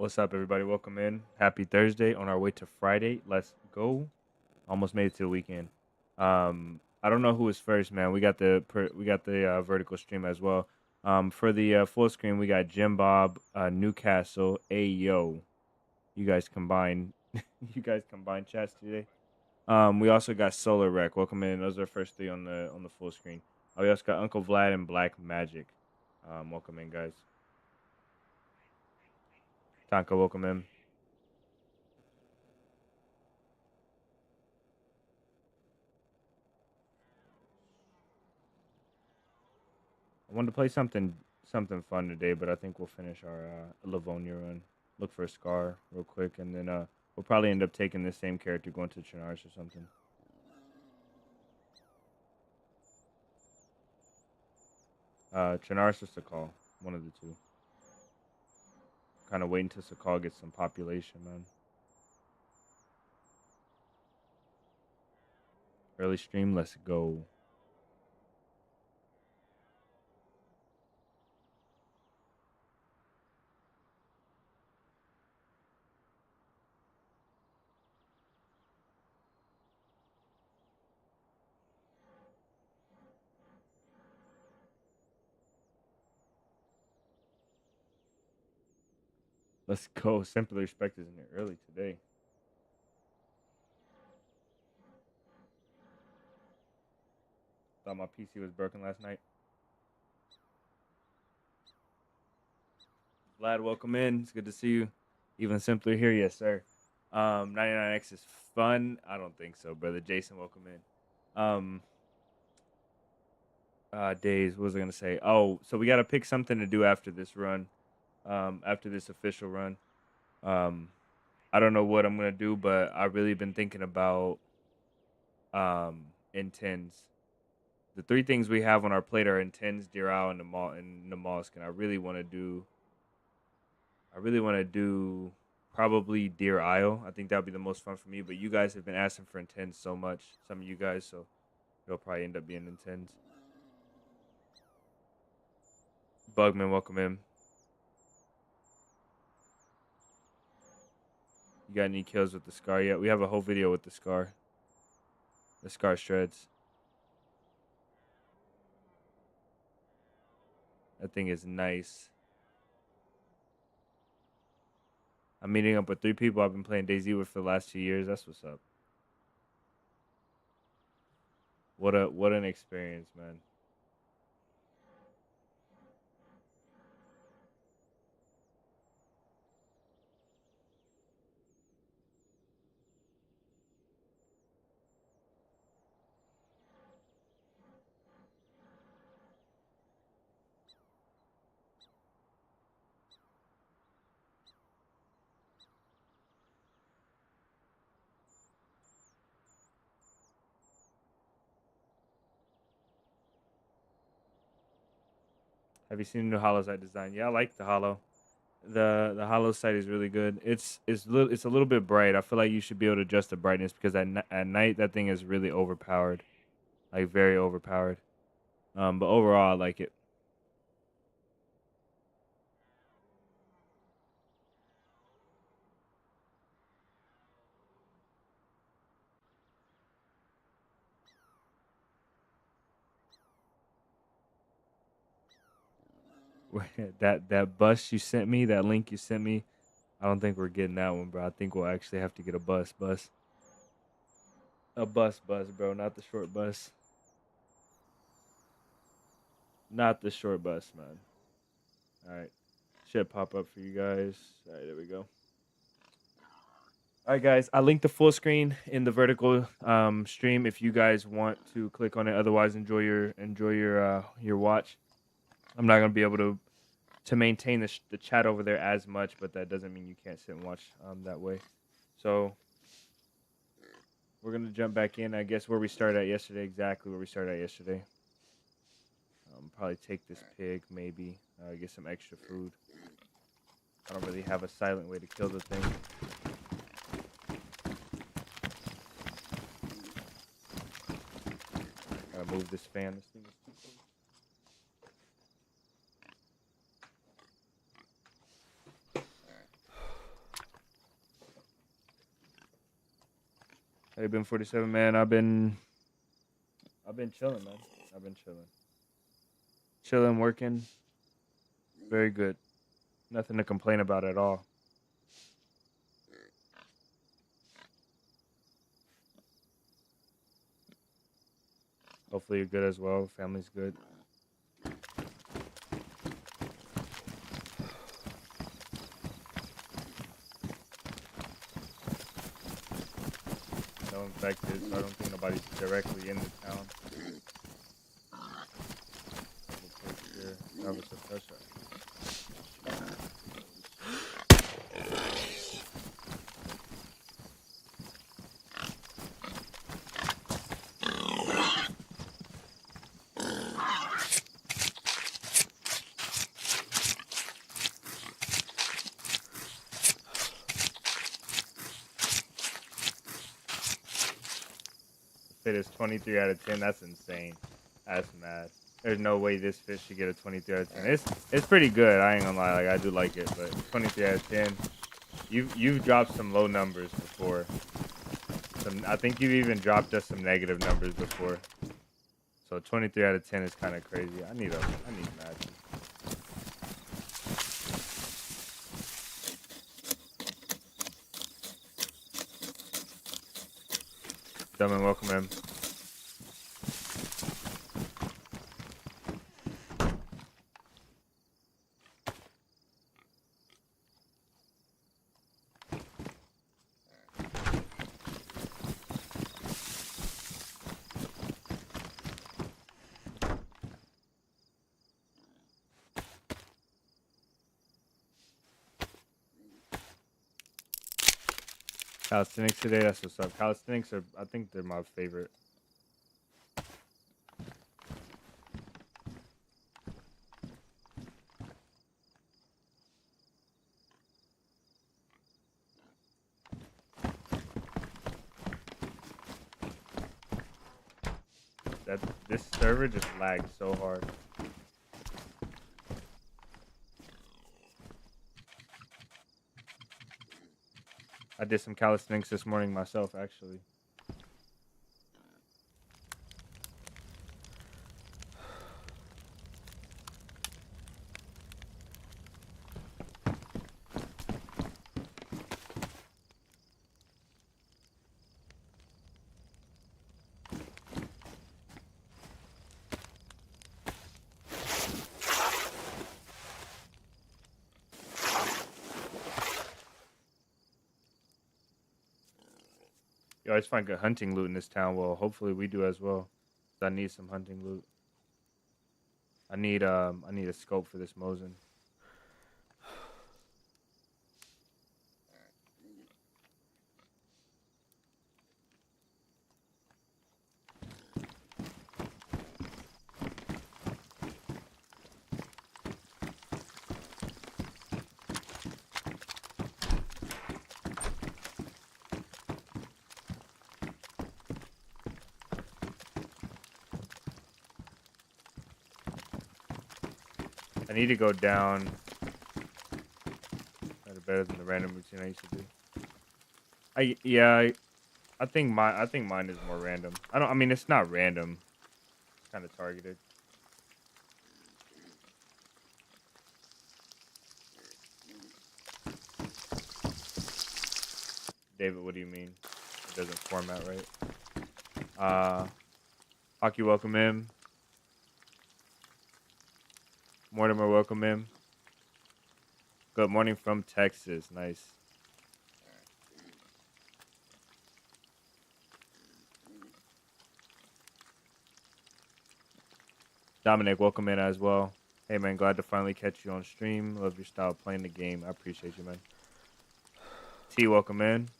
What's up, everybody? Welcome in. Happy Thursday on our way to Friday. Let's go. Almost made it to the weekend. I don't know who was first, man. We got the vertical stream as well. For the full screen, we got Jim Bob, Newcastle, Ayo. You guys combine, you guys combine chats today. We also got Solar Wreck. Welcome in. Those are the first three on the full screen. We also got Uncle Vlad and Black Magic. Welcome in, guys. Tanka, welcome in. I wanted to play something fun today, but I think we'll finish our Livonia run. Look for a Scar real quick, and then we'll probably end up taking the same character going to Chernars or something. Chernars or Sakhal, one of the two. Kind of waiting till Sakhal gets some population, man. Early stream, let's go. Let's go. Simply Respect is in there early today. Thought my PC was broken last night. Vlad, welcome in. It's good to see you. Even simpler here, yes, sir. 99X is fun. I don't think so, brother. Jason, welcome in. DayZ, what was I gonna say? Oh, so we gotta pick something to do after this run. After this official run. I don't know what I'm gonna do, but I've really been thinking about intends. The three things we have on our plate are intends, Deer Owl, and the mosque, and I really want to do probably Deer Isle. I think that would be the most fun for me. But you guys have been asking for intends so much, some of you guys, so it'll probably end up being intends. Bugman, welcome in. You got any kills with the Scar yet? We have a whole video with the Scar. The Scar shreds. That thing is nice. I'm meeting up with 3 people I've been playing DayZ with for the last 2 years. That's what's up. What an experience, man. Have you seen the new hollow site design? Yeah, I like the hollow. The hollow site is really good. It's a little bit bright. I feel like you should be able to adjust the brightness because at night that thing is really overpowered, like very overpowered. But overall I like it. That bus you sent me, that link you sent me, I don't think we're getting that one, bro. I think we'll actually have to get a bus, a bus, bro, not the short bus, not the short bus, man. All right, should pop up for you guys. All right, there we go. All right, guys. I linked the full screen in the vertical stream if you guys want to click on it. Otherwise, enjoy your watch. I'm not gonna be able to maintain the chat over there as much, but that doesn't mean you can't sit and watch that way. So we're gonna jump back in. I guess where we started at yesterday, exactly where we started at yesterday. Probably take this pig, maybe get some extra food. I don't really have a silent way to kill the thing. Gotta move this fan. This thing is too close. Hey, been 47, man. I've been chilling, man. I've been chilling, working. Very good. Nothing to complain about at all. Hopefully you're good as well. Family's good. No infected, so I don't think nobody's directly in the town. We'll take care. Have a suppressor. Fit is 23 out of 10. That's insane. That's mad. There's no way this fish should get a 23 out of 10. It's pretty good. I ain't gonna lie. Like, I do like it, but 23 out of 10. You've dropped some low numbers before. I think you've even dropped us some negative numbers before. So 23 out of 10 is kind of crazy. I need matches. Gentlemen, welcome in. Calisthenics today, that's what's up. Calisthenics are, I think they're my favorite. This server just lagged so hard. I did some calisthenics this morning myself, actually. You always find good hunting loot in this town. Well, hopefully we do as well. I need some hunting loot. I need a scope for this Mosin. I need to go down. That's better than the random routine I used to do. I think mine is more random. I mean it's not random. It's kind of targeted. David, what do you mean? It doesn't format right. Hockey, welcome in. Mortimer, welcome in. Good morning from Texas. Nice. Dominic, welcome in as well. Hey, man, glad to finally catch you on stream. Love your style of playing the game. I appreciate you, man. T, welcome in.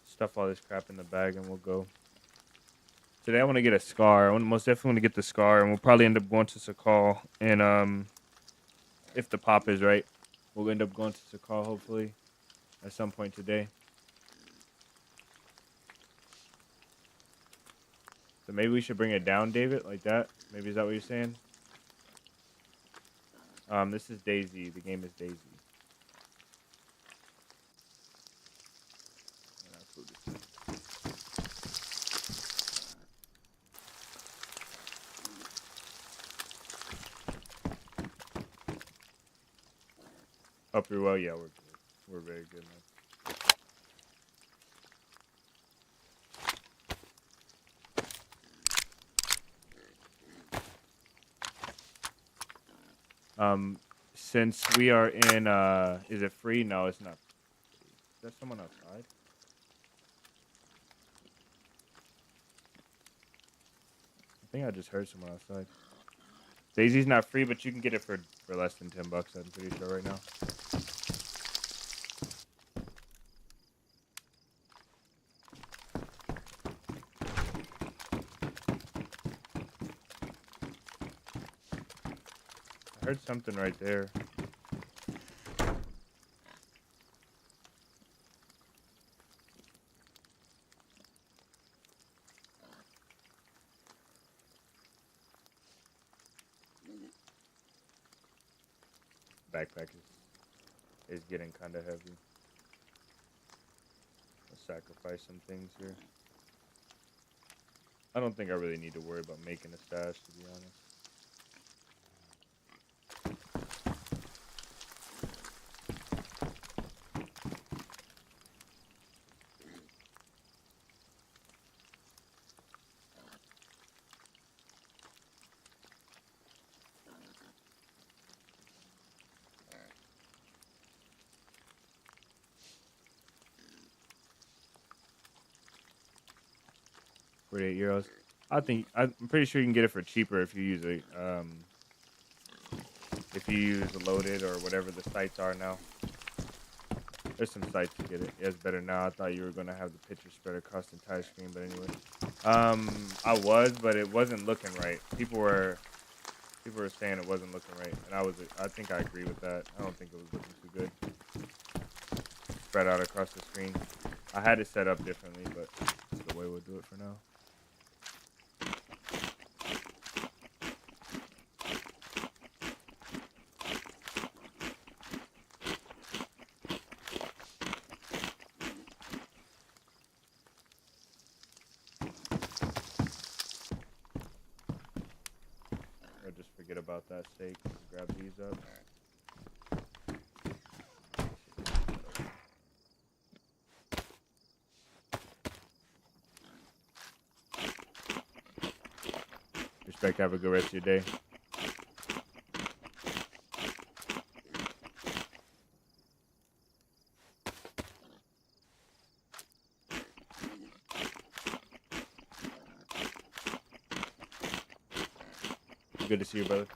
Stuff all this crap in the bag and we'll go. Today I want to get a scar. I most definitely want to get the scar, and we'll probably end up going to Sakhal. And if the pop is right, we'll end up going to Sakhal hopefully at some point today. So maybe we should bring it down, David, like that. Maybe is that what you're saying? This is DayZ. The game is DayZ. Hope you're well. Yeah, we're good. We're very good, man. Since we are in, is it free? No, it's not. Is there someone outside? I think I just heard someone outside. DayZ's not free, but you can get it for less than $10. I'm pretty sure right now. I heard something right there. Backpack is getting kind of heavy. I'll sacrifice some things here. I don't think I really need to worry about making a stash, to be honest. €48. I'm pretty sure you can get it for cheaper if you use Loaded or whatever the sites are now. There's some sites to get it. Yeah, it's better now. I thought you were gonna have the picture spread across the entire screen, but anyway. I was, but it wasn't looking right. People were saying it wasn't looking right, and I think I agree with that. I don't think it was looking too good. Spread out across the screen. I had it set up differently, but that's the way we'll do it for now. Or just forget about that steak. Grab these up. Respect. Have a good rest of your day. Good to see you, brother.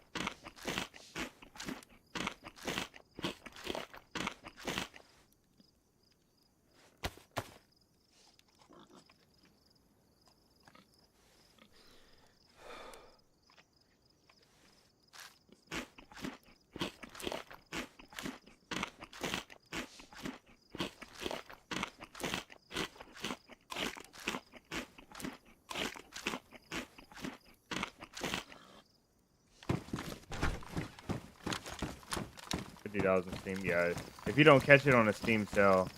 $50 on Steam. Yeah, if you don't catch it on a Steam sale,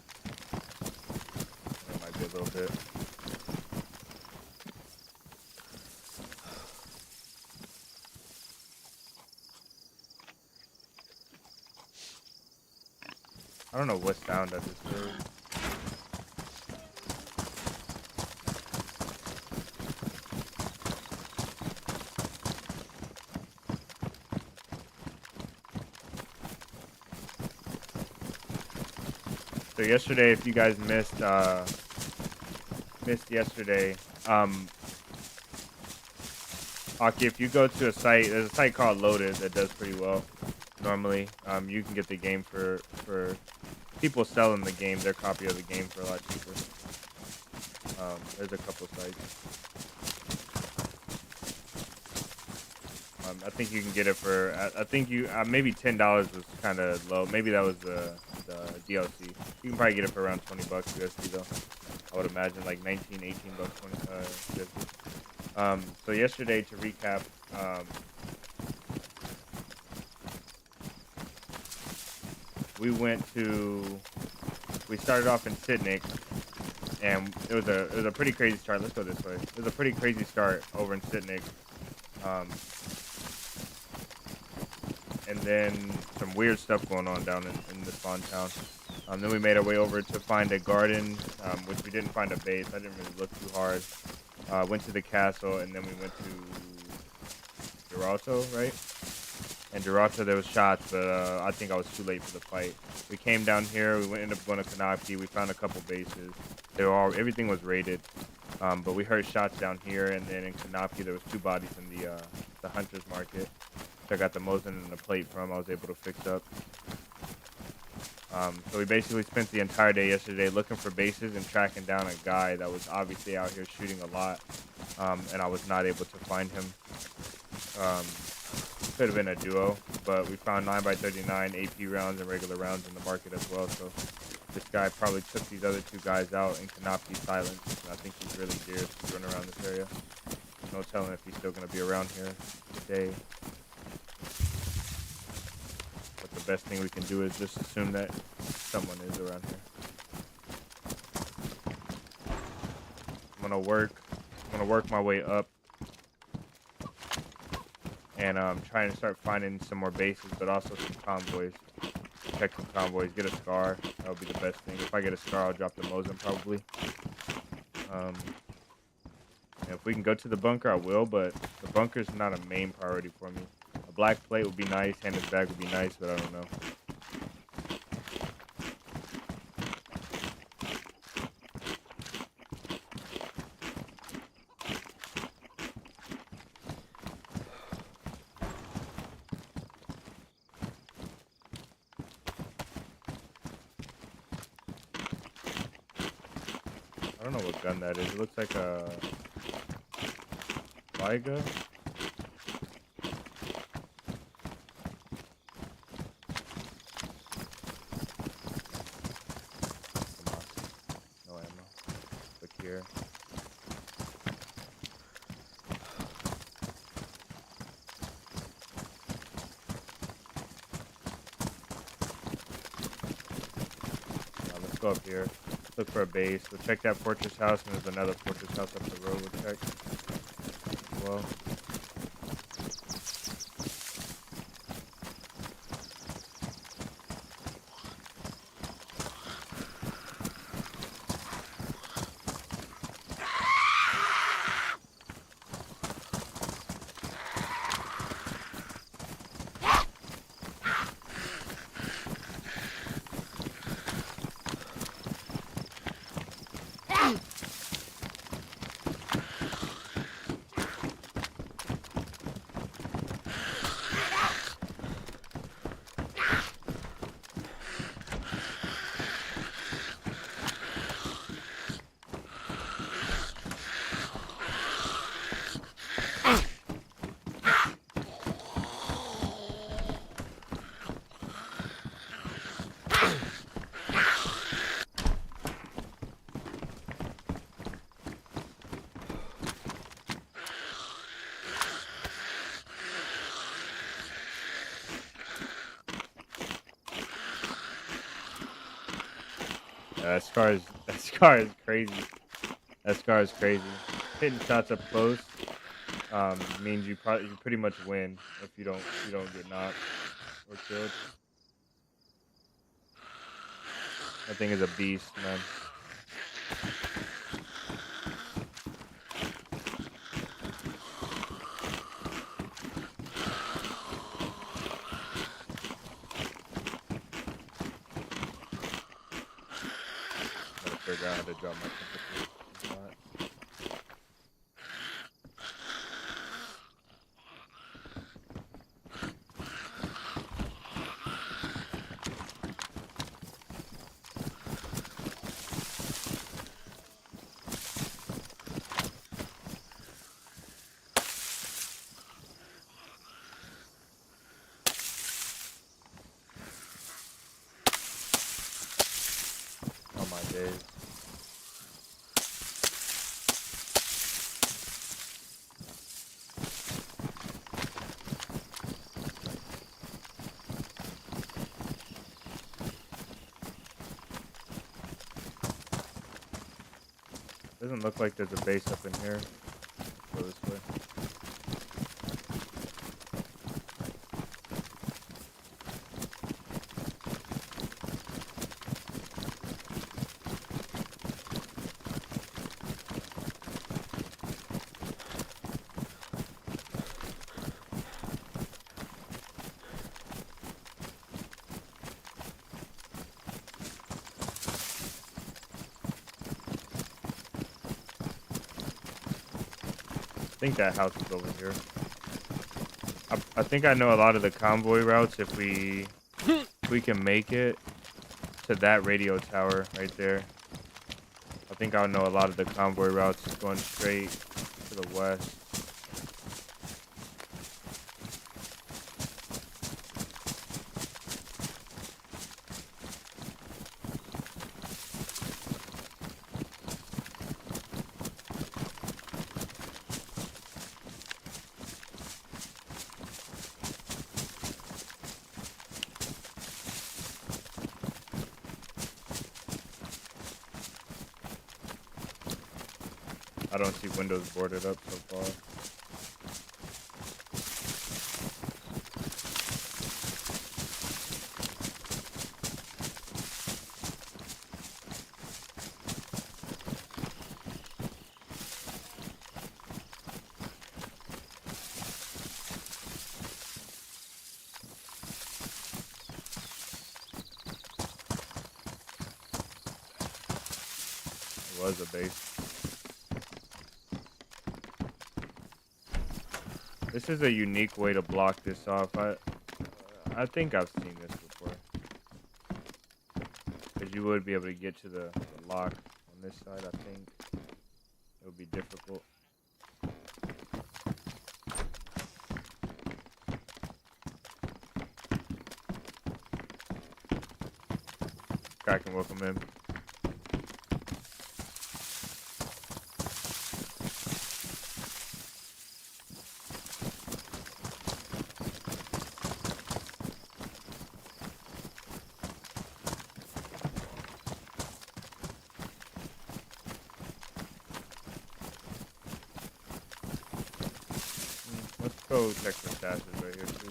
it might be a little bit. I don't know what sound I just heard. So yesterday, if you guys missed yesterday, Aki, if you go to a site, there's a site called Loaded that does pretty well. Normally, you can get the game for people selling the game, their copy of the game for a lot cheaper. There's a couple sites. I think you can get it for. I think maybe $10 was kind of low. Maybe that was the DLC. You can probably get it for around $20 USD though. I would imagine like 19, 18 bucks, 20, 50. So yesterday, to recap, we started off in Sitnik, and it was a pretty crazy start. Let's go this way. It was a pretty crazy start over in Sitnik. And then some weird stuff going on down in the spawn town. Then we made our way over to find a garden, which we didn't find a base. I didn't really look too hard. Went to the castle, and then we went to Geralto, right? And Geralto, there was shots, but I think I was too late for the fight. We came down here. We ended up going to Kanapki. We found a couple bases. Everything was raided, but we heard shots down here, and then in Kanapki there was 2 bodies in the hunter's market. So I got the Mosin and the plate from. I was able to fix up. So we basically spent the entire day yesterday looking for bases and tracking down a guy that was obviously out here shooting a lot, and I was not able to find him. Could have been a duo, but we found 9x39 AP rounds and regular rounds in the market as well. So this guy probably took these other 2 guys out in Kanapki silence, and I think he's really geared to run around this area. No telling if he's still going to be around here today. But the best thing we can do is just assume that someone is around here. I'm gonna work my way up, and trying to start finding some more bases, but also some convoys. Check some convoys, get a scar. That would be the best thing. If I get a scar, I'll drop the Mosin probably. If we can go to the bunker, I will, but the bunker's not a main priority for me. A black plate would be nice, Hannah's bag would be nice, but I don't know. I don't know what gun that is. It looks like a Liga. No ammo. Look here. Now let's go up here. Look for a base. We'll check that fortress house, and there's another fortress house up the road we'll check as well. That scar is crazy. That scar is crazy. Hitting shots up close means you pretty much win if you don't get knocked or killed. That thing is a beast, man. Gotta figure out how to drop my temperature. Oh my days. Doesn't look like there's a base up in here. Let's go this way. I think that house is over here. I think I know a lot of the convoy routes if we can make it to that radio tower right there. I think I'll know a lot of the convoy routes going straight to the west. I don't see windows boarded up so far. There was a base. This is a unique way to block this off. I think I've seen this before. Because you would be able to get to the lock on this side, I think. It would be difficult. Kraken, welcome in. Let's go check the stashes right here too.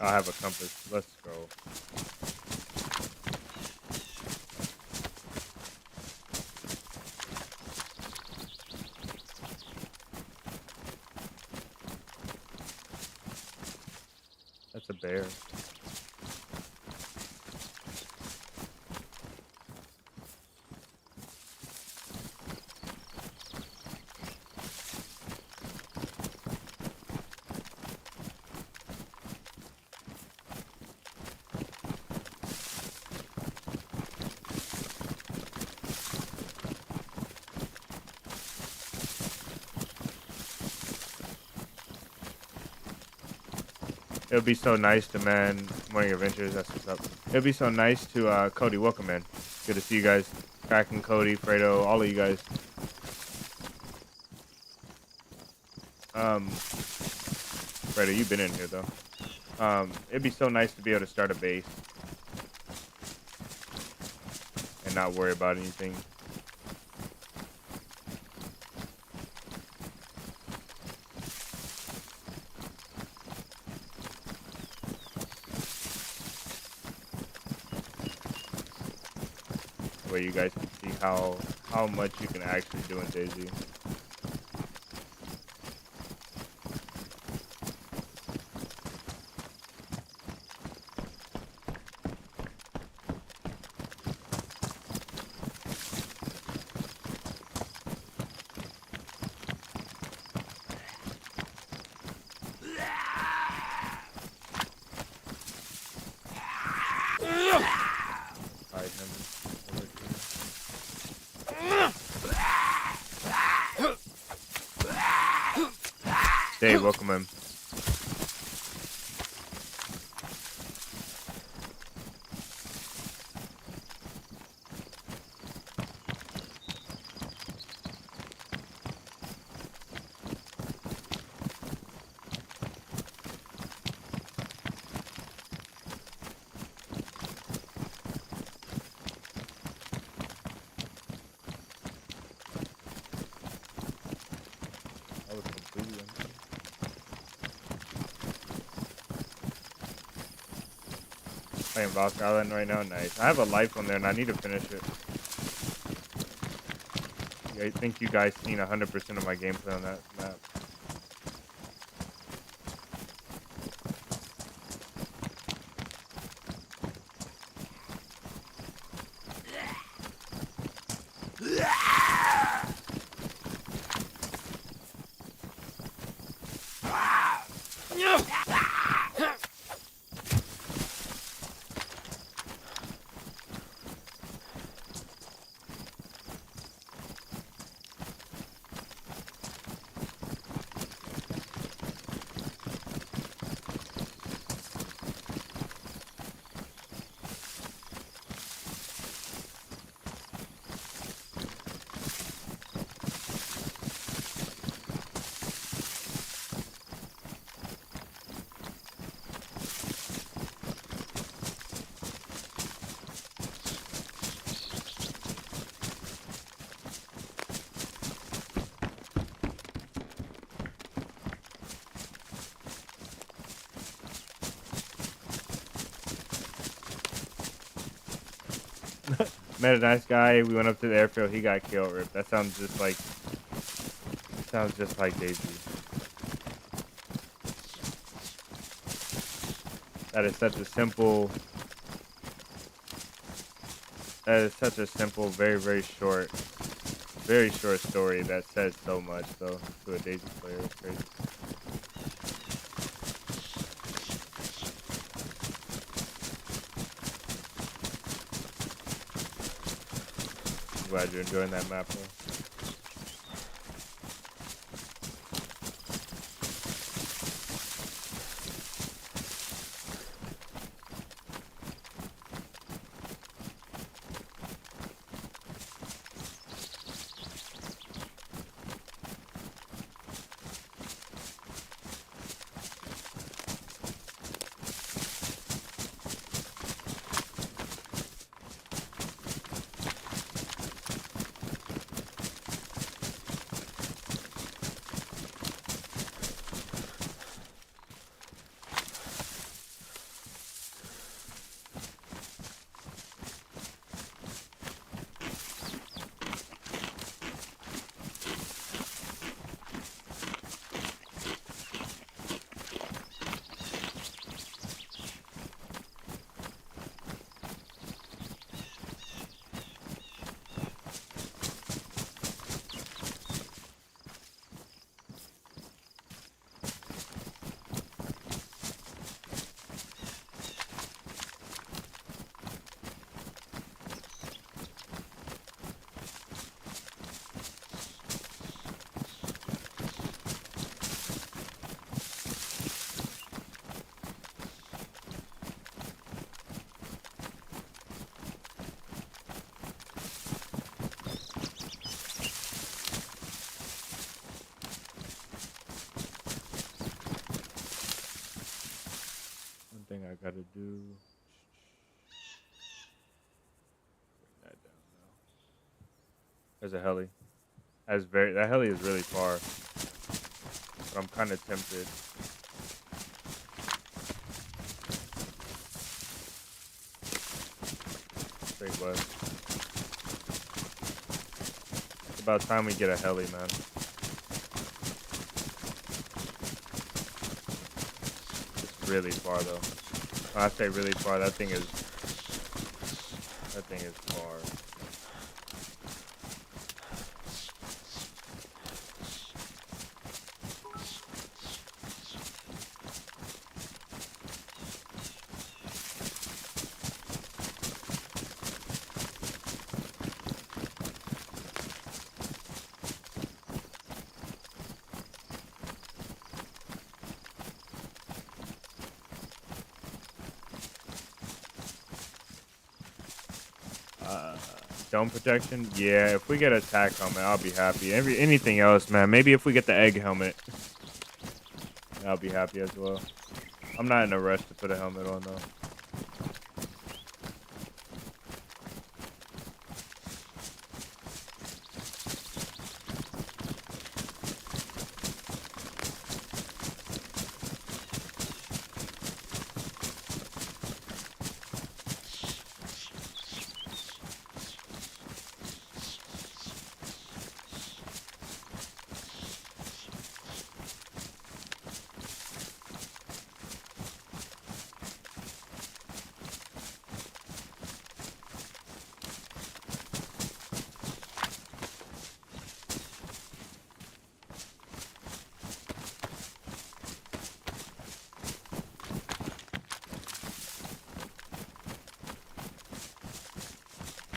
I have a compass. Let's go. That's a bear. It would be so nice to, man. Morning Adventures, that's what's up. It would be so nice to, Cody, welcome, man. Good to see you guys. Kraken, Cody, Fredo, all of you guys. Fredo, you've been in here, though. It'd be so nice to be able to start a base and not worry about anything. Where you guys can see how much you can actually do in DayZ. Dave, welcome in. I was completely empty. Playing Valk Island right now, nice. I have a life on there and I need to finish it. I think you guys seen 100% of my gameplay on that map. Met a nice guy. We went up to the airfield. He got killed. Rip. That sounds just like DayZ. That is such a simple. That is such a simple, very short story that says so much though to a DayZ player. It's crazy. Glad you're enjoying that map, though. gotta do. Bring that down now. There's a heli. That heli is really far. But I'm kind of tempted. Straight west. It's about time we get a heli, man. It's really far though. When I say really far, that thing is far. Dome protection? Yeah, if we get attack helmet, I'll be happy. Anything else, man. Maybe if we get the egg helmet, I'll be happy as well. I'm not in a rush to put a helmet on, though.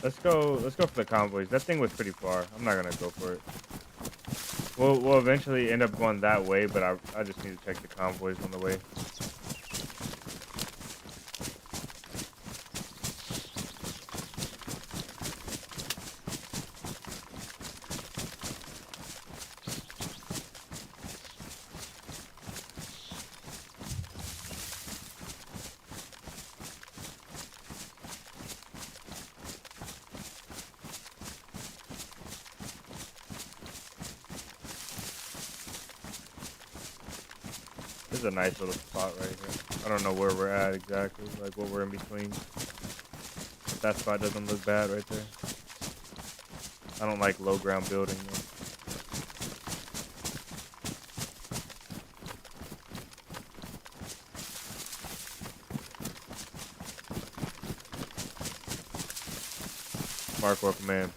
Let's go for the convoys. That thing was pretty far. I'm not gonna go for it. We'll eventually end up going that way, but I just need to check the convoys on the way. This is a nice little spot right here. I don't know where we're at exactly, like what we're in between. But that spot doesn't look bad right there. I don't like low ground building though. Mark, welcome in.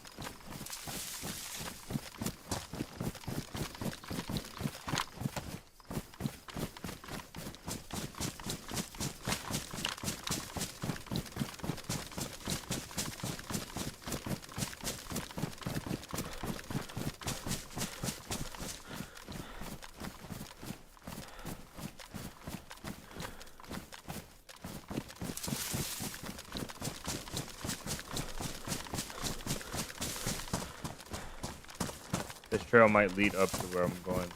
This trail might lead up to where I'm going.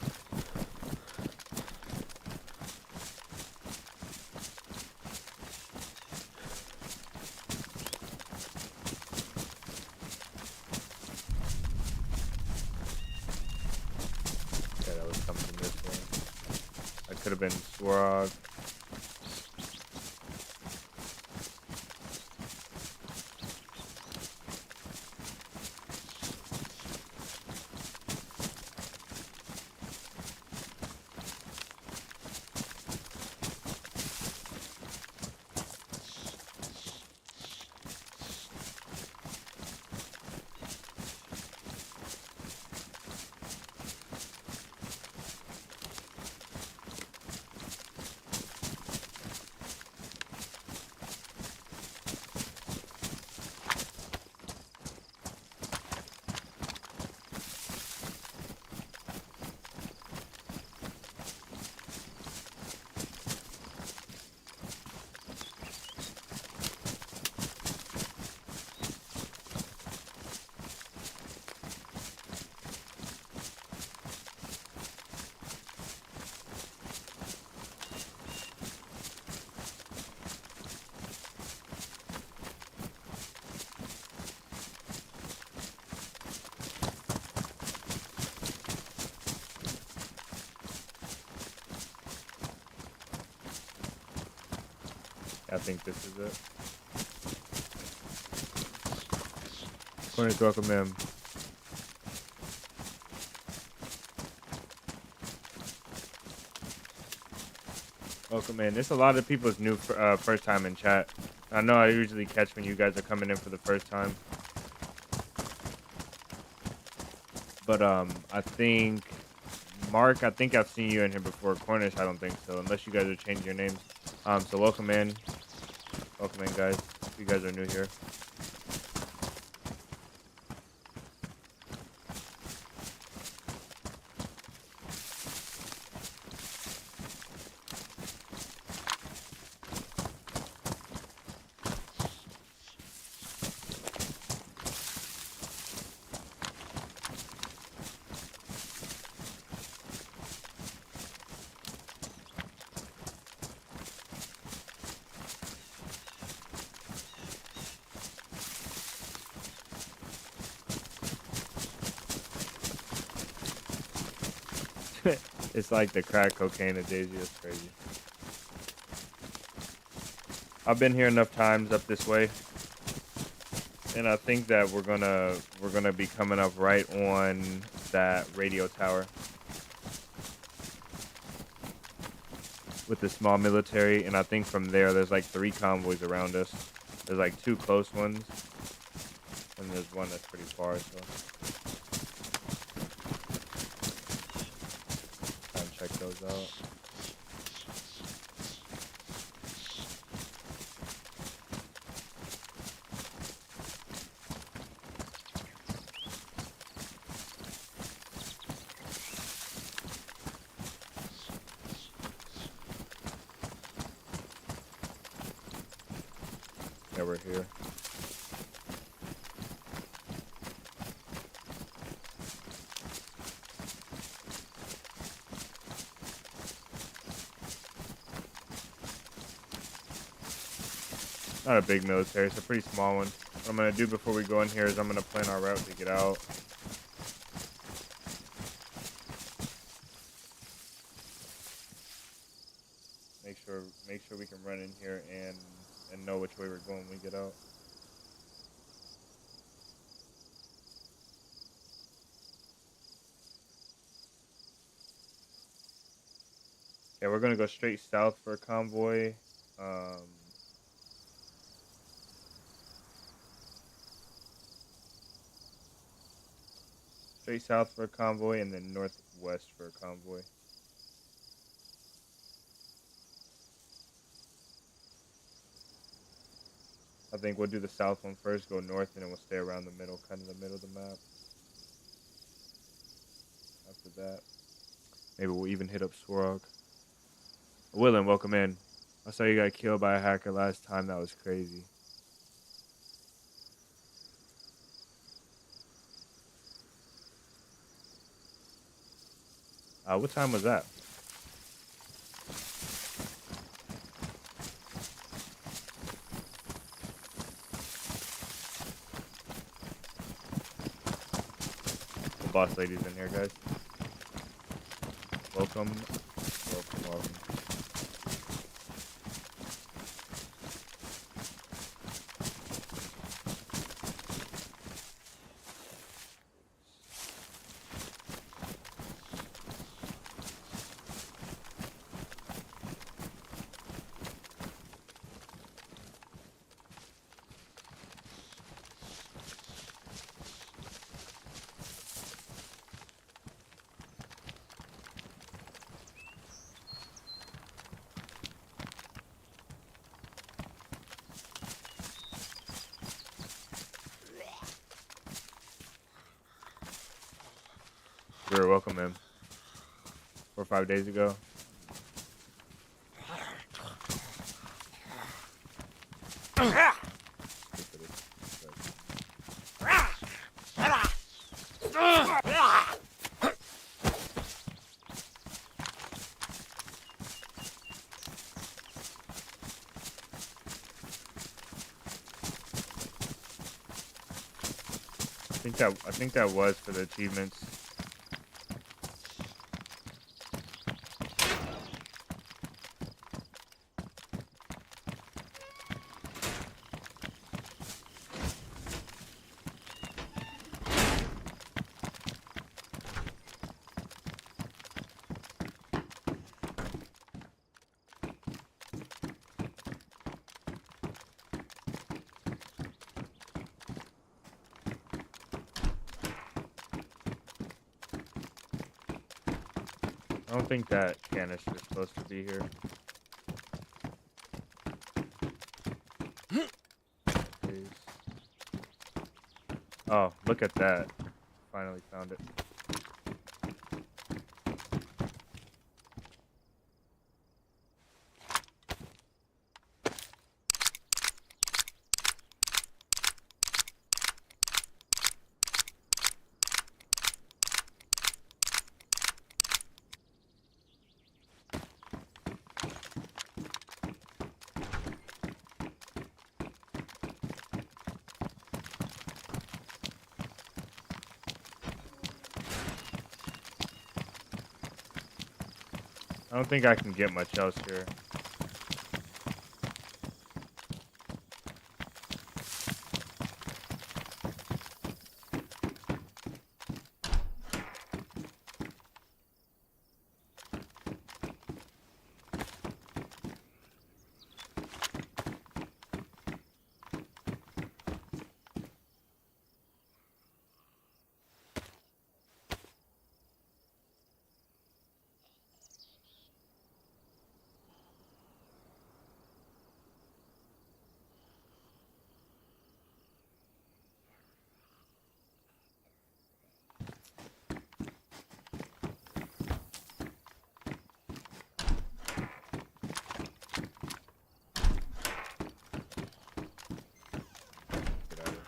Yeah, that was something this way. That could have been Swarog. I think this is it. Corners, welcome in. Welcome in. There's a lot of people's new first time in chat. I know I usually catch when you guys are coming in for the first time. But I think Mark, I think I've seen you in here before. Cornish, I don't think so, unless you guys are changing your names. So welcome in. Welcome in, guys. If you guys are new here. It's like the crack cocaine of DayZ. It's crazy. I've been here enough times up this way, and I think that we're gonna be coming up right on that radio tower with the small military, and I think from there there's like 3 convoys around us. There's like 2 close ones, and there's one that's pretty far. So try and check those out. Yeah, we're here. Not a big military, it's a pretty small one. What I'm gonna do before we go in here is I'm gonna plan our route to get out. Make sure we can run in here and know which way we're going when we get out. Yeah, we're gonna go straight south for a convoy. Straight south for a convoy, and then northwest for a convoy. I think we'll do the south one first, go north, and then we'll stay around the middle, kind of the middle of the map. After that, maybe we'll even hit up Swarog. Willem, welcome in. I saw you got killed by a hacker last time. That was crazy. What time was that? The boss lady's in here, guys. Welcome. Welcome, welcome. You're welcome, man. 4 or 5 days ago. I think that was for the achievements. I don't think that canister's supposed to be here. Please. Oh, look at that. Finally found it. I don't think I can get much else here. Get out of here.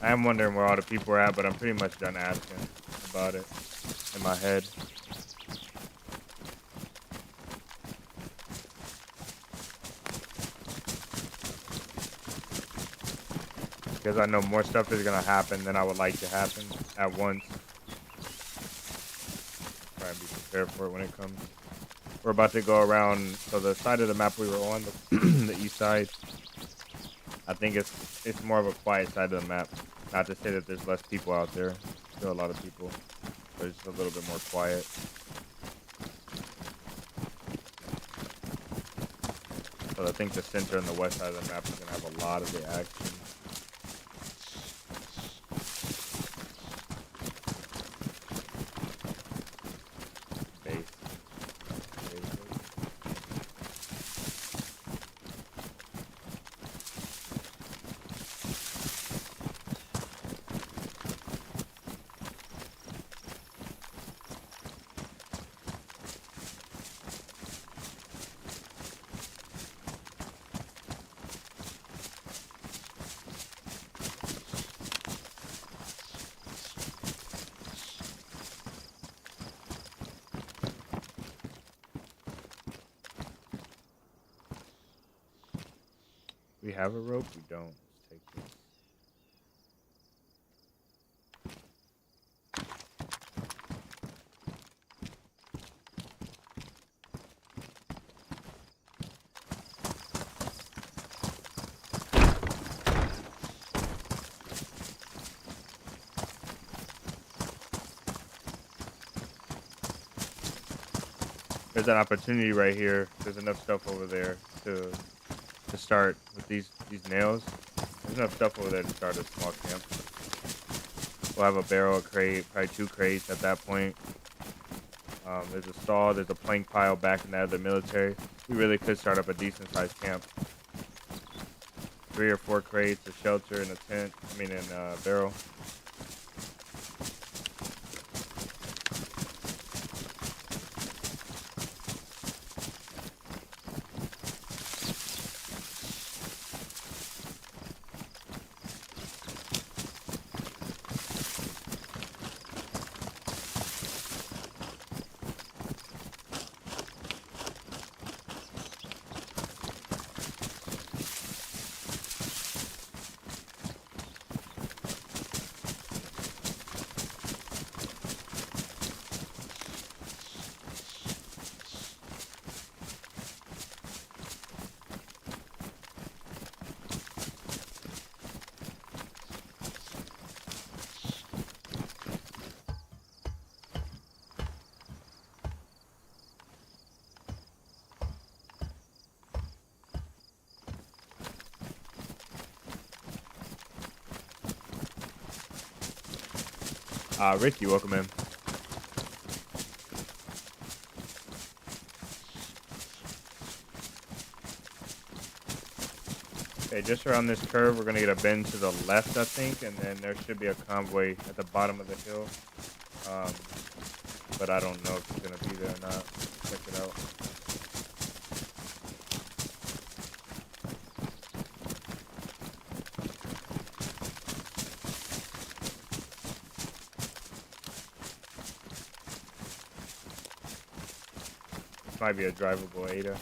I am wondering where all the people are at, but I'm pretty much done asking about it in my head. Because I know more stuff is going to happen than I would like to happen at once. Try and be prepared for it when it comes. We're about to go around, so the side of the map we were on, the east side, I think it's more of a quiet side of the map. Not to say that there's less people out there. Still a lot of people. But it's just a little bit more quiet. But I think the center and the west side of the map is going to have a lot of the action. We have a rope? We don't. Let's take this. There's an opportunity right here. There's enough stuff over there to start with these nails. There's enough stuff over there to start a small camp. We'll have a barrel, a crate, probably 2 crates at that point. There's a stall, there's a plank pile back in that other military. We really could start up a decent sized camp. 3 or 4 crates, a shelter, and a tent. I mean, and a barrel. Ricky, welcome in. Okay, just around this curve, we're gonna get a bend to the left, I think, and then there should be a convoy at the bottom of the hill. But I don't know if it's gonna be there or not. Check it out. This might be a drivable Ada.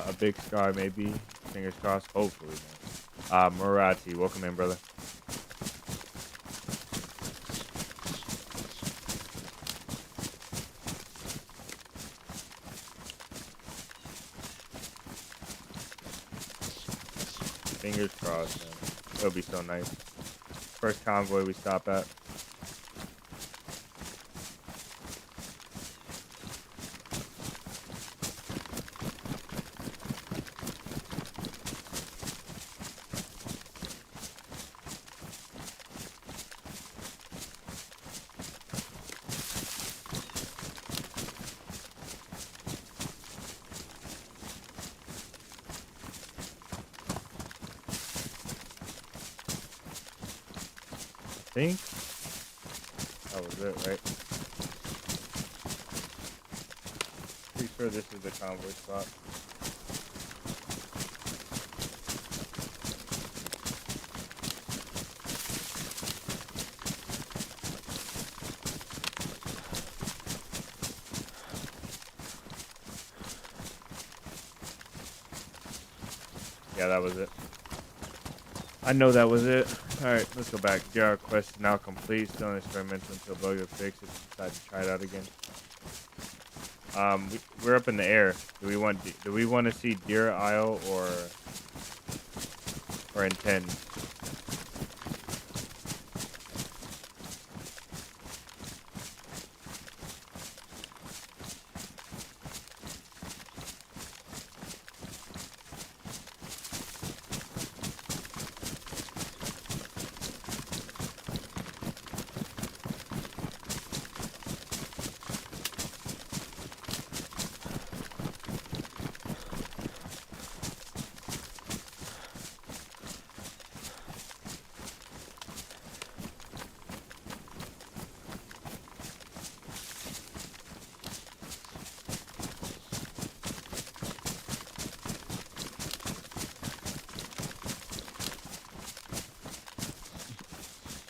A big scar, maybe. Fingers crossed. Hopefully, man. Murati, welcome in, brother. Fingers crossed, man. It'll be so nice. First convoy we stop at. I think that was it, right? Pretty sure this is the convoy spot. Yeah, that was it. I know that was it. Alright, let's go back. DR quest is now complete. Still experimental until bug is fixed. If you decide to try it out again. We're up in the air. Do we want to see Deer Isle or intend?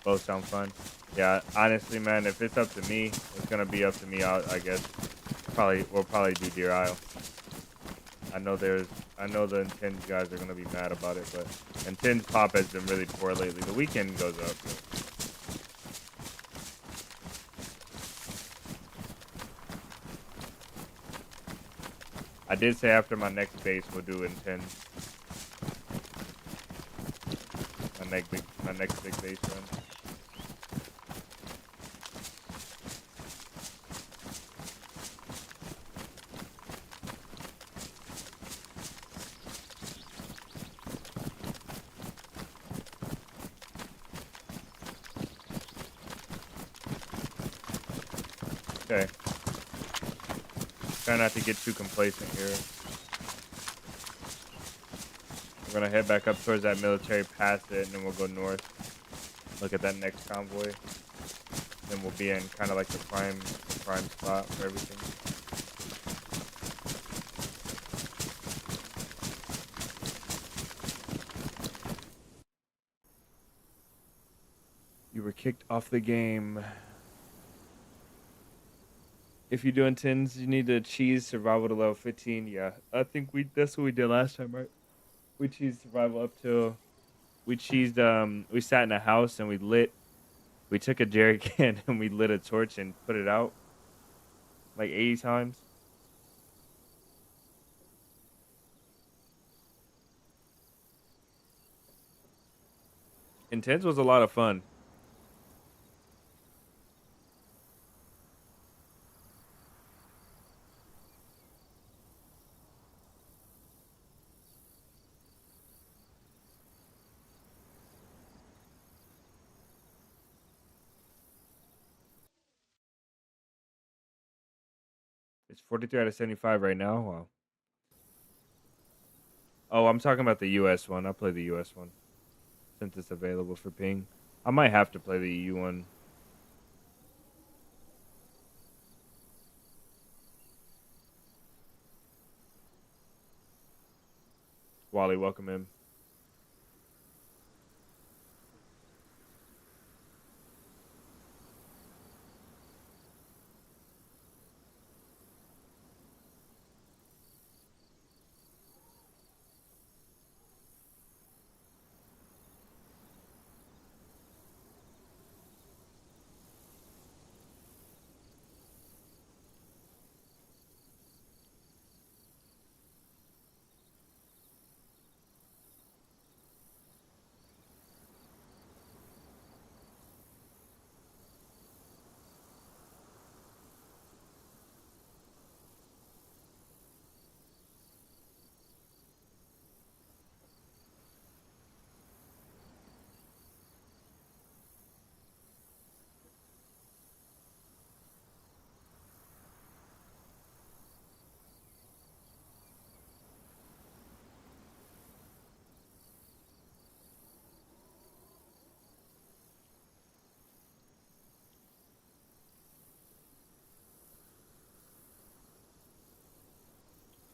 Both sound fun. Yeah, honestly, man, if it's up to me, it's gonna be up to me. I guess we'll probably do Deer Isle. I know the Intend guys are gonna be mad about it, but Intend's pop has been really poor lately. The weekend goes up. But I did say after my next base we'll do Intend. My next big base run. Okay. Try not to get too complacent here. We're gonna head back up towards that military, past it, and then we'll go north. Look at that next convoy. Then we'll be in kind of like the prime spot for everything. You were kicked off the game. If you're doing tins, you need to cheese survival to level 15. Yeah, I think that's what we did last time, right? We cheesed survival up till we cheesed. We sat in a house and we lit. We took a jerry can and we lit a torch and put it out like 80 times. Intense was a lot of fun. It's 43 out of 75 right now. Wow. Oh, I'm talking about the US one. I'll play the US one since it's available for ping. I might have to play the EU one. Wally, welcome in.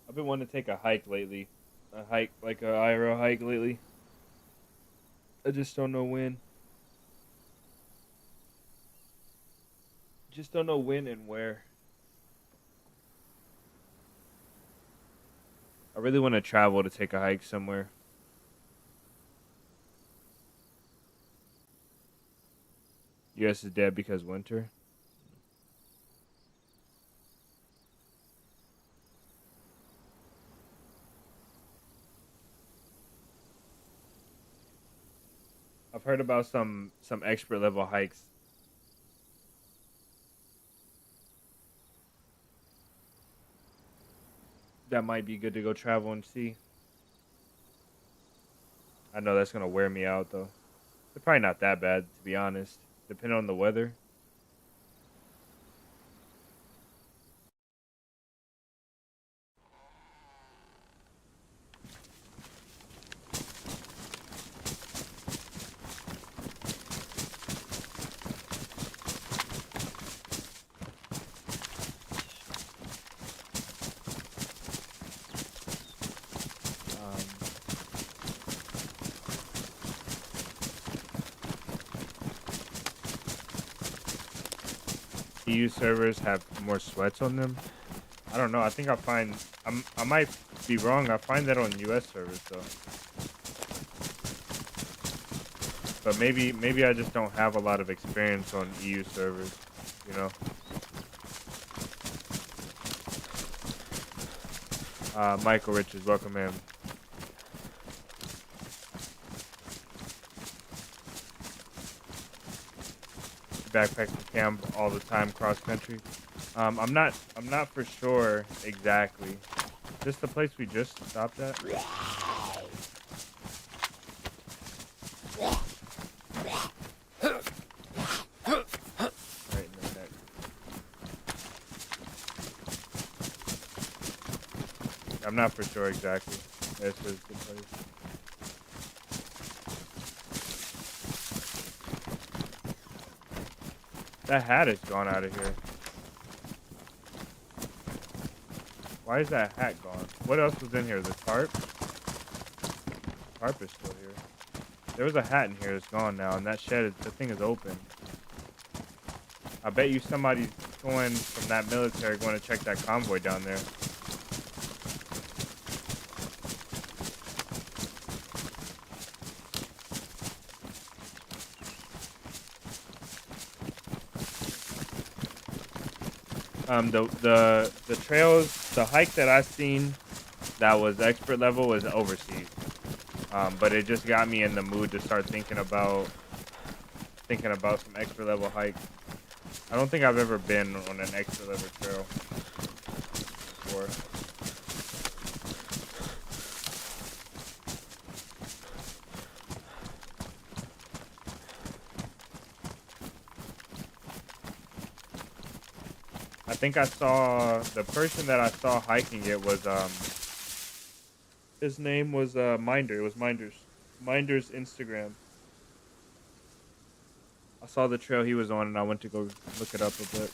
I've been wanting to take a hike lately. A hike, like a IRL hike lately. I just don't know when. Just don't know when and where. I really want to travel to take a hike somewhere. US is dead because winter. I've heard about some expert level hikes that might be good to go travel and see. I know that's gonna wear me out though. They're probably not that bad to be honest, depending on the weather. EU servers have more sweats on them. I don't know. I think I might be wrong. I find that on US servers though. But maybe I just don't have a lot of experience on EU servers, you know. Michael Richards, welcome in. Backpacking camp all the time, cross country. I'm not for sure exactly. Is this the place we just stopped at? Right in the neck. I'm not for sure exactly. This is the place. That hat is gone out of here. Why is that hat gone? What else was in here? The tarp? Tarp is still here. There was a hat in here that's gone now, and that thing is open. I bet you somebody someone from that military going to check that convoy down there. The trails, the hike that I seen that was expert level was overseas. But it just got me in the mood to start thinking about some expert level hikes. I don't think I've ever been on an expert level trail before. I think I saw the person that I saw hiking it was his name was Minder. It was Minder's Instagram. I saw the trail he was on and I went to go look it up a bit.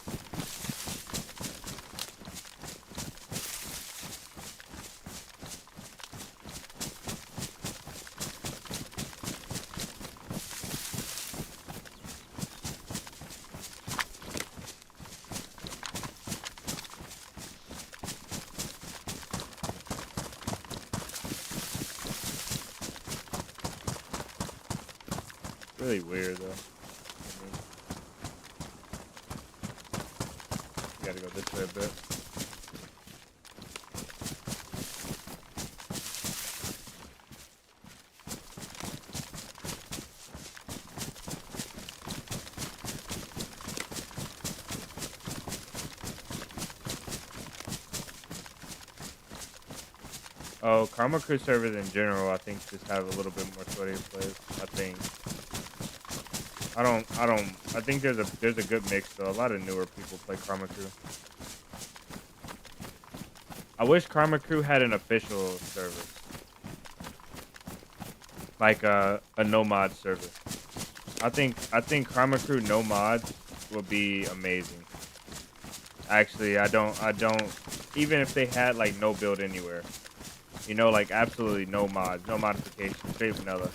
Really weird though. I mean, you gotta go this way a bit. Oh, Karma Crew servers in general, I think just have a little bit more sweaty players. I think. I think there's a good mix though. A lot of newer people play Karma Crew. I wish Karma Crew had an official server. Like a no mod server. I think Karma Crew no mods would be amazing. Actually, I don't even if they had like no build anywhere. You know, like absolutely no mods, no modifications, straight vanilla.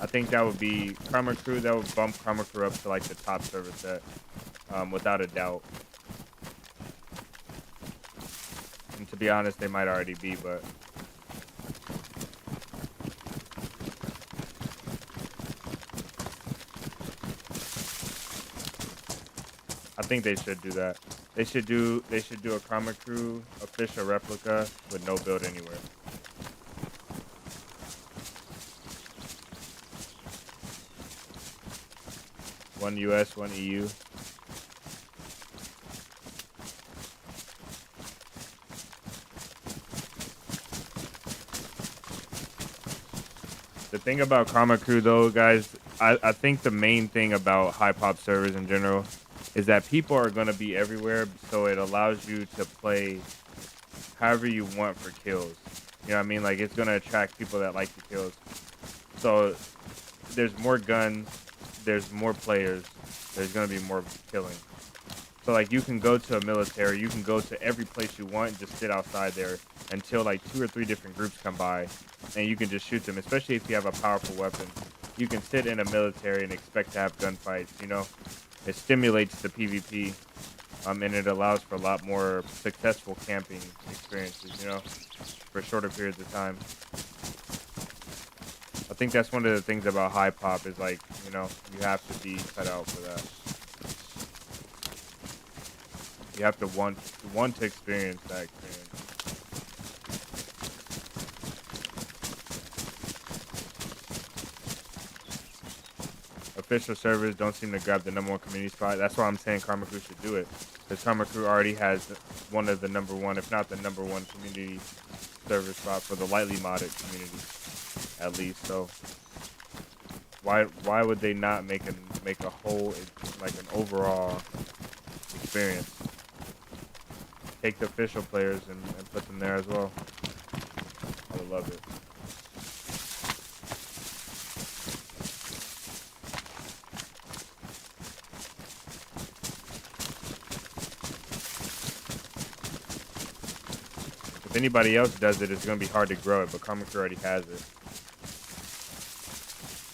I think that would be Karma Crew. That would bump Karma Crew up to like the top server set, without a doubt. And to be honest, they might already be, but I think they should do that. They should do a Karma Crew official replica with no build anywhere. One US, one EU. The thing about Karma Crew though, guys, I think the main thing about high pop servers in general is that people are going to be everywhere, so it allows you to play however you want for kills. You know what I mean? Like, it's going to attract people that like the kills. So there's more guns, there's more players, there's going to be more killing. So like, you can go to a military, you can go to every place you want and just sit outside there until like 2 or 3 different groups come by and you can just shoot them, especially if you have a powerful weapon. You can sit in a military and expect to have gunfights, you know? It stimulates the PvP, and it allows for a lot more successful camping experiences, you know, for shorter periods of time. I think that's one of the things about high pop is like, you know, you have to be cut out for that. You have to want to experience that experience. Official servers don't seem to grab the #1 community spot. That's why I'm saying Karma Crew should do it. Because Karma Crew already has one of the #1, if not the #1 community server spot for the lightly modded community, at least. So why would they not make a whole, like an overall experience? Take the official players and put them there as well. I would love it. If anybody else does it, it's going to be hard to grow it, but Karma Crew already has it.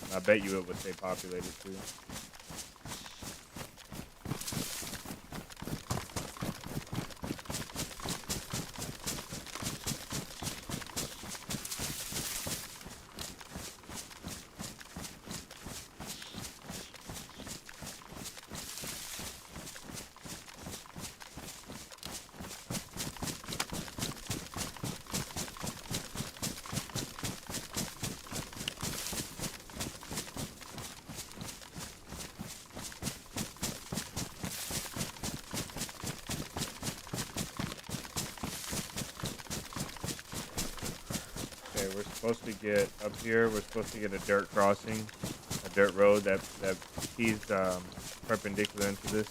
And I bet you it would stay populated too. Okay, we're supposed to get up here. We're supposed to get a dirt crossing, a dirt road that keys perpendicular into this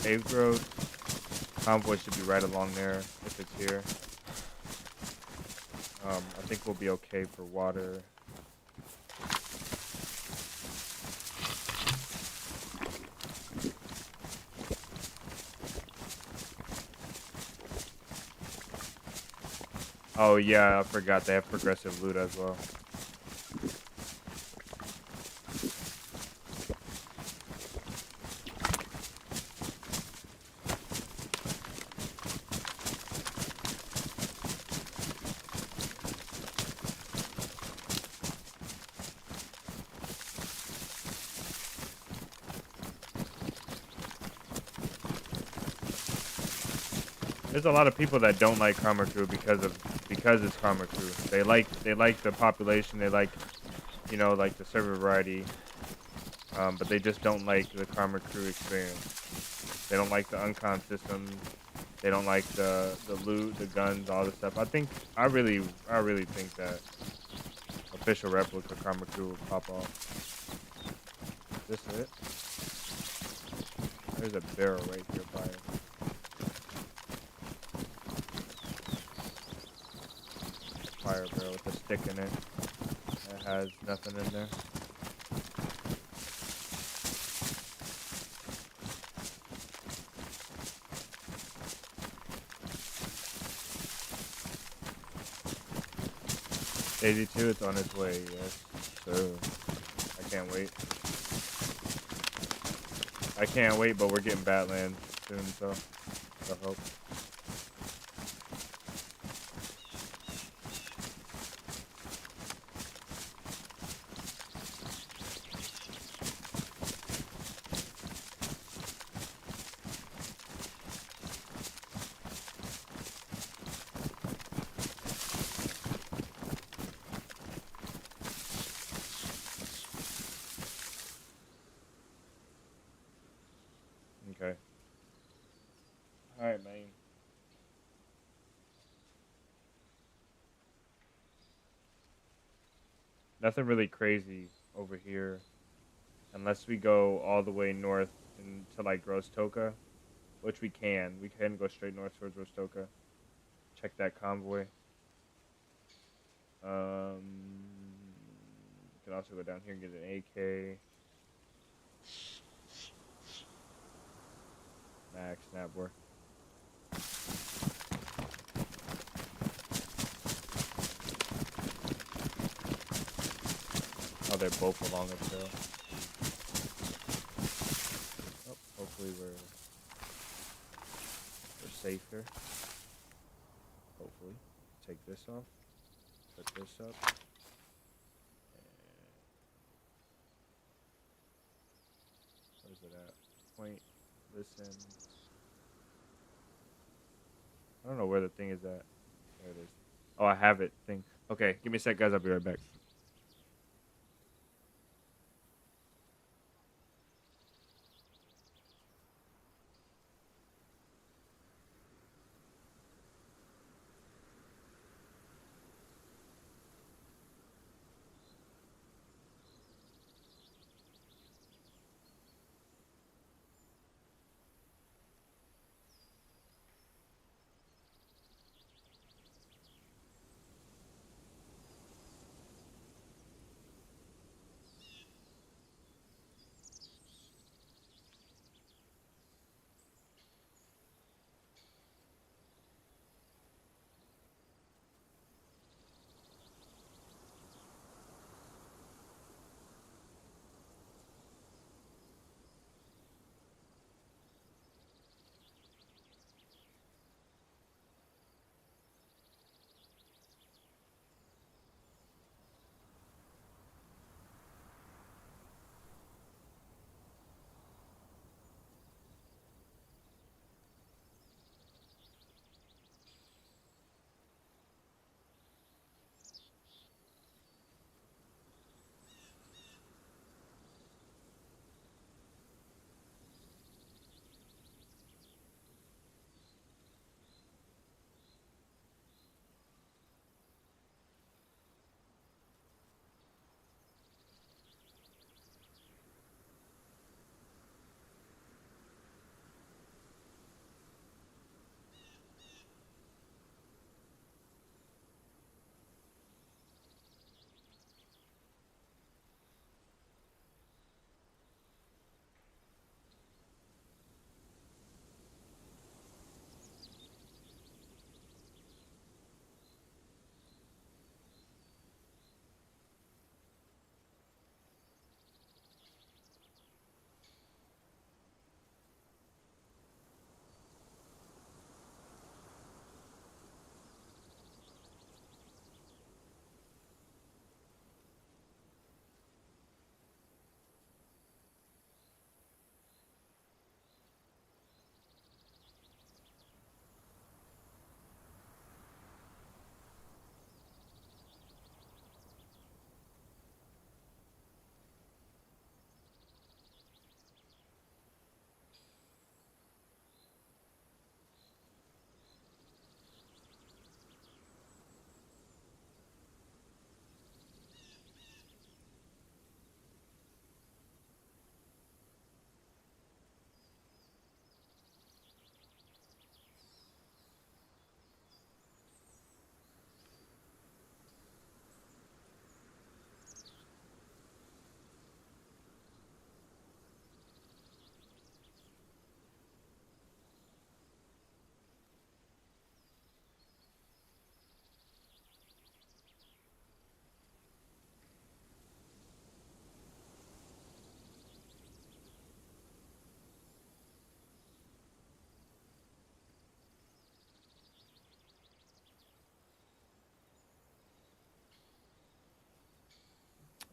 paved road. Convoy should be right along there if it's here. I think we'll be okay for water. Oh yeah, I forgot they have progressive loot as well. There's a lot of people that don't like Karma Crew because it's Karma Crew. They like the population. They like, you know, like the server variety. But they just don't like the Karma Crew experience. They don't like the uncon system. They don't like the loot, the guns, all this stuff. I really think that official replica Karma Crew will pop off. Is this it? There's a barrel right here by it. Fire barrel with a stick in it. It has nothing in there. DayZ 2, it's on its way, yes. So I can't wait. I can't wait, but we're getting Batland soon, so I hope. Okay. Alright, man. Nothing really crazy over here. Unless we go all the way north into like Rostoka. Which we can. We can go straight north towards Rostoka. Check that convoy. You can also go down here and get an AK. Max, Snapboard. Oh, they're both along a trail. Oh, hopefully we're safe here. Hopefully. Take this off. Put this up. Where's it at? Point. Listen. I don't know where the thing is at. There it is. Oh, I have it. Thing. Okay, give me a sec, guys. I'll be right back.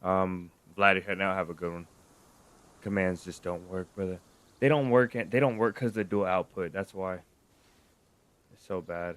Bladdy head now have a good one. Commands just don't work, brother. They don't work and they don't work because the dual output. That's why. It's so bad.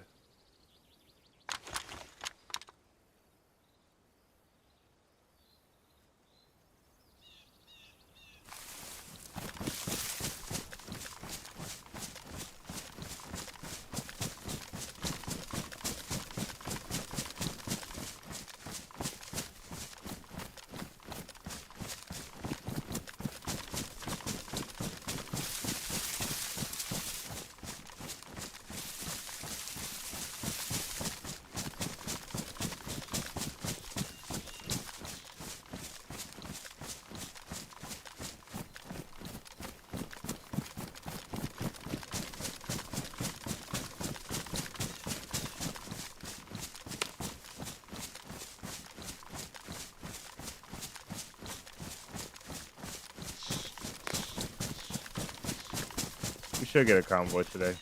We should get a convoy today.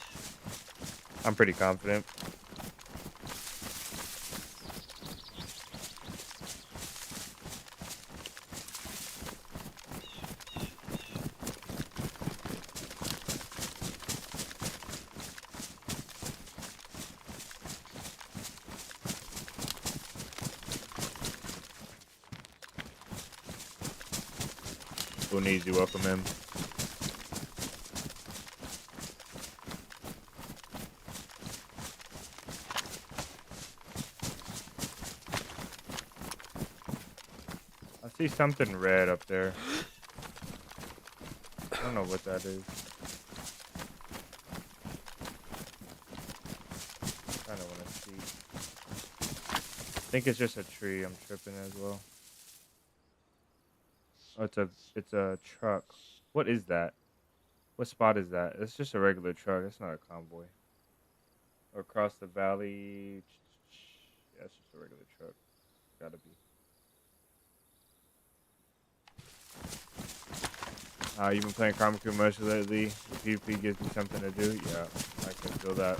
I'm pretty confident. Who needs you? Welcome in. I see something red up there. I don't know what that is. I kind of want to see. I think it's just a tree. I'm tripping as well. Oh, it's a truck. What is that? What spot is that? It's just a regular truck. It's not a convoy. Or across the valley. Yeah, it's just a regular truck. Gotta be. You've been playing Karma Crew much lately. The PvP gives me something to do. Yeah, I can feel that.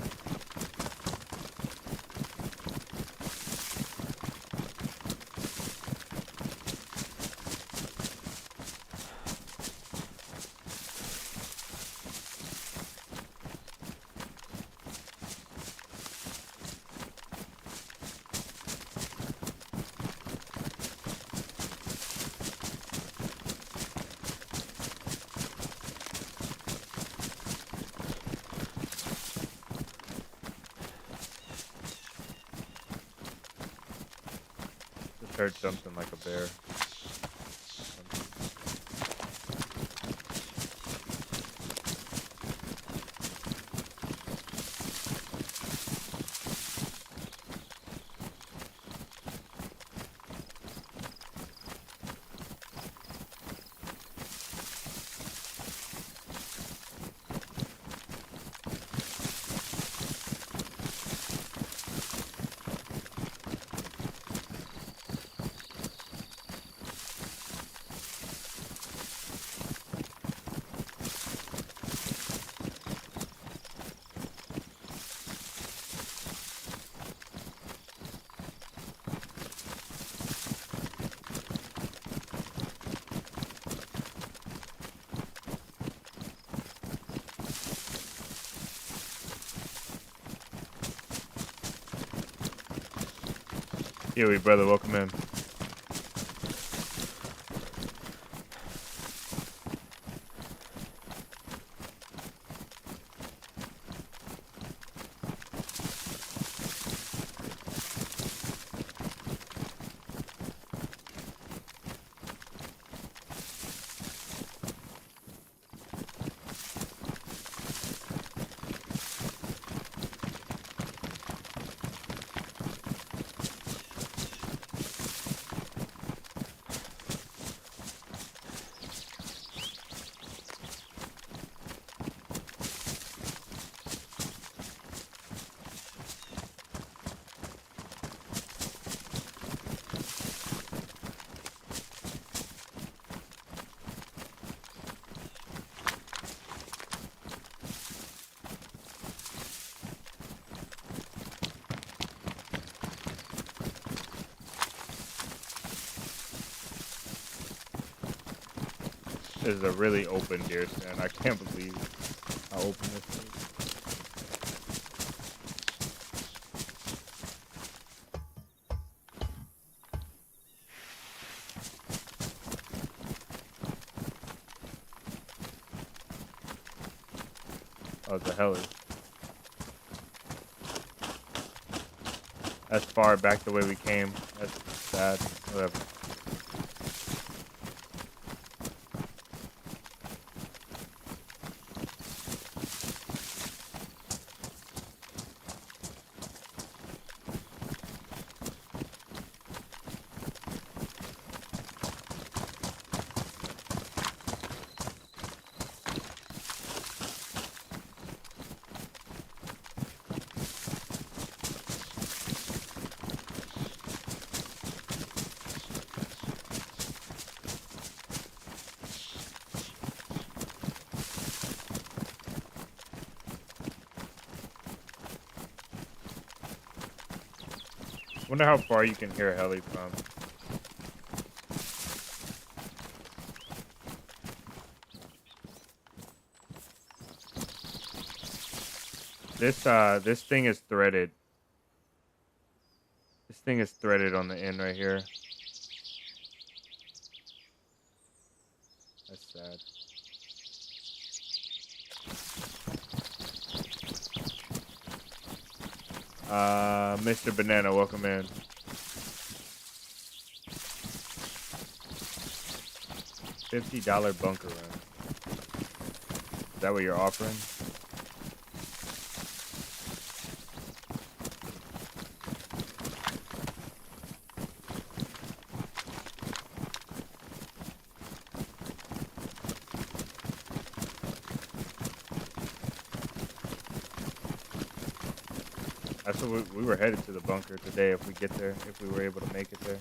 Just heard something like a bear. Kiwi, brother, welcome in. This is a really open deer stand. I can't believe how open this is. Oh, it's a heli. That's far back the way we came. That's sad. Whatever. Wonder how far you can hear a heli from. This thing is threaded. This thing is threaded on the end right here. That's sad. Mr. Banana, welcome in. $50 bunker run. Is that what you're offering? That's what we were headed to the bunker today if we get there, if we were able to make it there.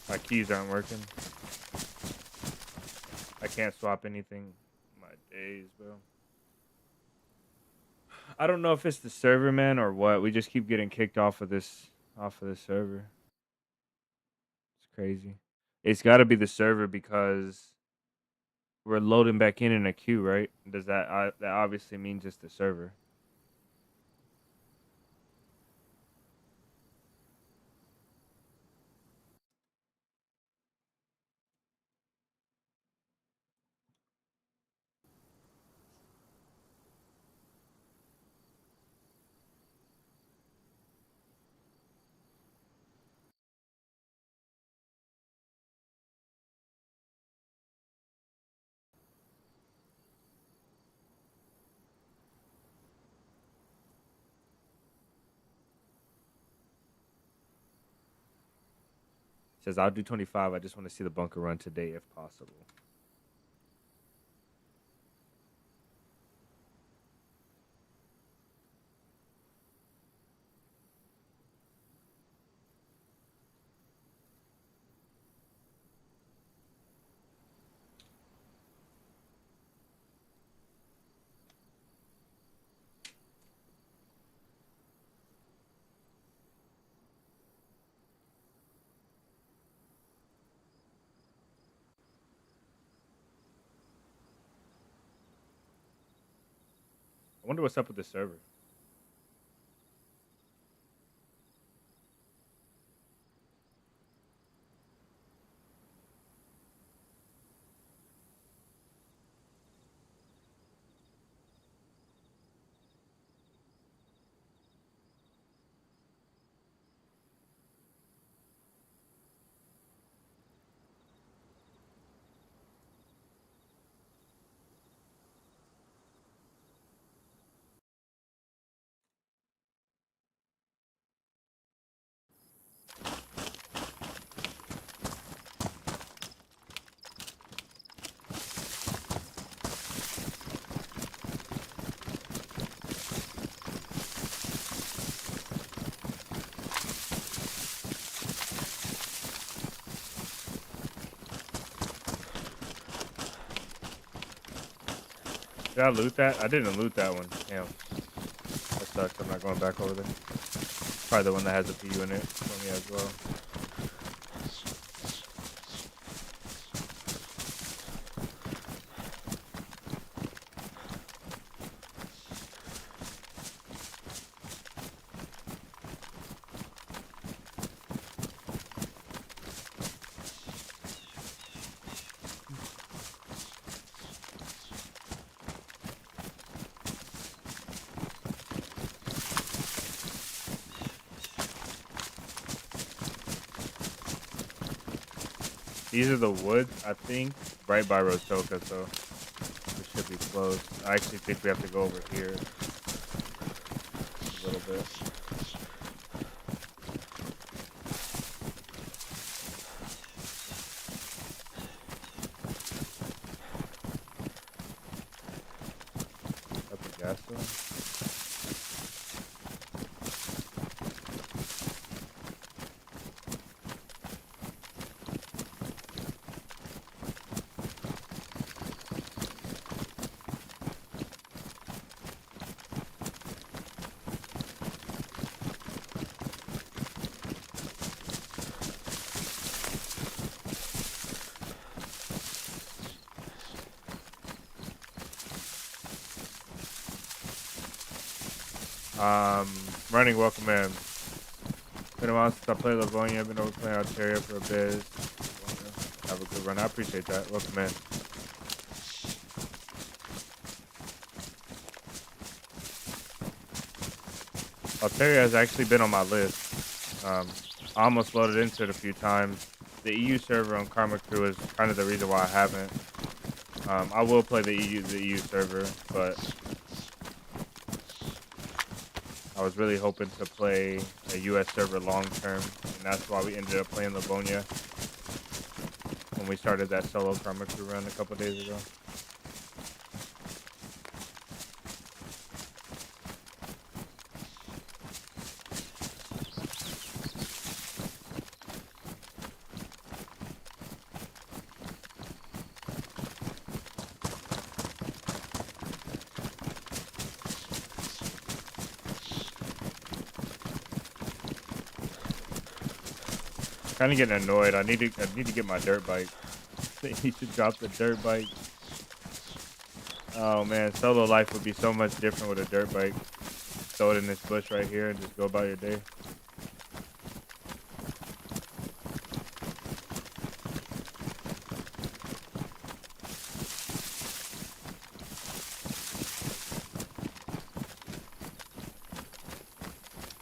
My keys aren't working. I can't swap anything. My days, bro. I don't know if it's the server, man, or what. We just keep getting kicked off of this server. It's crazy. It's got to be the server because we're loading back in a queue, right? Does that that obviously means it's the server? It says I'll do 25. I just want to see the bunker run today if possible. I wonder what's up with the server. Did I loot that? I didn't loot that one. Damn. That sucks. I'm not going back over there. Probably the one that has a PU in it for me as well. These are the woods, I think, right by Rotoka, so we should be close. I actually think we have to go over here a little bit. That's a gas one. Running, welcome in. Been a while since I played Livonia. I've been over playing Ontario for a bit. Have a good run. I appreciate that. Welcome in. Ontario has actually been on my list. I almost loaded into it a few times. The EU server on Karma Crew is kind of the reason why I haven't. I will play the EU server, but I was really hoping to play a US server long term, and that's why we ended up playing Livonia when we started that solo Karma Crew run a couple days ago. Kind of getting annoyed. I need to get my dirt bike. He should drop the dirt bike. Oh man, solo life would be so much different with a dirt bike. Throw it in this bush right here and just go about your day.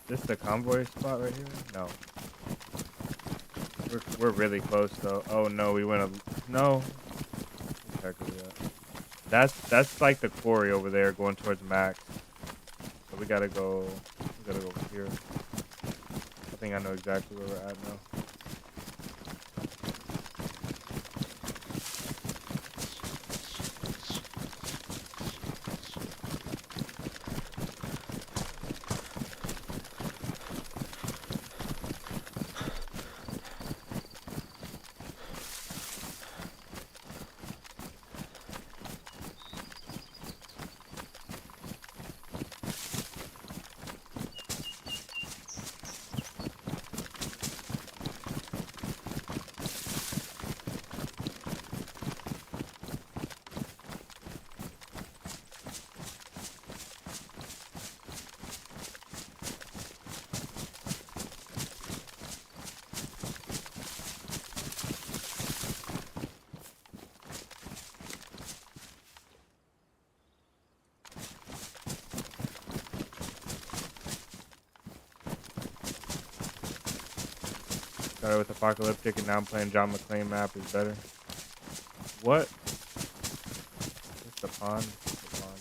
This the convoy spot right here? No. We're really close though. Oh no, we went no. Exactly that. That's like the quarry over there going towards Max. So we gotta go over here. I think I know exactly where we're at now. Started with Apocalyptic and now I'm playing John McClane map is better. What? What's the pond? What's the pond?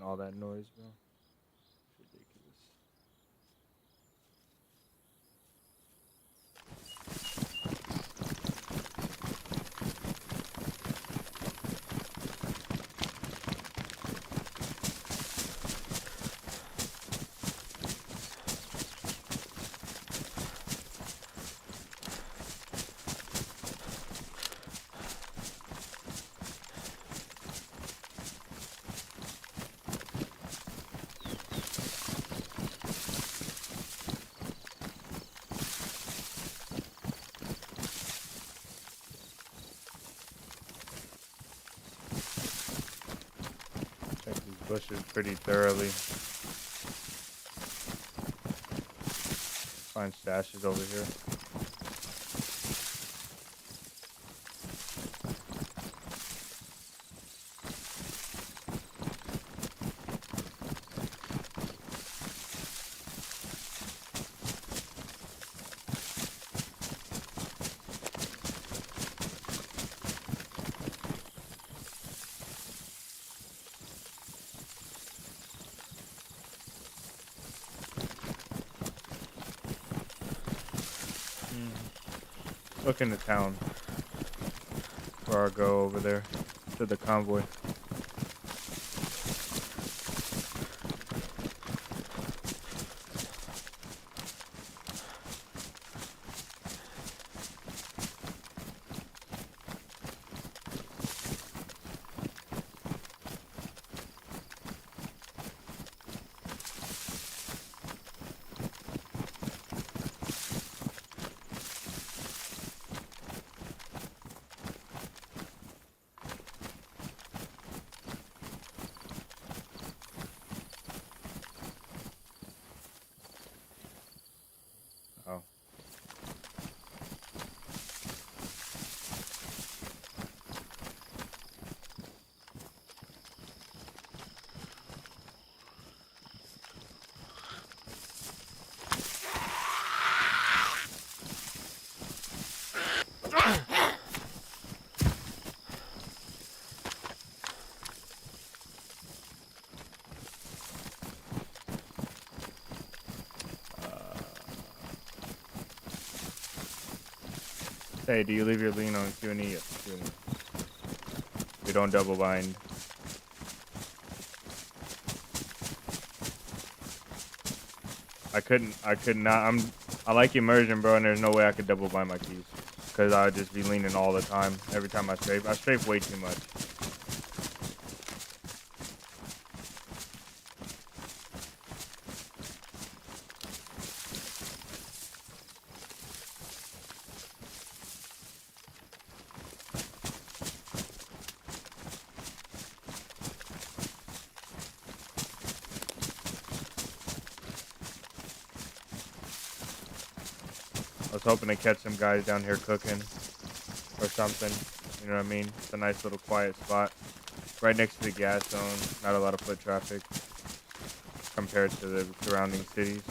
all that noise, bro. It's ridiculous. Check these bushes pretty thoroughly. Find stashes over here. Look into town before I go over there to the convoy. Oh. Hey, do you leave your lean on Q&E? Yes, Q&E. We don't double bind. I could not. I like immersion, bro, and there's no way I could double bind my keys. Because I would just be leaning all the time. Every time I strafe. I strafe way too much. I was hoping to catch some guys down here cooking or something. You know what I mean? It's a nice little quiet spot. Right next to the gas zone. Not a lot of foot traffic compared to the surrounding cities.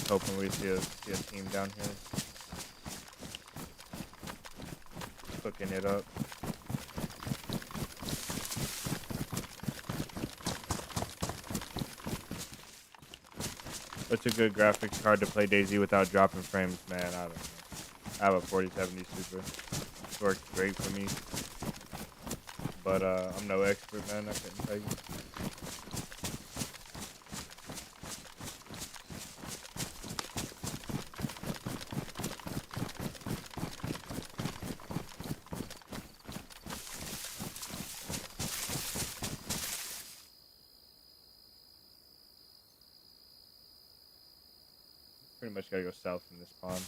Hoping we see a team down here. Cooking it up. What's a good graphics card to play DayZ without dropping frames? Man, I don't know. I have a 4070 Super. It works great for me. But I'm no expert, man. I couldn't tell you. Pretty much gotta go south from this pond.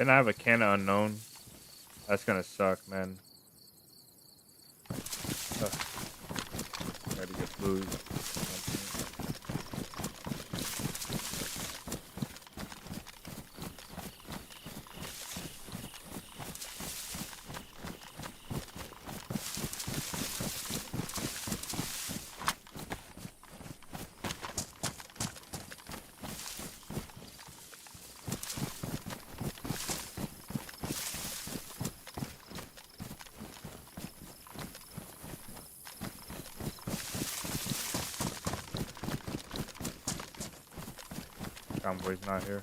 Then I have a can of unknown. That's gonna suck, man. Ugh. Gotta get food. Convoy's not here.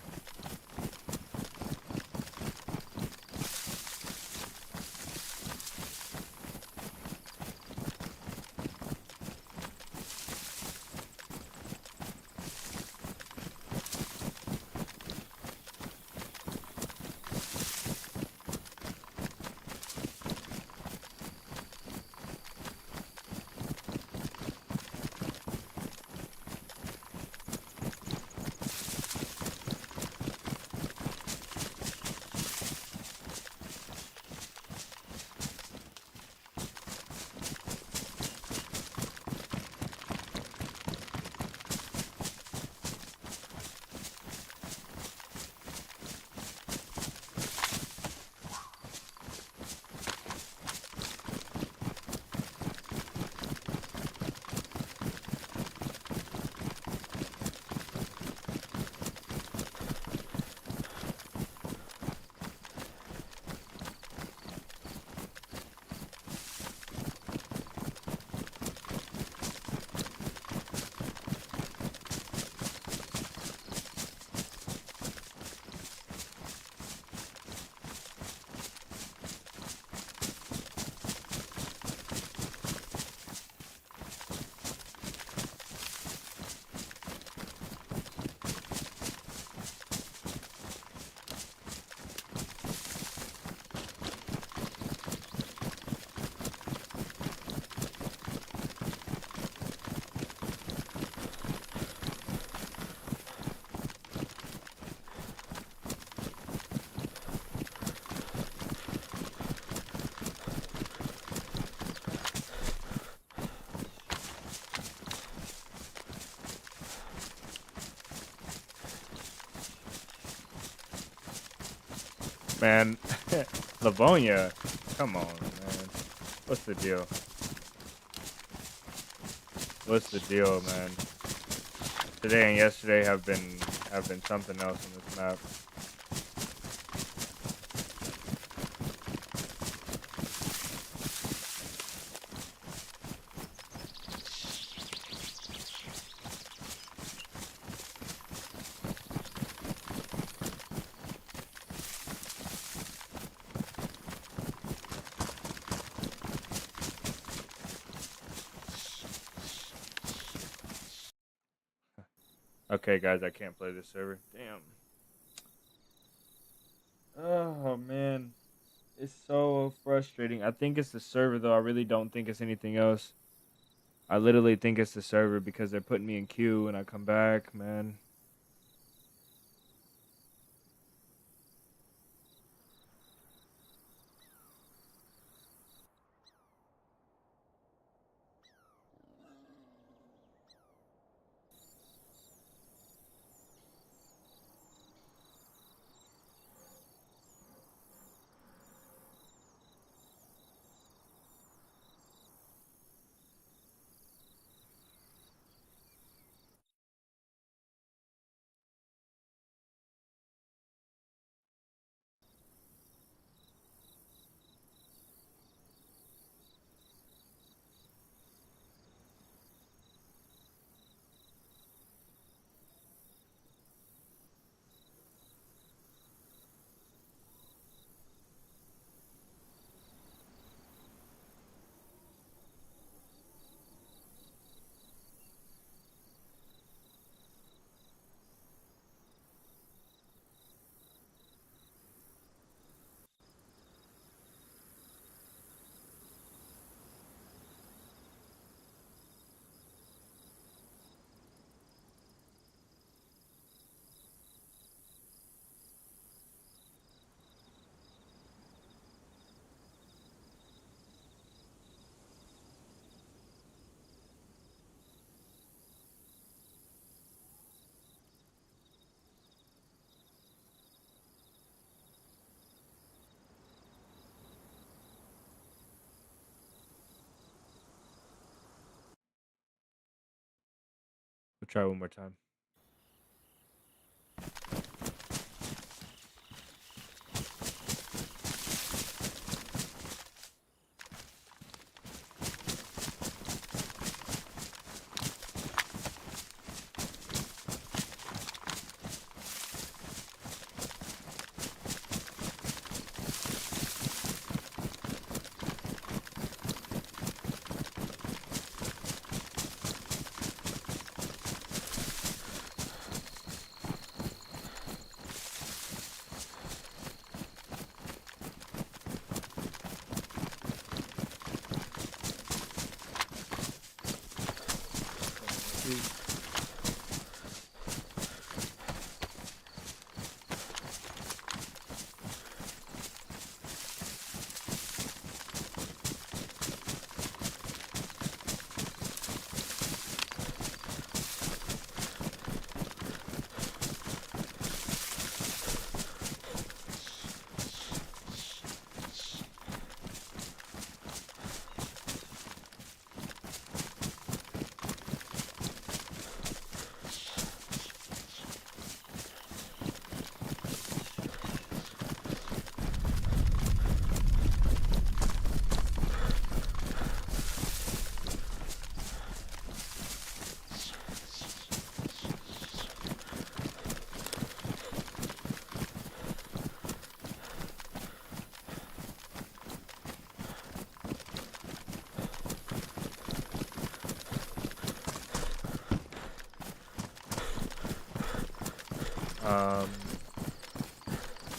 Man, Livonia, come on, man. What's the deal? What's the deal, man? Today and yesterday have been something else on this map. Okay, guys, I can't play this server. Damn. Oh man, it's so frustrating. I think it's the server though. I really don't think it's anything else. I literally think it's the server because they're putting me in queue and I come back, man. try one more time.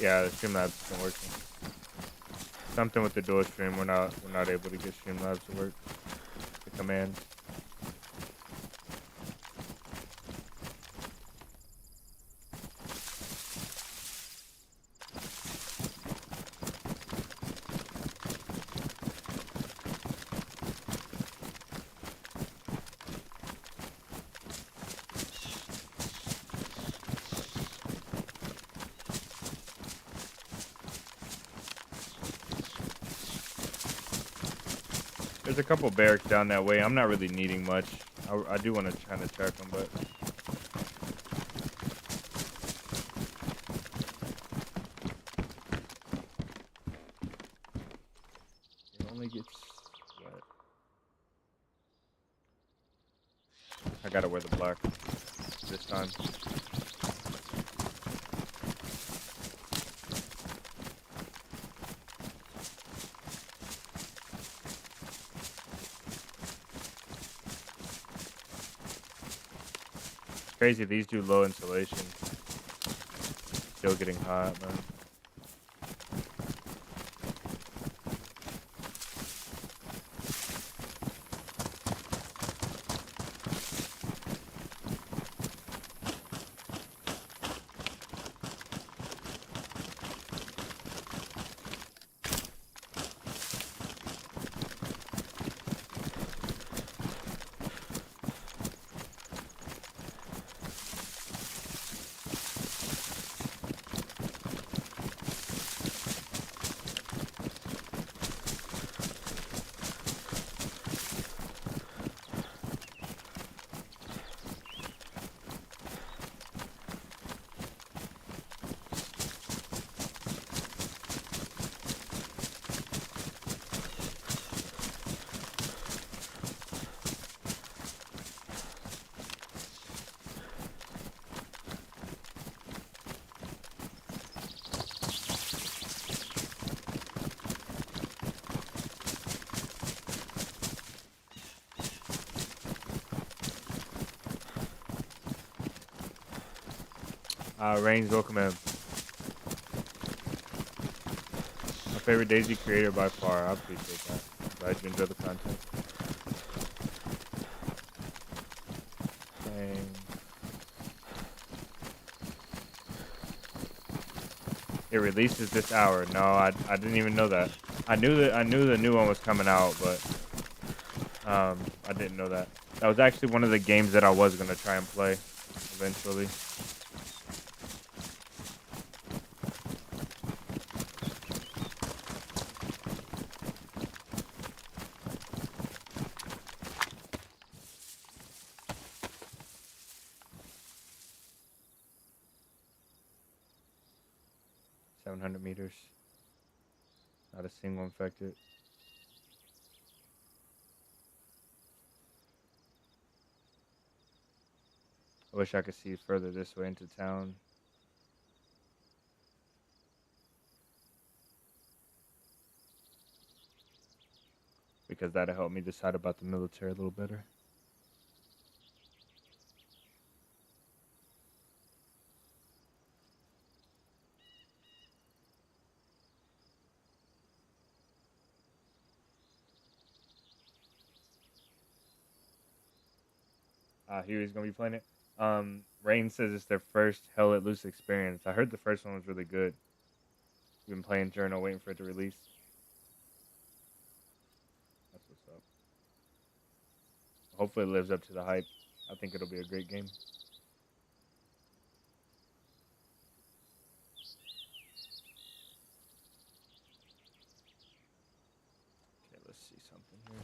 Yeah, the Streamlabs isn't working. Something with the dual stream. We're not able to get Streamlabs to work. The command. There's a couple barracks down that way. I'm not really needing much. I do want to kind of check them, but it only gets wet. I gotta wear the black this time. Crazy, these do low insulation. Still getting hot, man. Reigns, welcome in. My favorite DayZ creator by far. I appreciate that. Glad you enjoy the content. Dang. It releases this hour. No, I didn't even know that. I knew the new one was coming out, but I didn't know that. That was actually one of the games that I was gonna try and play eventually. 700 meters. Not a single infected. I wish I could see further this way into town. Because that'll help me decide about the military a little better. Huey's gonna be playing it. Rain says it's their first Hell Let Loose experience. I heard the first one was really good. We've been playing Journal, waiting for it to release. That's what's up. Hopefully it lives up to the hype. I think it'll be a great game. Okay, let's see something here.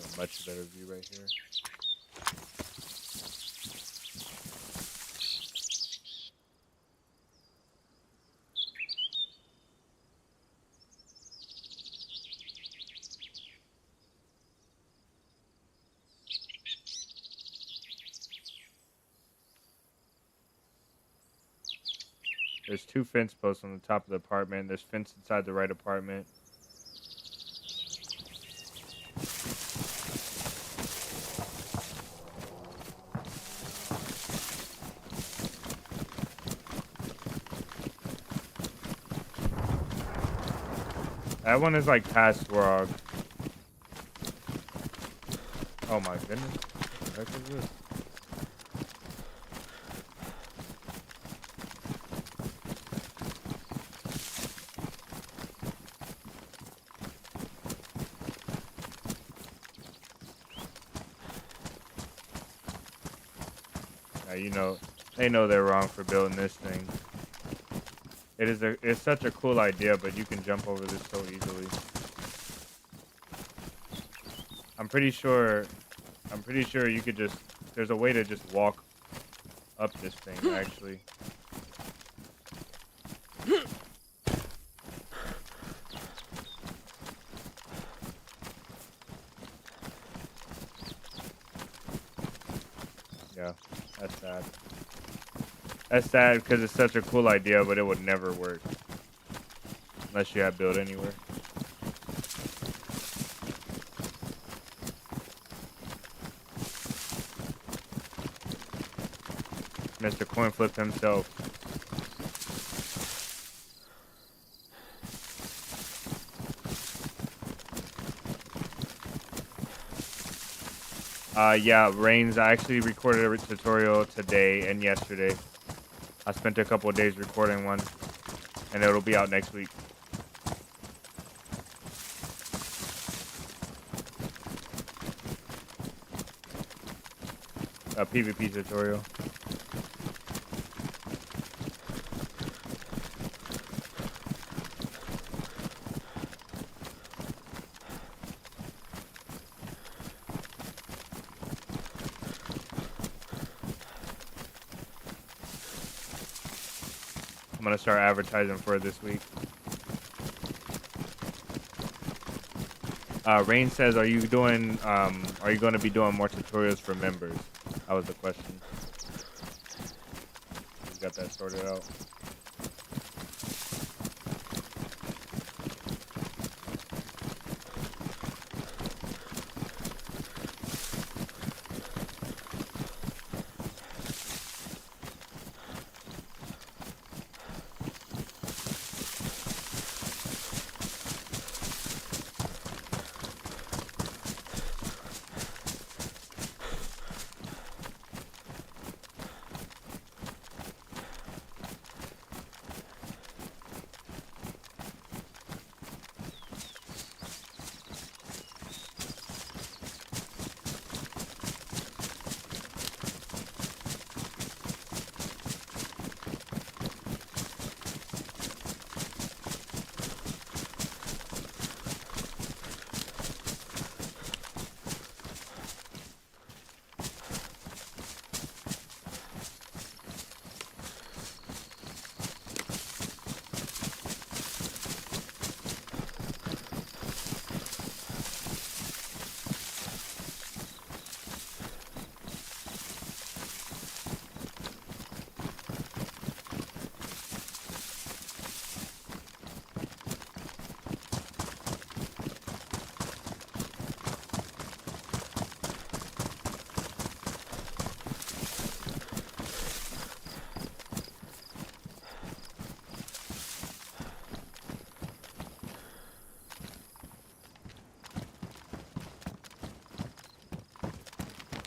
A much better view right here. There's 2 fence posts on the top of the apartment. There's fence inside the right apartment. That one is like past Warog. Oh my goodness. What the heck is this? Now, you know, they know they're wrong for building this thing. It's such a cool idea, but you can jump over this so easily. I'm pretty sure you could just, there's a way to just walk up this thing, actually. Yeah, that's sad. That's sad because it's such a cool idea, but it would never work. Unless you have built anywhere. Mr. Coin flipped himself. Yeah, Rains, I actually recorded a tutorial today and yesterday. I spent a couple of days recording one, and it'll be out next week. A PvP tutorial. I'm gonna start advertising for it this week. Rain says, are you going to be doing more tutorials for members? That was the question. We got that sorted out.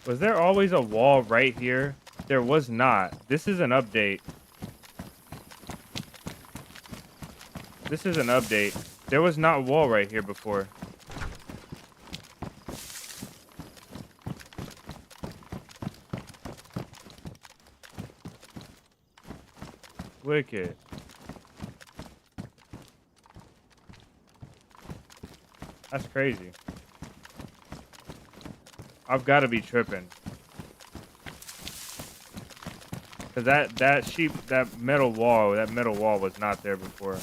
Was there always a wall right here? There was not. This is an update. This is an update. There was not a wall right here before. Wicked. That's crazy. I've got to be tripping. Cause that metal wall was not there before.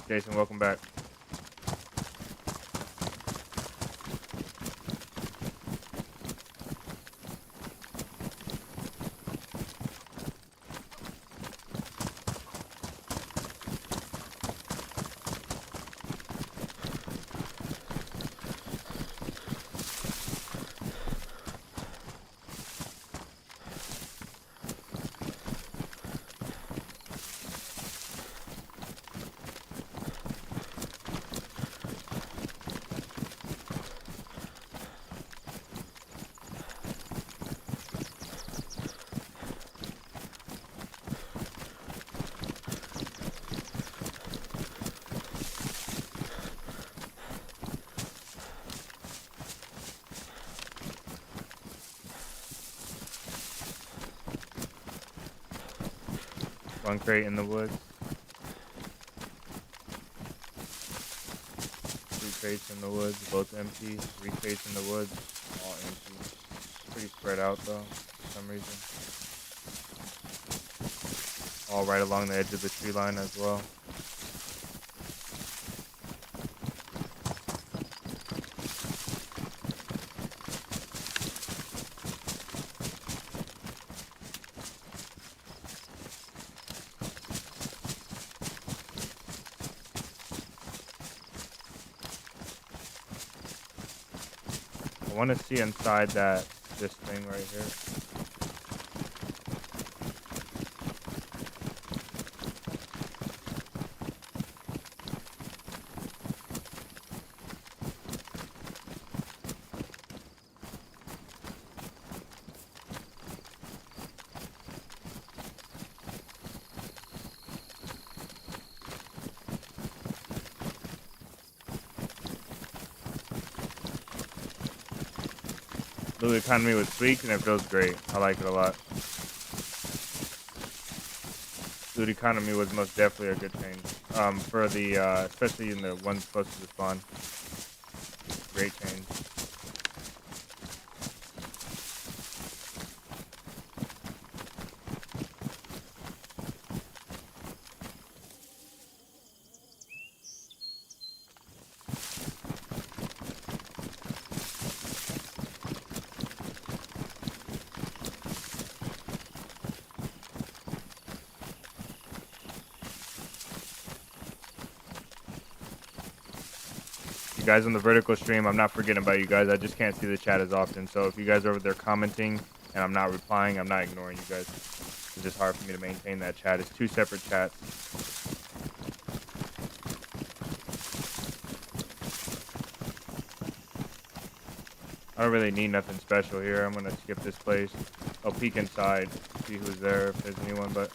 Jason, welcome back. One crate in the woods. 2 crates in the woods, both empty. 3 crates in the woods, all empty. Pretty spread out though, for some reason. All right along the edge of the tree line as well. I want to see inside this thing right here. The economy was tweaked and it feels great. I like it a lot. Loot economy was most definitely a good change. For the especially in the ones close to the spawn. Great change. You guys on the vertical stream, I'm not forgetting about you guys. I just can't see the chat as often. So if you guys are over there commenting and I'm not replying, I'm not ignoring you guys. It's just hard for me to maintain that chat. It's 2 separate chats. I don't really need nothing special here. I'm gonna skip this place. I'll peek inside, see who's there, if there's anyone, but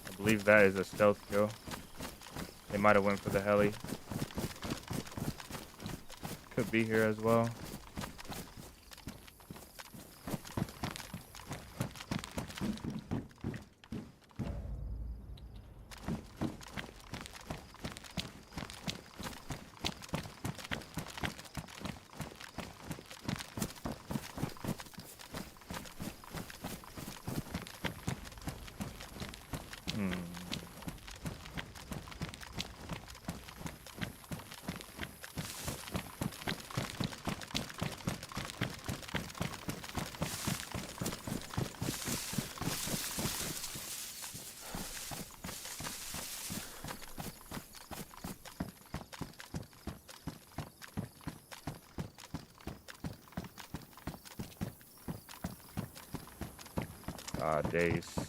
I believe that is a stealth kill. They might have went for the heli. Could be here as well. DayZ.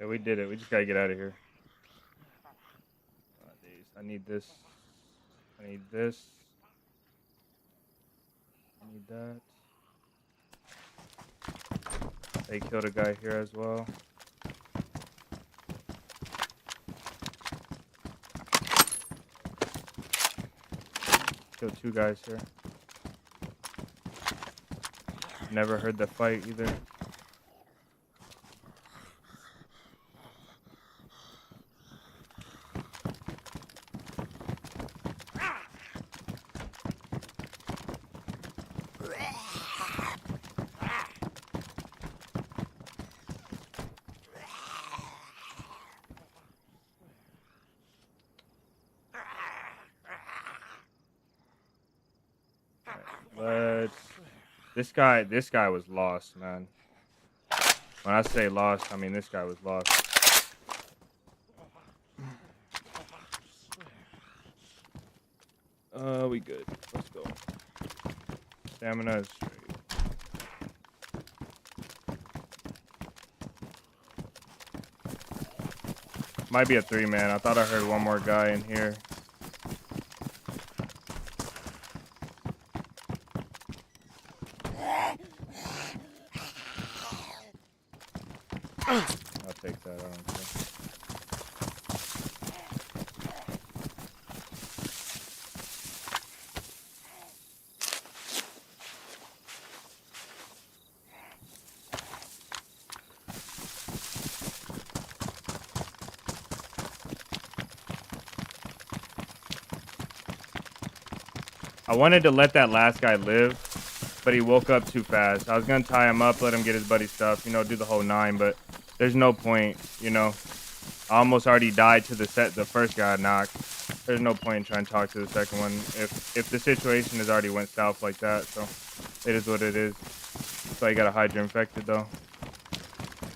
Yeah, we did it. We just gotta get out of here. DayZ. I need this. I need this. I need that. They killed a guy here as well. Killed 2 guys here. Never heard the fight either. Let's. This guy was lost, man. When I say lost, I mean this guy was lost. We good. Let's go. Stamina is straight. Might be a 3-man. I thought I heard one more guy in here. I'll take that. I don't care. I wanted to let that last guy live, but he woke up too fast. I was going to tie him up, let him get his buddy stuff, you know, do the whole 9, but there's no point, you know. I almost already died to the first guy knocked. There's no point in trying to talk to the second one if the situation has already went south like that, so it is what it is. So you got to hide your infected, though.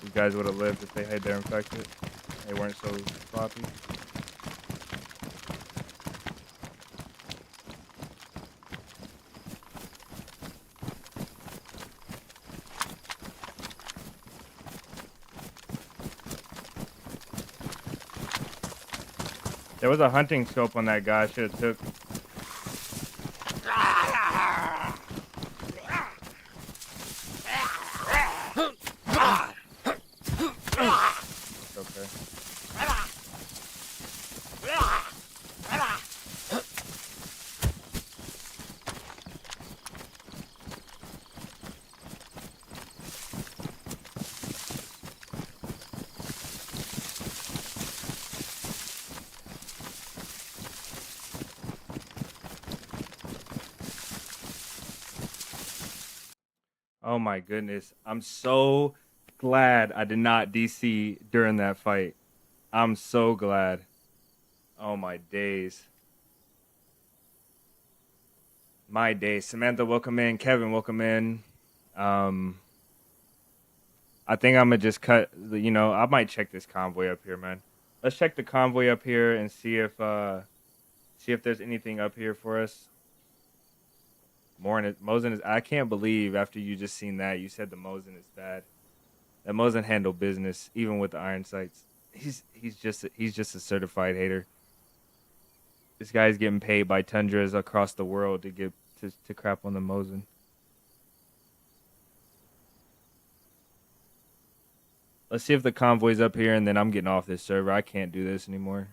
These guys would have lived if they hid their infected. They weren't so sloppy. There was a hunting scope on that guy. I should have took. Okay. Oh my goodness. I'm so glad I did not DC during that fight. I'm so glad. Oh my days. My days. Samantha, welcome in. Kevin, welcome in. I think I'm gonna just cut. You know, I might check this convoy up here, man. Let's check the convoy up here and see if there's anything up here for us. Mosin is. I can't believe after you just seen that you said the Mosin is bad. That Mosin handled business even with the iron sights. He's just a certified hater. This guy's getting paid by tundras across the world to get to crap on the Mosin. Let's see if the convoy's up here, and then I'm getting off this server. I can't do this anymore.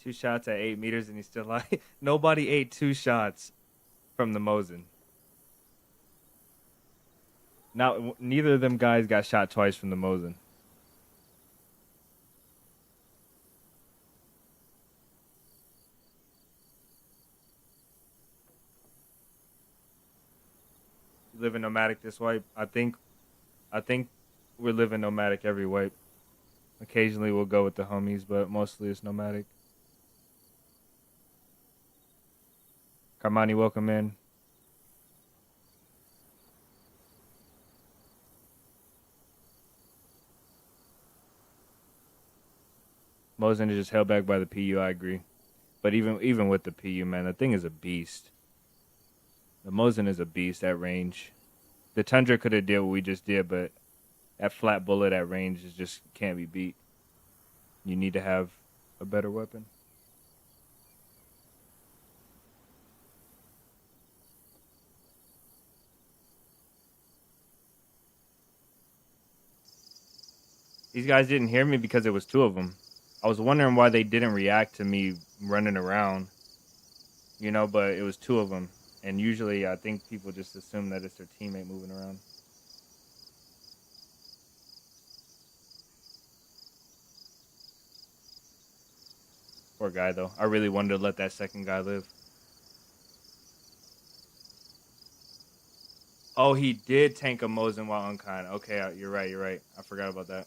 Two shots at 8 meters, and he's still like nobody ate 2 shots from the Mosin. Now, neither of them guys got shot twice from the Mosin. You live in nomadic this wipe. I think we're living nomadic every wipe. Occasionally we'll go with the homies, but mostly it's nomadic. Carmani, welcome in. Mosin is just held back by the PU, I agree. But even with the PU, man, the thing is a beast. The Mosin is a beast at range. The Tundra could have did what we just did, but that flat bullet at range is just can't be beat. You need to have a better weapon. These guys didn't hear me because it was 2 of them. I was wondering why they didn't react to me running around, you know, but it was 2 of them. And usually I think people just assume that it's their teammate moving around. Poor guy, though. I really wanted to let that second guy live. Oh, he did tank a Mosin while unkind. Okay, you're right. You're right. I forgot about that.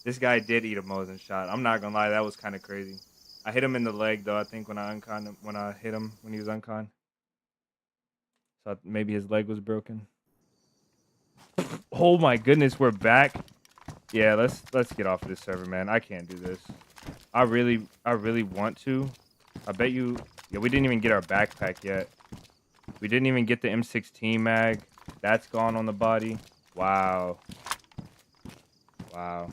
This guy did eat a Mosin shot. I'm not gonna lie, that was kind of crazy. I hit him in the leg though. I think when I hit him when he was uncon. So maybe his leg was broken. Oh my goodness, we're back. Yeah, let's get off of this server, man. I can't do this. I really want to. I bet you. Yeah, we didn't even get our backpack yet. We didn't even get the M16 mag. That's gone on the body. Wow. Wow.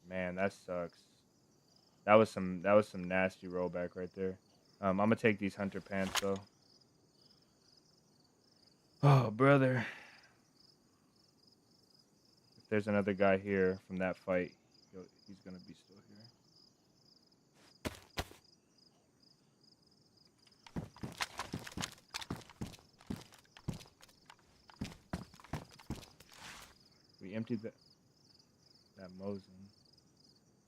Man, that sucks. That was some nasty rollback right there. I'm gonna take these hunter pants though. Oh, brother. If there's another guy here from that fight, he's gonna be still here. We emptied that Mosin.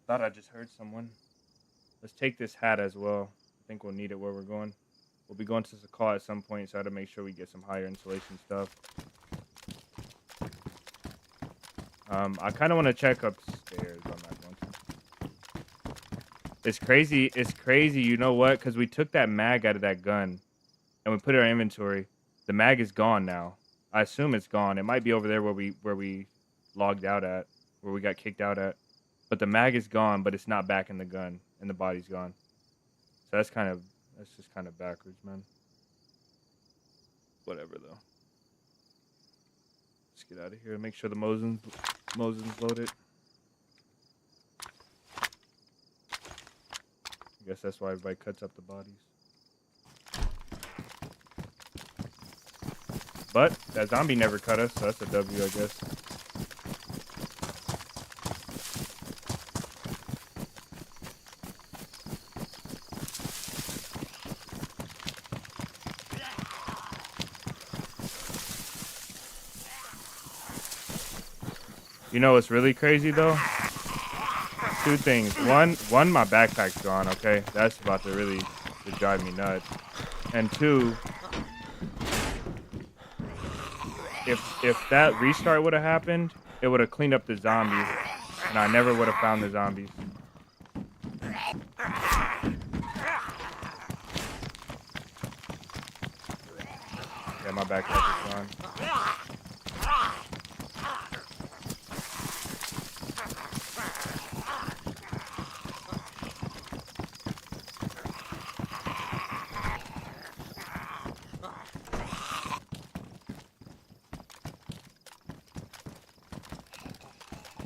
Thought I just heard someone. Let's take this hat as well. I think we'll need it where we're going. We'll be going to Sakhal at some point, so I had to make sure we get some higher insulation stuff. I kind of want to check upstairs. I'm not going to. It's crazy. It's crazy. You know what? Because we took that mag out of that gun, and we put it in our inventory. The mag is gone now. I assume it's gone. It might be over there where we logged out at, where we got kicked out at. But the mag is gone, but it's not back in the gun, and the body's gone. So that's just kind of backwards, man. Whatever though. Let's get out of here and make sure the Mosin's loaded. I guess that's why everybody cuts up the bodies. But that zombie never cut us, so that's a W, I guess. You know what's really crazy though? Two things. One, my backpack's gone. Okay, that's about to really drive me nuts. And two, if that restart would have happened, it would have cleaned up the zombies, and I never would have found the zombies. Yeah, my backpack is gone.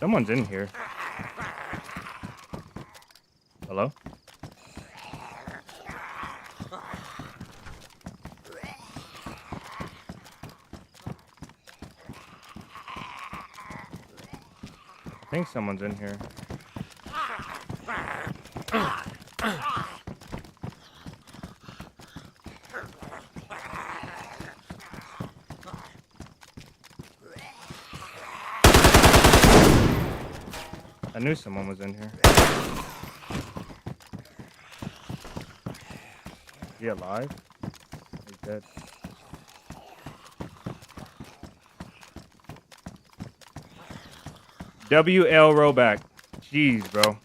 Someone's in here. Hello? I think someone's in here. I knew someone was in here. Is he alive? He's dead. WL rollback. Jeez, bro.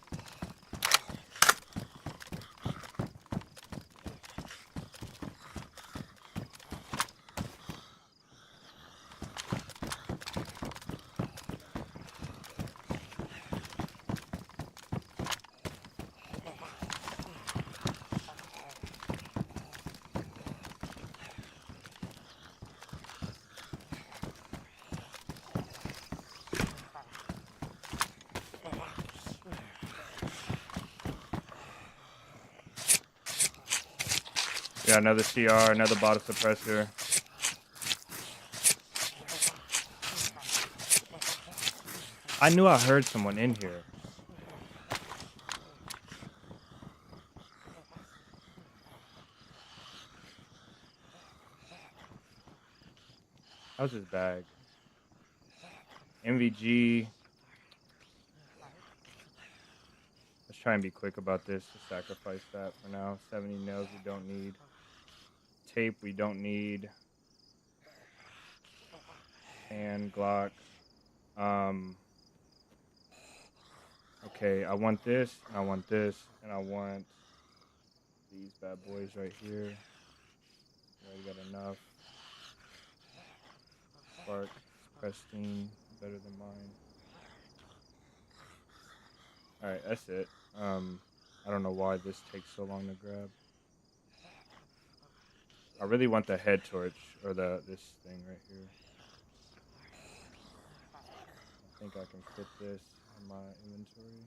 Yeah, another CR, another bottle suppressor. I knew I heard someone in here. How's his bag? MVG. try and be quick about this. Just sacrifice that for now. 70 nails we don't need. Tape we don't need. And Glock. Okay, I want this, and I want this, and I want these bad boys right here. Already got enough. Spark, pristine, better than mine. Alright, that's it. I don't know why this takes so long to grab. I really want the head torch, or this thing right here. I think I can fit this in my inventory.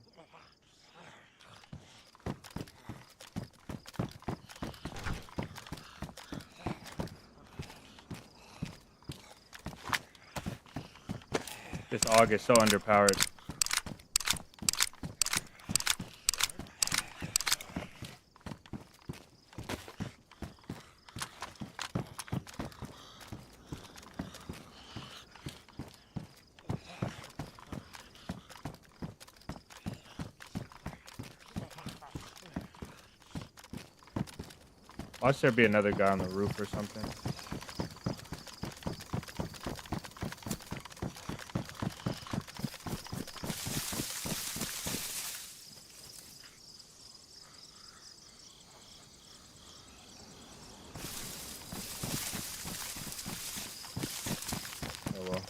This AUG is so underpowered. Watch there be another guy on the roof or something. Oh well.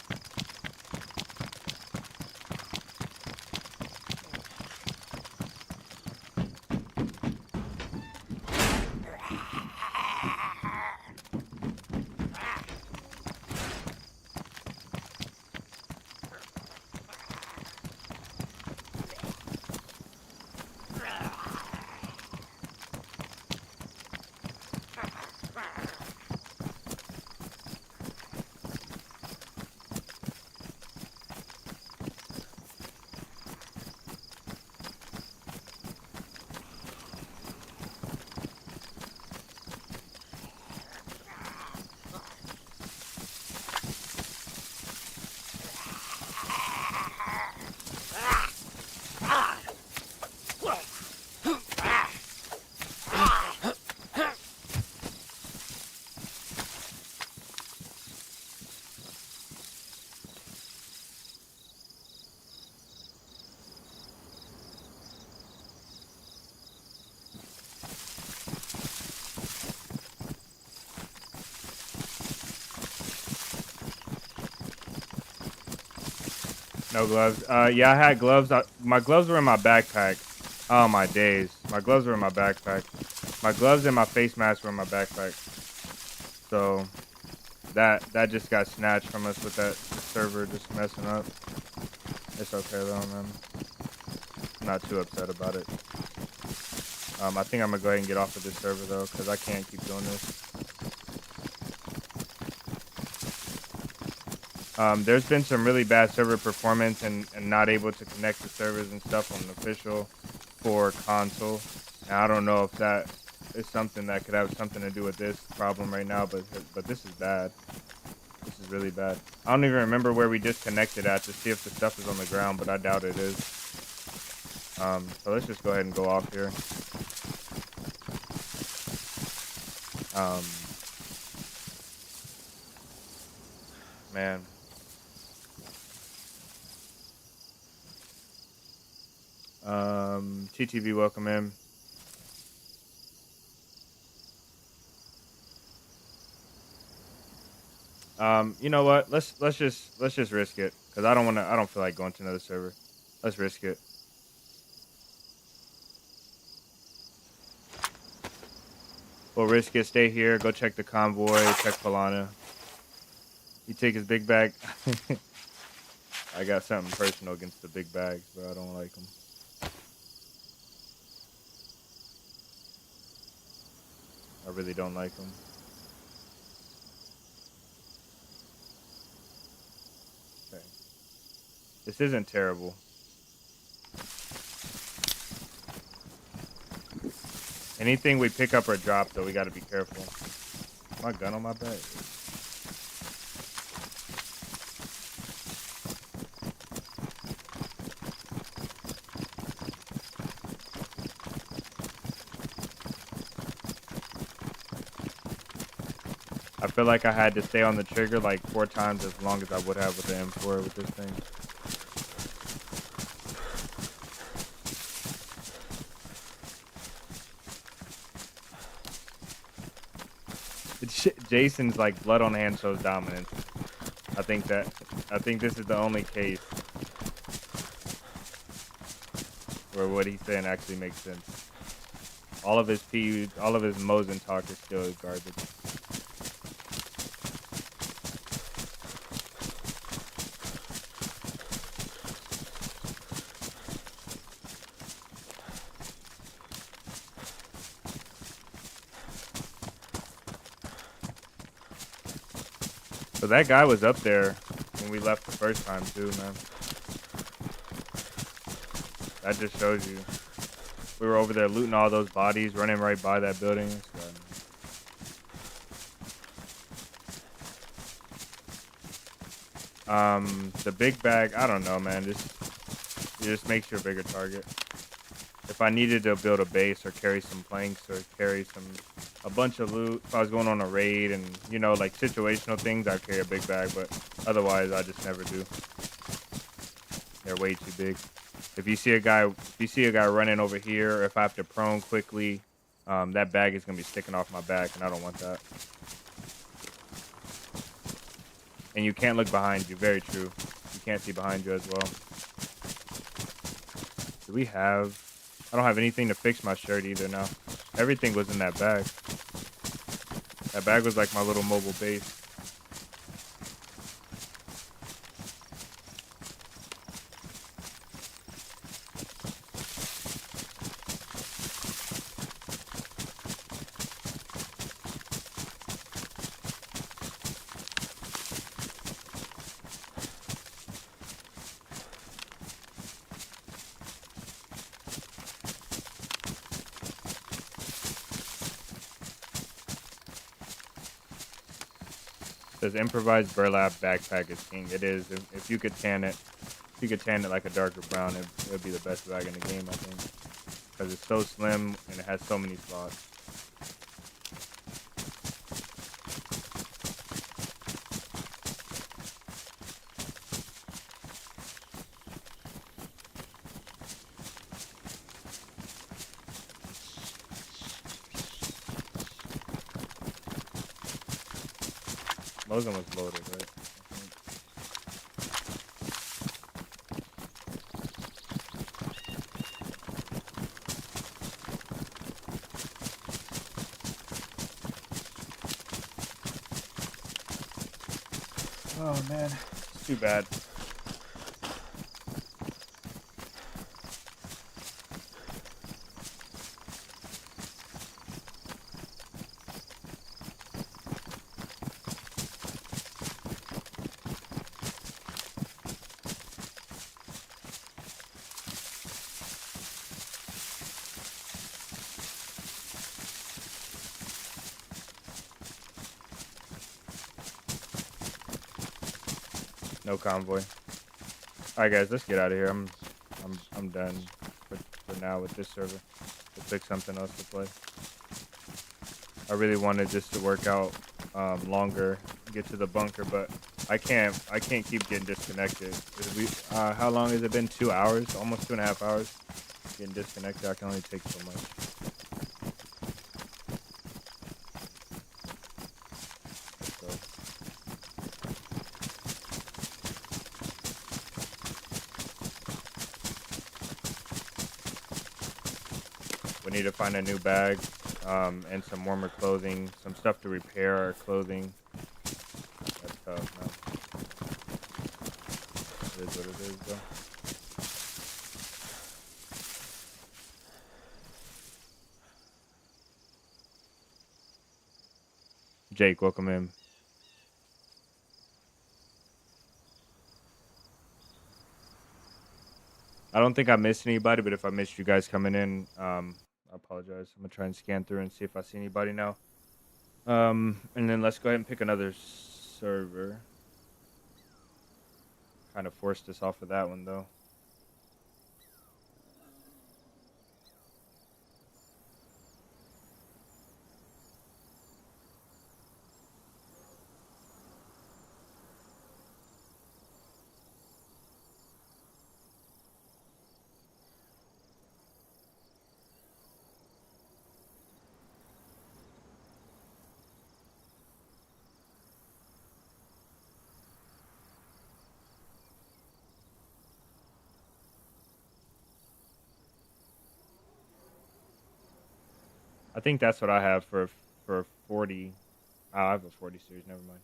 No gloves. Yeah, I had gloves. My gloves were in my backpack. Oh, my days. My gloves were in my backpack. My gloves and my face mask were in my backpack. So that just got snatched from us with that server just messing up. It's okay though, man. I'm not too upset about it. I think I'm gonna go ahead and get off of this server though, because I can't keep doing this. There's been some really bad server performance and not able to connect the servers and stuff on an official for console. And I don't know if that is something that could have something to do with this problem right now, but this is bad. This is really bad. I don't even remember where we disconnected at to see if the stuff is on the ground, but I doubt it is. So let's just go ahead and go off here. Man. TTV, welcome in. You know what? Let's just risk it, cause I don't feel like going to another server. Let's risk it. We'll risk it. Stay here. Go check the convoy. Check Polana. He take his big bag. I got something personal against the big bags, but I don't like them. I really don't like them. Okay. This isn't terrible. Anything we pick up or drop, though, we gotta be careful. My gun on my back. I feel like I had to stay on the trigger like 4 times as long as I would have with the M4 with this thing. Jason's like blood on hand shows dominance. I think this is the only case where what he's saying actually makes sense. All of his Mosin talk is still garbage. So that guy was up there when we left the first time too, man. That just shows you. We were over there looting all those bodies, running right by that building. The big bag, I don't know, man. It just makes you a bigger target. If I needed to build a base or carry some planks or carry a bunch of loot, if I was going on a raid and, you know, like situational things, I'd carry a big bag, but otherwise I just never do. They're way too big. If you see a guy running over here, or if I have to prone quickly, that bag is gonna be sticking off my back, and I don't want that. And you can't look behind you. Very true. You can't see behind you as well. Do we have? I don't have anything to fix my shirt either now. Everything was in that bag. That bag was like my little mobile base. Says improvised burlap backpack is king. It is. If you could tan it, like a darker brown, it would be the best bag in the game, I think, because it's so slim and it has so many slots. Mosin was loaded, right? Oh man, it's too bad. No convoy. All right, guys, let's get out of here. I'm done for now with this server. Let's pick something else to play. I really wanted this to work out longer, get to the bunker, but I can't keep getting disconnected. How long has it been? 2 hours, almost 2.5 hours. Getting disconnected. I can only take so much. We need to find a new bag, and some warmer clothing, some stuff to repair our clothing. That's tough, man. It is what it is, though. Jake, welcome in. I don't think I missed anybody, but if I missed you guys coming in, I apologize. I'm gonna try and scan through and see if I see anybody now. And then let's go ahead and pick another server. Kind of forced us off of that one though. I think that's what I have for 40. Oh, I have a 40 series. Never mind.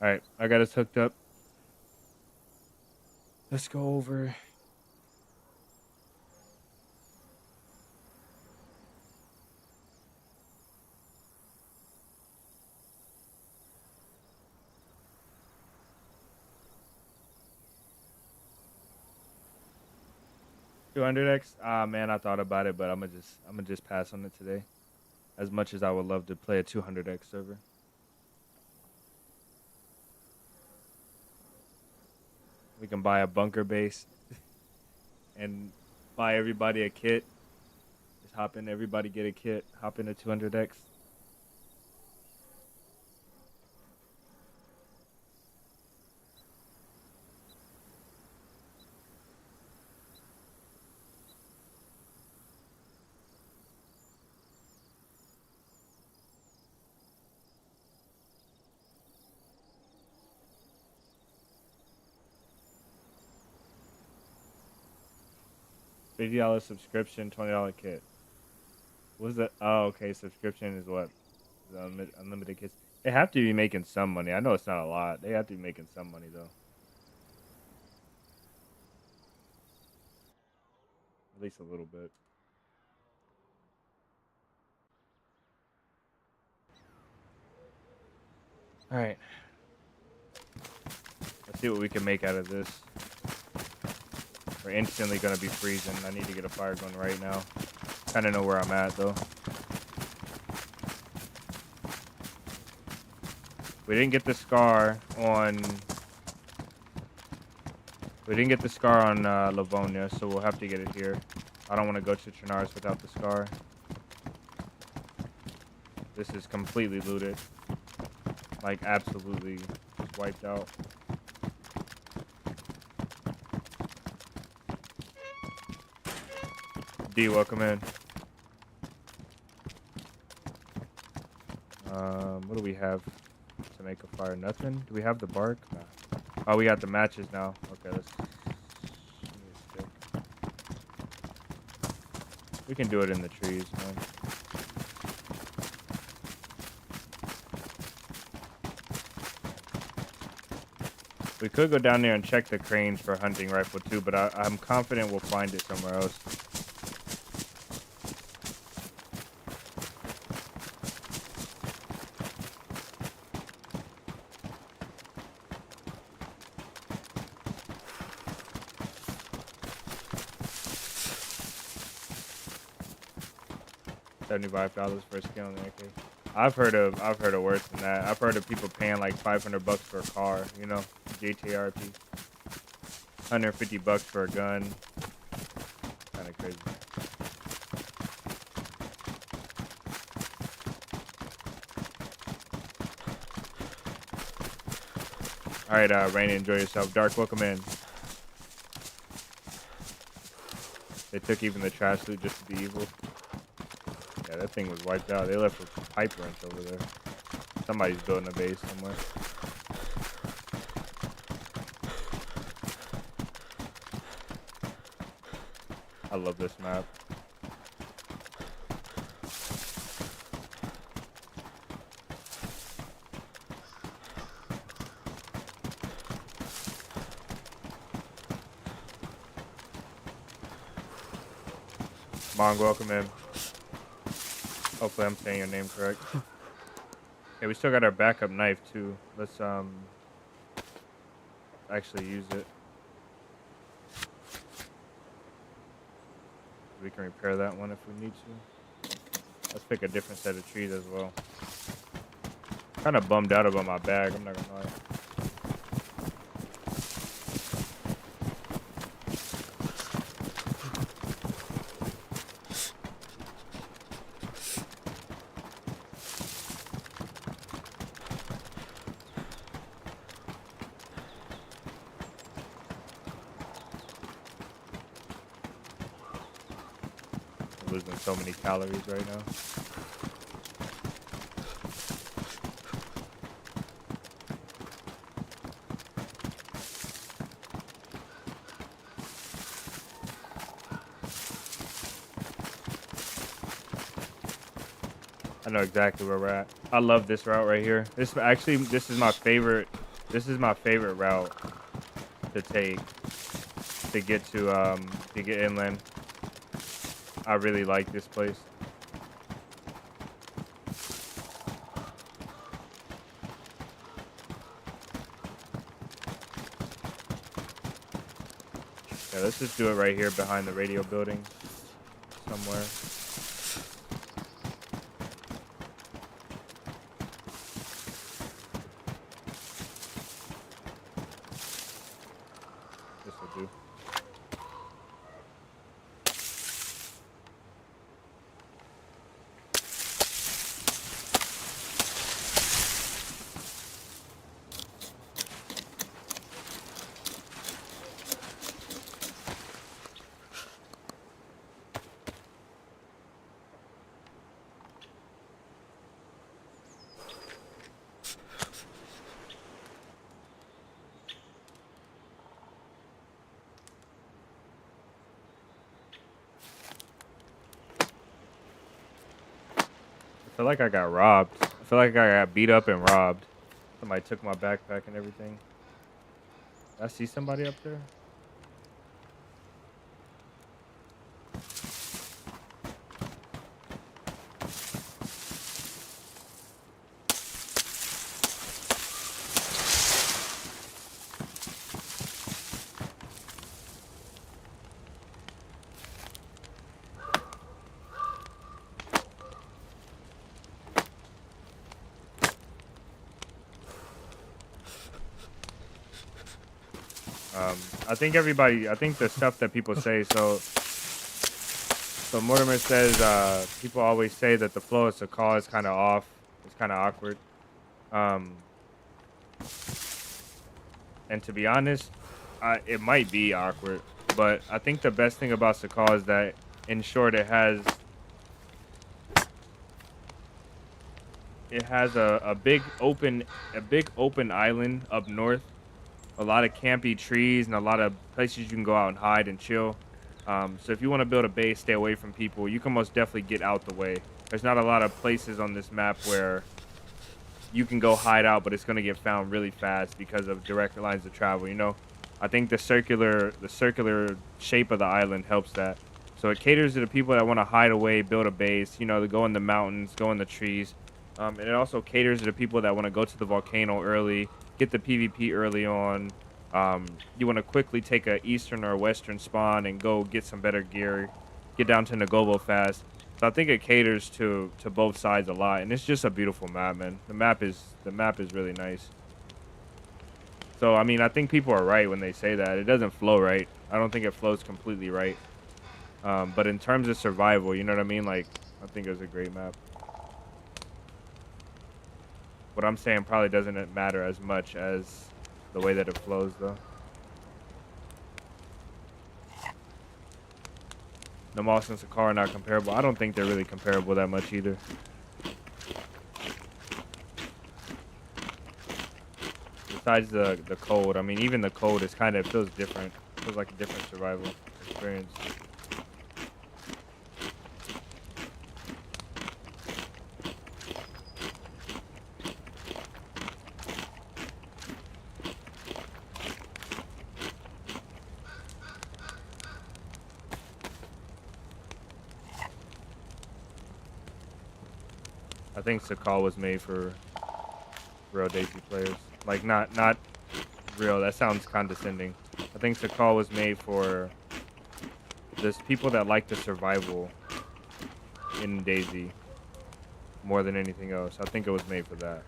All right, I got us hooked up. Let's go over. $200X. Ah man, I thought about it, but I'm gonna just pass on it today. As much as I would love to play a 200X server. We can buy a bunker base and buy everybody a kit. Just hop in, everybody get a kit. Hop into 200X. $50 subscription, $20 kit. What's that? Oh, okay. Subscription is what? Unlimited kits. They have to be making some money. I know it's not a lot. They have to be making some money though. At least a little bit. All right. Let's see what we can make out of this. We're instantly gonna be freezing. I need to get a fire going right now. Kind of know where I'm at though. We didn't get the scar on. We didn't get the scar on Livonia, so we'll have to get it here. I don't want to go to Trinars without the scar. This is completely looted. Like, absolutely just wiped out. D, welcome in. What do we have to make a fire? Nothing? Do we have the bark? No. Oh, we got the matches now. Okay, let's... We can do it in the trees, man. We could go down there and check the cranes for hunting rifle too, but I'm confident we'll find it somewhere else. $75 for a skin on the AK. I've heard of worse than that. I've heard of people paying like $500 for a car, you know, JTRP. $150 for a gun. Kind of crazy. All right, Rainy, enjoy yourself. Dark, welcome in. They took even the trash loot just to be evil. Yeah, that thing was wiped out. They left a pipe wrench over there. Somebody's building a base somewhere. I love this map. Mong, welcome in. Hopefully I'm saying your name correct. Okay, we still got our backup knife too. Let's actually use it. We can repair that one if we need to. Let's pick a different set of trees as well. Kind of bummed out about my bag, I'm not gonna lie. I'm losing so many calories right now. I know exactly where we're at. I love this route right here. This is my favorite. This is my favorite route to take to get inland. I really like this place. Yeah, let's just do it right here behind the radio building somewhere. This will do. I feel like I got robbed. I feel like I got beat up and robbed. Somebody took my backpack and everything. I see somebody up there. I think the stuff that people say, so Mortimer says, people always say that the flow of Sakhal is kind of off. It's kind of awkward. And to be honest, it might be awkward, but I think the best thing about Sakhal is that, in short, it has a big open island up north. A lot of campy trees and a lot of places you can go out and hide and chill. So if you want to build a base, stay away from people, you can most definitely get out the way. There's not a lot of places on this map where you can go hide out, but it's going to get found really fast because of direct lines of travel, you know? I think the circular shape of the island helps that. So it caters to the people that want to hide away, build a base, you know, to go in the mountains, go in the trees. And it also caters to the people that want to go to the volcano early, get the PvP early on. You want to quickly take a eastern or western spawn and go get some better gear, get down to Nagovo fast. So I think it caters to both sides a lot, and it's just a beautiful map, man. The map is really nice. So I mean, I think people are right when they say that it doesn't flow right. I don't think it flows completely right. But in terms of survival, you know what I mean? Like, I think it was a great map. What I'm saying probably doesn't matter as much as the way that it flows, though. Namas and Sakhal are not comparable. I don't think they're really comparable that much either. Besides the cold, I mean, even the cold is kind of feels different. It feels like a different survival experience. I think Sakhal was made for real DayZ players. Like not real. That sounds condescending. I think Sakhal was made for this people that like the survival in DayZ more than anything else. I think it was made for that.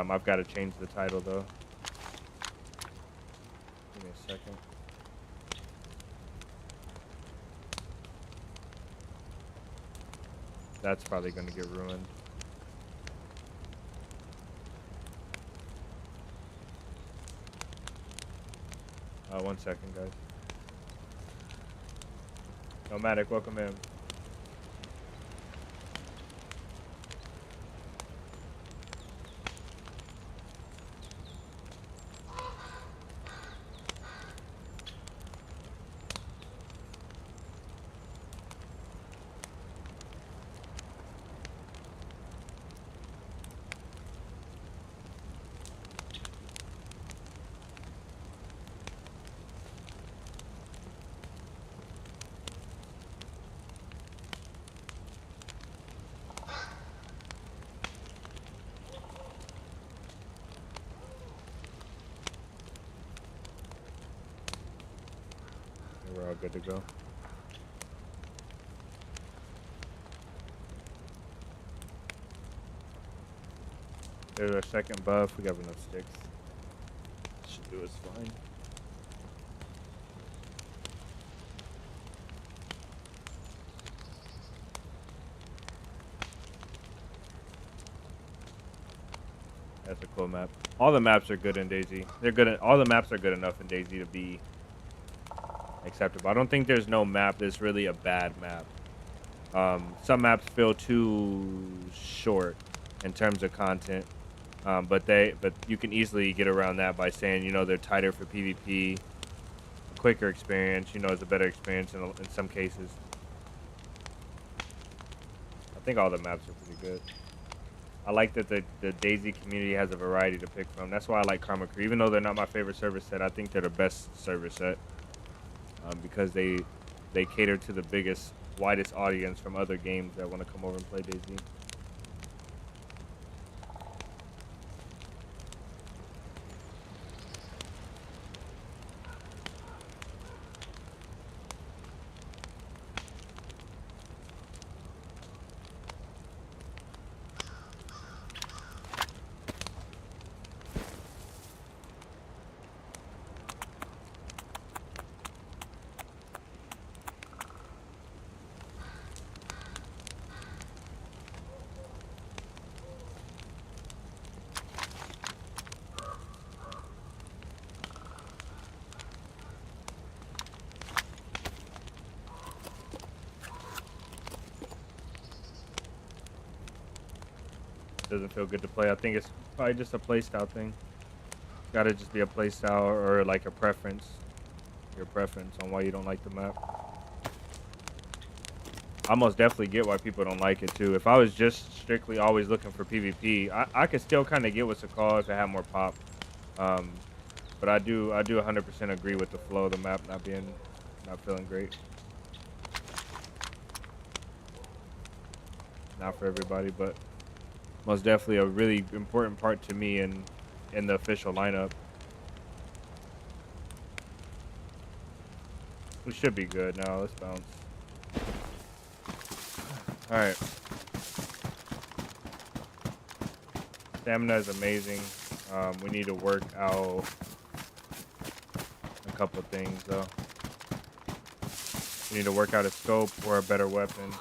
I've got to change the title though. Give me a second. That's probably going to get ruined. One second, guys. Nomadic, welcome in. We're all good to go. There's our second buff. We got enough sticks. Should do us fine. That's a cool map. All the maps are good in DayZ. They're good. All the maps are good enough in DayZ to be acceptable. I don't think there's no map that's really a bad map. Some maps feel too short in terms of content, but you can easily get around that by saying, you know, they're tighter for PvP, quicker experience. You know, it's a better experience in some cases. I think all the maps are pretty good. I like that the DayZ community has a variety to pick from. That's why I like Karma Crew. Even though they're not my favorite server set, I think they're the best server set because they cater to the biggest, widest audience from other games that want to come over and play DayZ. Doesn't feel good to play. I think it's probably just a playstyle thing. Gotta just be a playstyle or like a preference. Your preference on why you don't like the map. I most definitely get why people don't like it too. If I was just strictly always looking for PvP, I could still kind of get what's a call if it had more pop. But I do 100% agree with the flow of the map not feeling great. Not for everybody, but most definitely a really important part to me in the official lineup. We should be good now. Let's bounce. All right. Stamina is amazing. We need to work out a couple of things though. We need to work out a scope or a better weapon.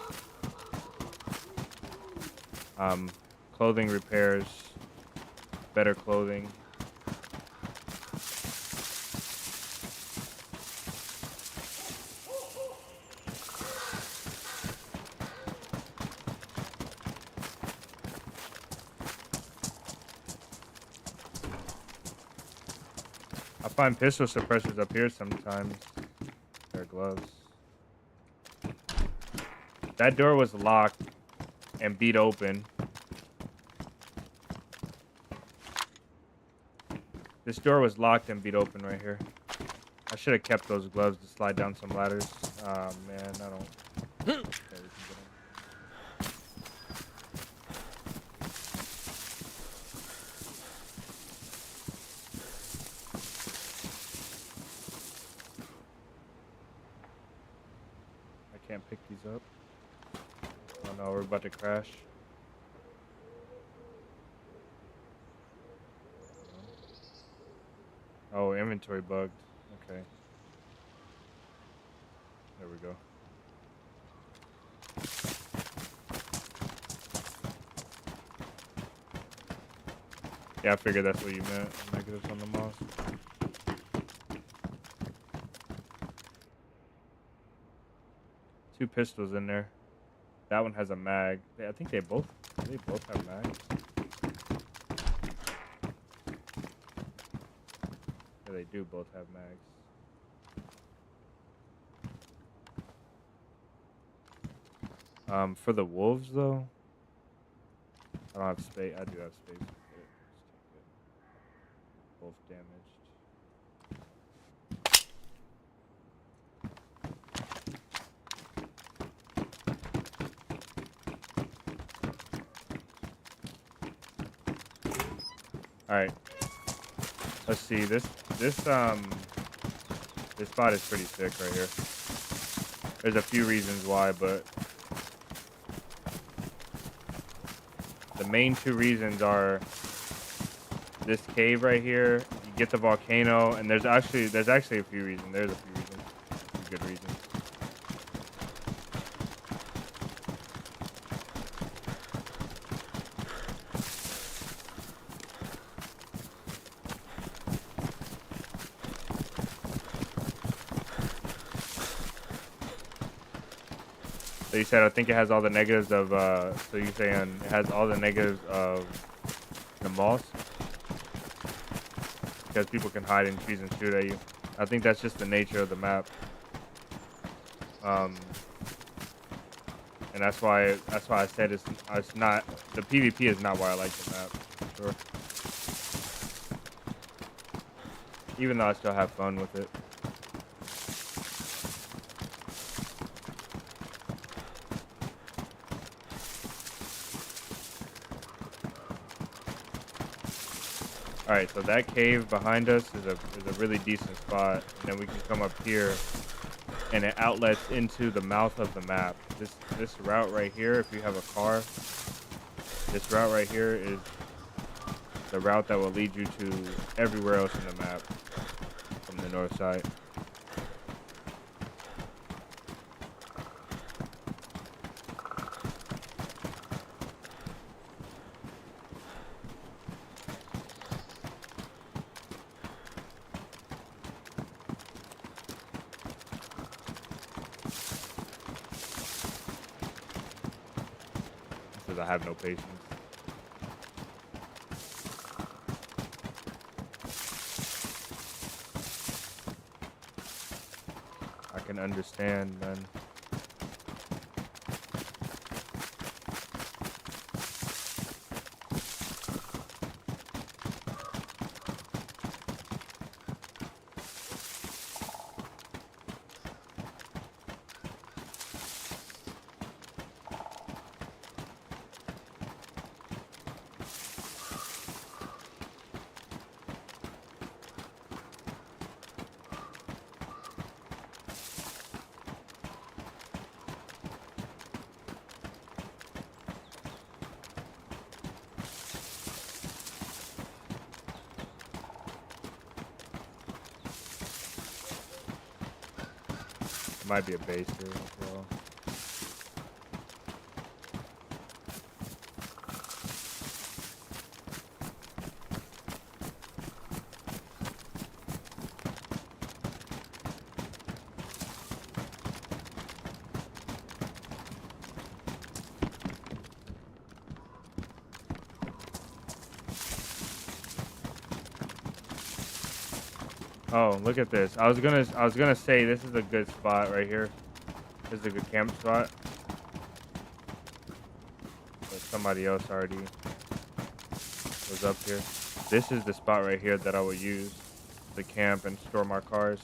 Clothing repairs, better clothing. I find pistol suppressors up here sometimes. Their gloves. That door was locked and beat open. This door was locked and beat open right here. I should have kept those gloves to slide down some ladders. Oh man, I don't. Okay, we can get 'em. I can't pick these up. Oh no, we're about to crash. Oh, inventory bugged. Okay. There we go. Yeah, I figured that's what you meant. Negatives on the mouse. Two pistols in there. That one has a mag. I think they both have mags. Yeah, they do both have mags. For the wolves though, I don't have space. I do have space. Let's take it. Wolf damaged. All right. Let's see. This spot is pretty sick right here. There's a few reasons why, but the main two reasons are this cave right here. You get the volcano, and there's actually a few reasons. There's a few reasons, some good reasons. So you said I think it has all the negatives of. So you're saying it has all the negatives of the moss? Because people can hide in trees and shoot at you. I think that's just the nature of the map. And that's why I said it's not, the PvP is not why I like the map, for sure. Even though I still have fun with it. Alright, so that cave behind us is a really decent spot, and then we can come up here, and it outlets into the mouth of the map. This route right here, if you have a car, this route right here is the route that will lead you to everywhere else in the map from the north side. Because I have no patience. I can understand, man. Might be a base here as well. Oh, look at this. I was gonna say this is a good spot right here. This is a good camp spot. But somebody else already was up here. This is the spot right here that I will use to camp and store my cars.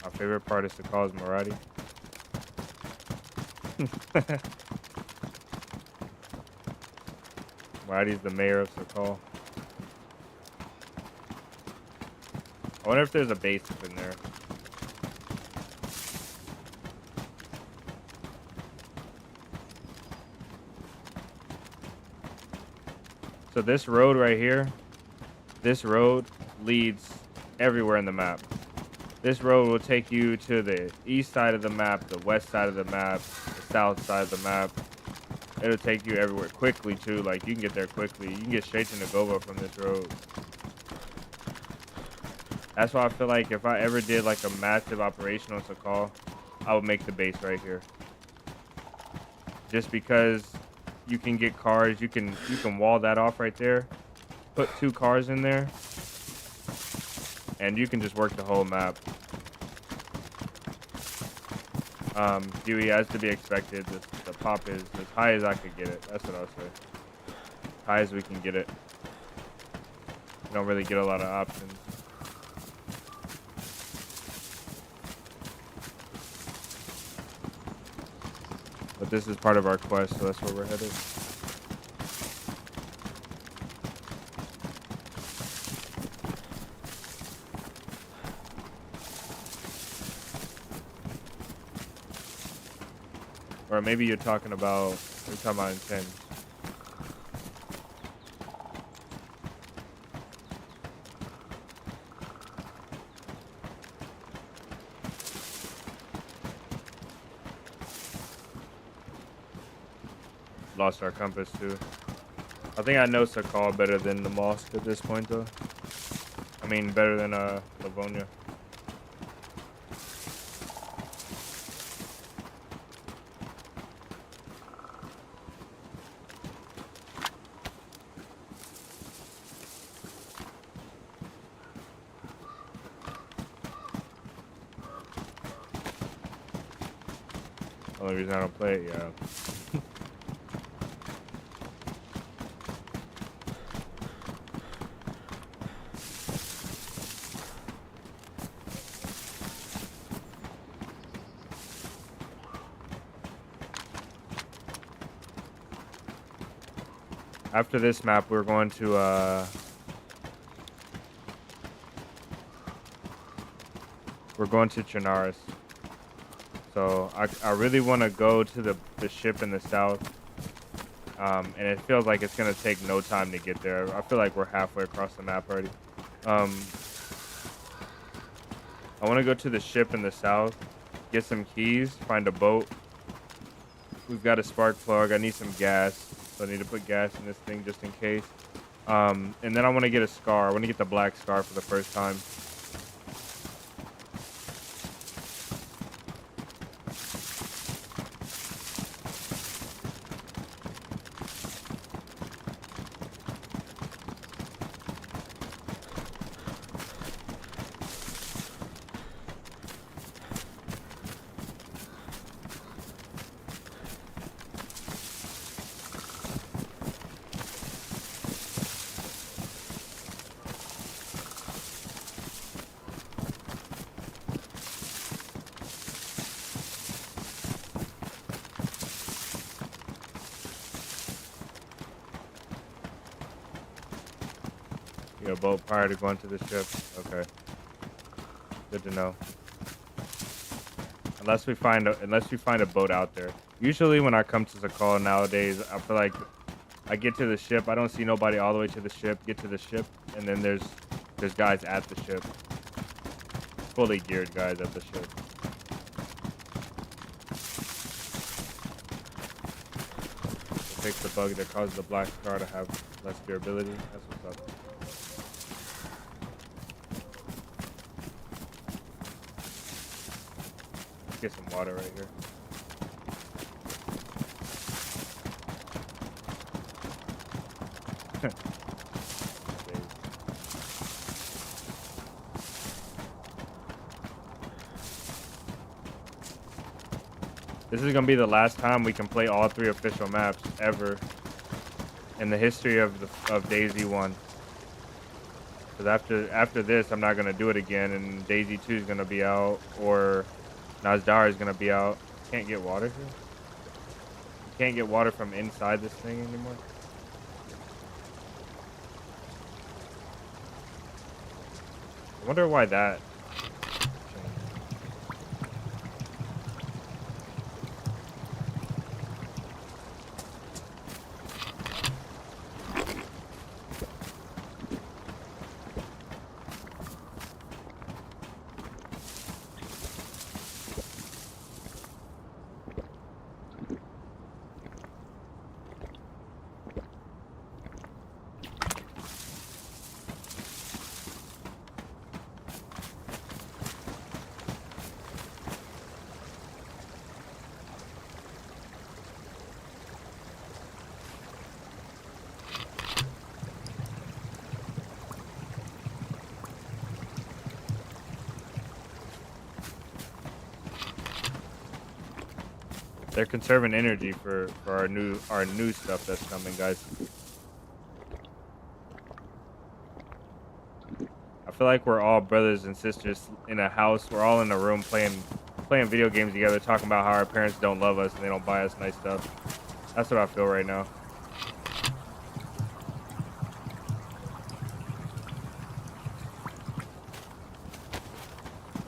My favorite part is Sakhal's Marathi. Maradi's the mayor of Sakhal. I wonder if there's a base up in there. So this road right here, this road leads everywhere in the map. This road will take you to the east side of the map, the west side of the map, the south side of the map. It'll take you everywhere quickly too. Like you can get there quickly. You can get straight to Nagoba from this road. That's why I feel like if I ever did like a massive operation on Sakhal, I would make the base right here. Just because you can get cars, you can wall that off right there, put 2 cars in there, and you can just work the whole map. Huey, as to be expected, the pop is as high as I could get it. That's what I'll say. As high as we can get it. We don't really get a lot of options. But this is part of our quest, so that's where we're headed. Or maybe you're talking about intent. Lost our compass too. I think I know Sakhal better than the mosque at this point though. I mean better than Livonia. Only reason I don't play it, yeah. After this map, we're going to Chinaris. So I really want to go to the ship in the south, and it feels like it's gonna take no time to get there. I feel like we're halfway across the map already. I want to go to the ship in the south, get some keys, find a boat. We've got a spark plug. I need some gas. So I need to put gas in this thing just in case. And then I want to get a scar. I want to get the black scar for the first time. A boat prior to going to the ship. Okay, good to know. Unless we find a boat out there. Usually when I come to Sakhal nowadays, I feel like I get to the ship. I don't see nobody all the way to the ship. Get to the ship, and then there's guys at the ship. Fully geared guys at the ship. Fix the bug that causes the black scar to have less durability. That's what's up. Get some water right here. This is gonna be the last time we can play all 3 official maps ever in the history of DayZ 1. Because after this, I'm not gonna do it again, and DayZ 2 is gonna be out, or Nazdar is gonna be out. Can't get water here. You can't get water from inside this thing anymore. I wonder why that. They're conserving energy for our new stuff that's coming, guys. I feel like we're all brothers and sisters in a house. We're all in a room playing video games together, talking about how our parents don't love us and they don't buy us nice stuff. That's what I feel right now.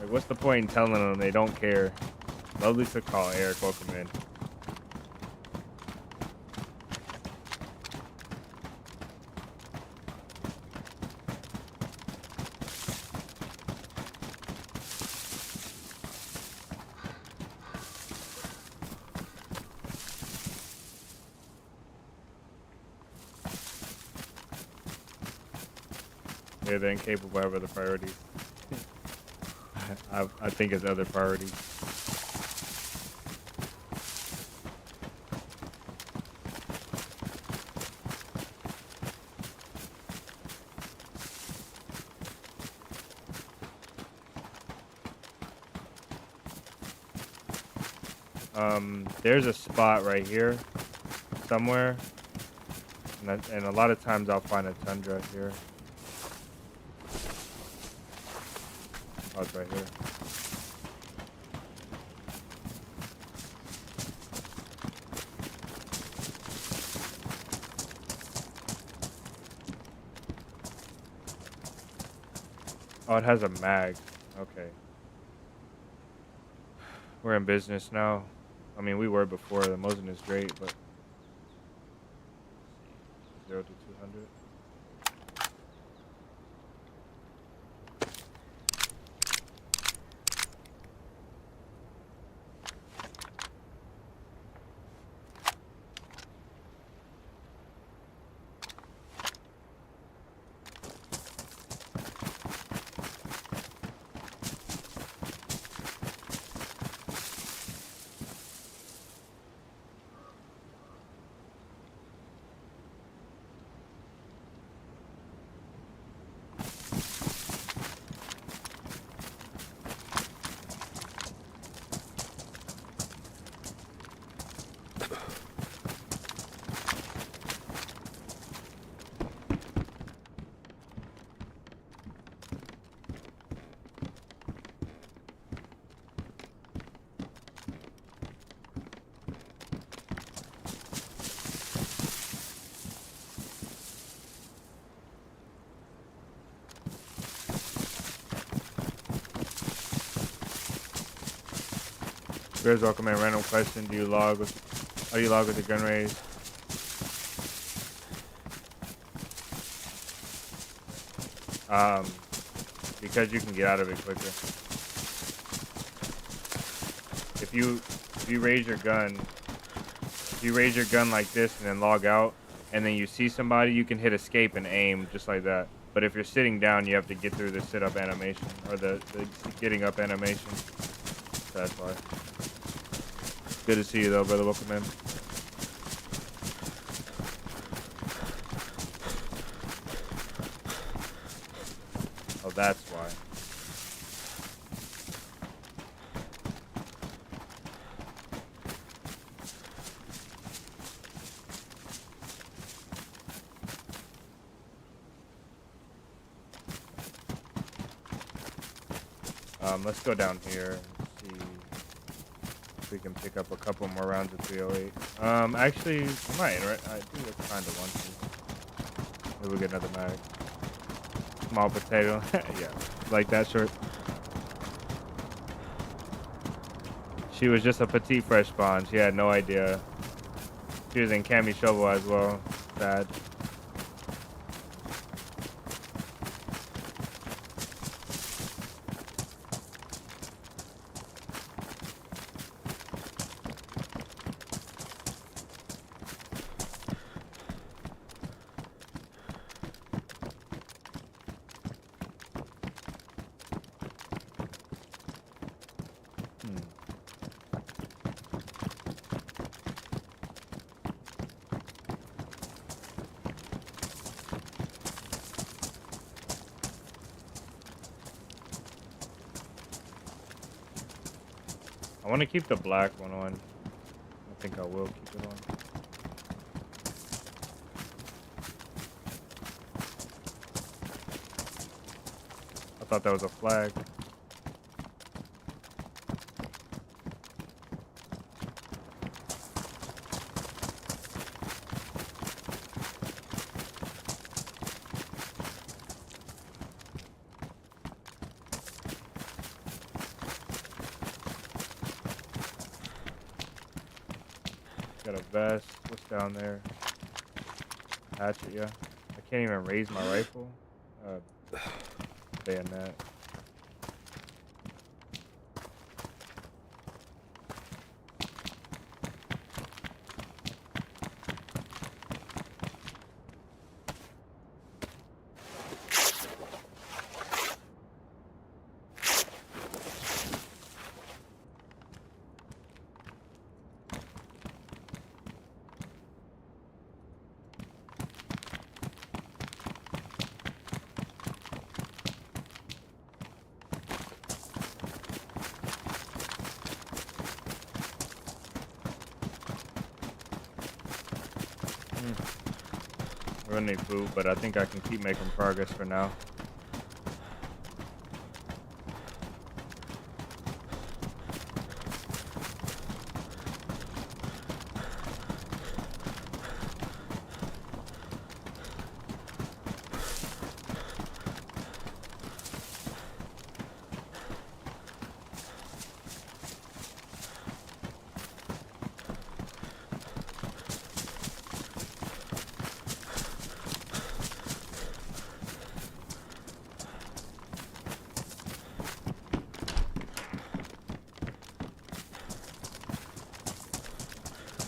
Like, what's the point in telling them they don't care? Lovely Sakhal, Eric, welcome in. Yeah, they're incapable of other priorities. I think it's other priorities. There's a spot right here somewhere, and a lot of times I'll find a tundra here. Oh, it's right here. Oh, it has a mag. Okay. We're in business now. I mean, we were before. The Mosin is great, but 0 to 200. Bears, welcome in. Random question: how do you log with the gun raise? Because you can get out of it quicker. If you raise your gun like this and then log out, and then you see somebody, you can hit escape and aim just like that. But if you're sitting down, you have to get through the sit-up animation or the getting up animation. So that's why. Good to see you though, brother. Welcome in. Oh, that's why. Let's go down here and see if we can pick up a couple more rounds of 308. Actually, I might, right? I do kind of want to. Maybe we'll get another mag. Small potato. Yeah, like that short. She was just a petite fresh spawn. She had no idea. She was in Cami Shovel as well. Sad. I want to keep the black one on. I think I will keep it on. I thought that was a flag. Got a vest. What's down there? Hatchet, yeah. I can't even raise my rifle. Bayonet. We're gonna need food, but I think I can keep making progress for now.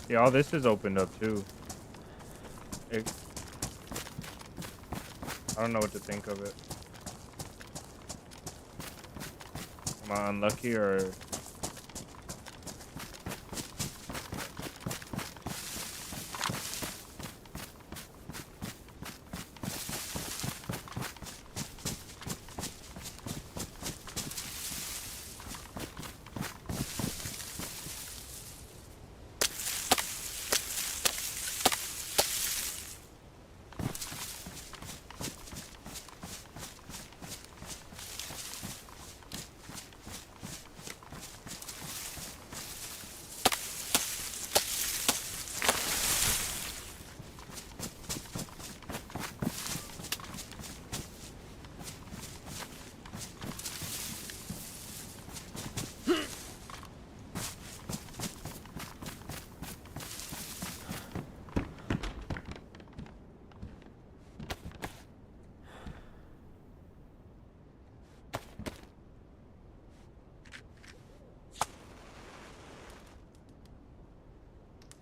Yeah, all this is opened up too. I don't know what to think of it. Am I unlucky or?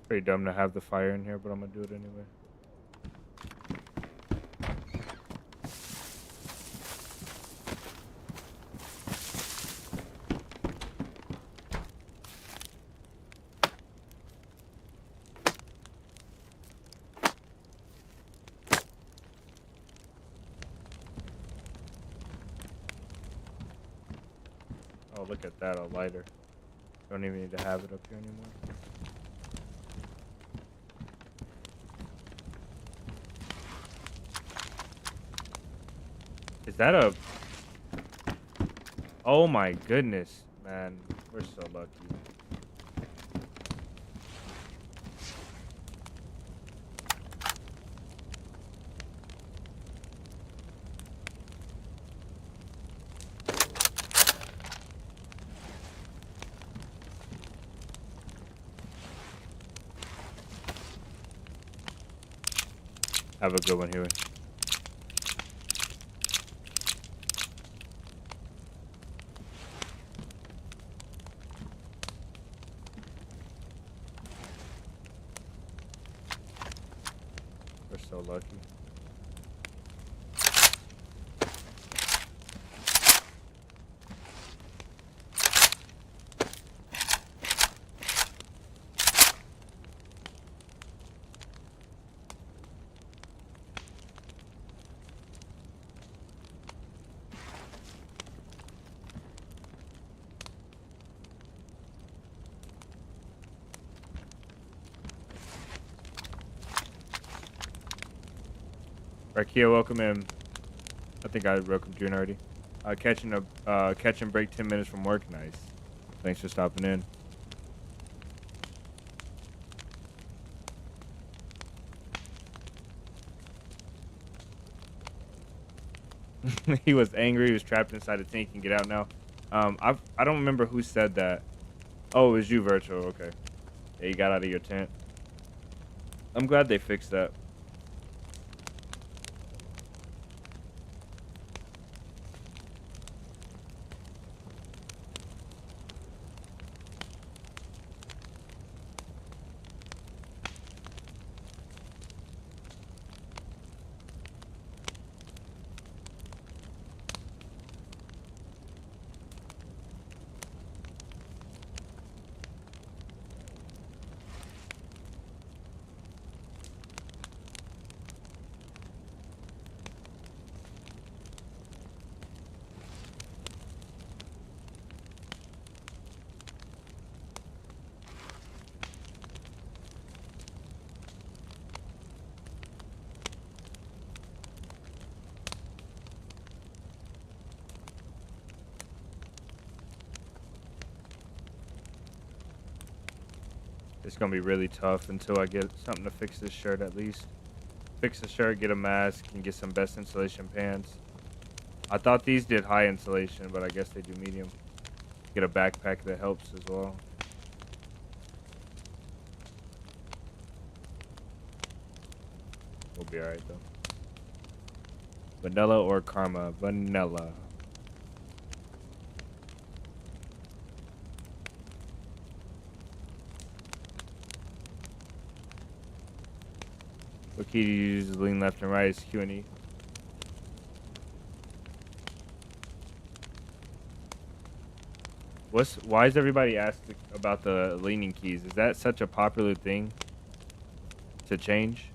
Pretty dumb to have the fire in here, but I'm gonna do it anyway. Oh, look at that, a lighter. Don't even need to have it up here anymore. Is that a Oh my goodness, man. We're so lucky. Have a good one, Huey. We're so lucky. Rakia, welcome in. I think I welcomed you in already. Catch and break 10 minutes from work. Nice. Thanks for stopping in. He was angry. He was trapped inside a tank and get out now. I don't remember who said that. Oh, it was you, Virtual. Okay. Yeah, you got out of your tent. I'm glad they fixed that. It's gonna be really tough until I get something to fix this shirt at least. Fix the shirt, get a mask, and get some best insulation pants. I thought these did high insulation, but I guess they do medium. Get a backpack that helps as well. We'll be alright though. Vanilla or Karma? Vanilla. What key do you use to lean left and right? Is Q and E. Why is everybody asking about the leaning keys? Is that such a popular thing to change?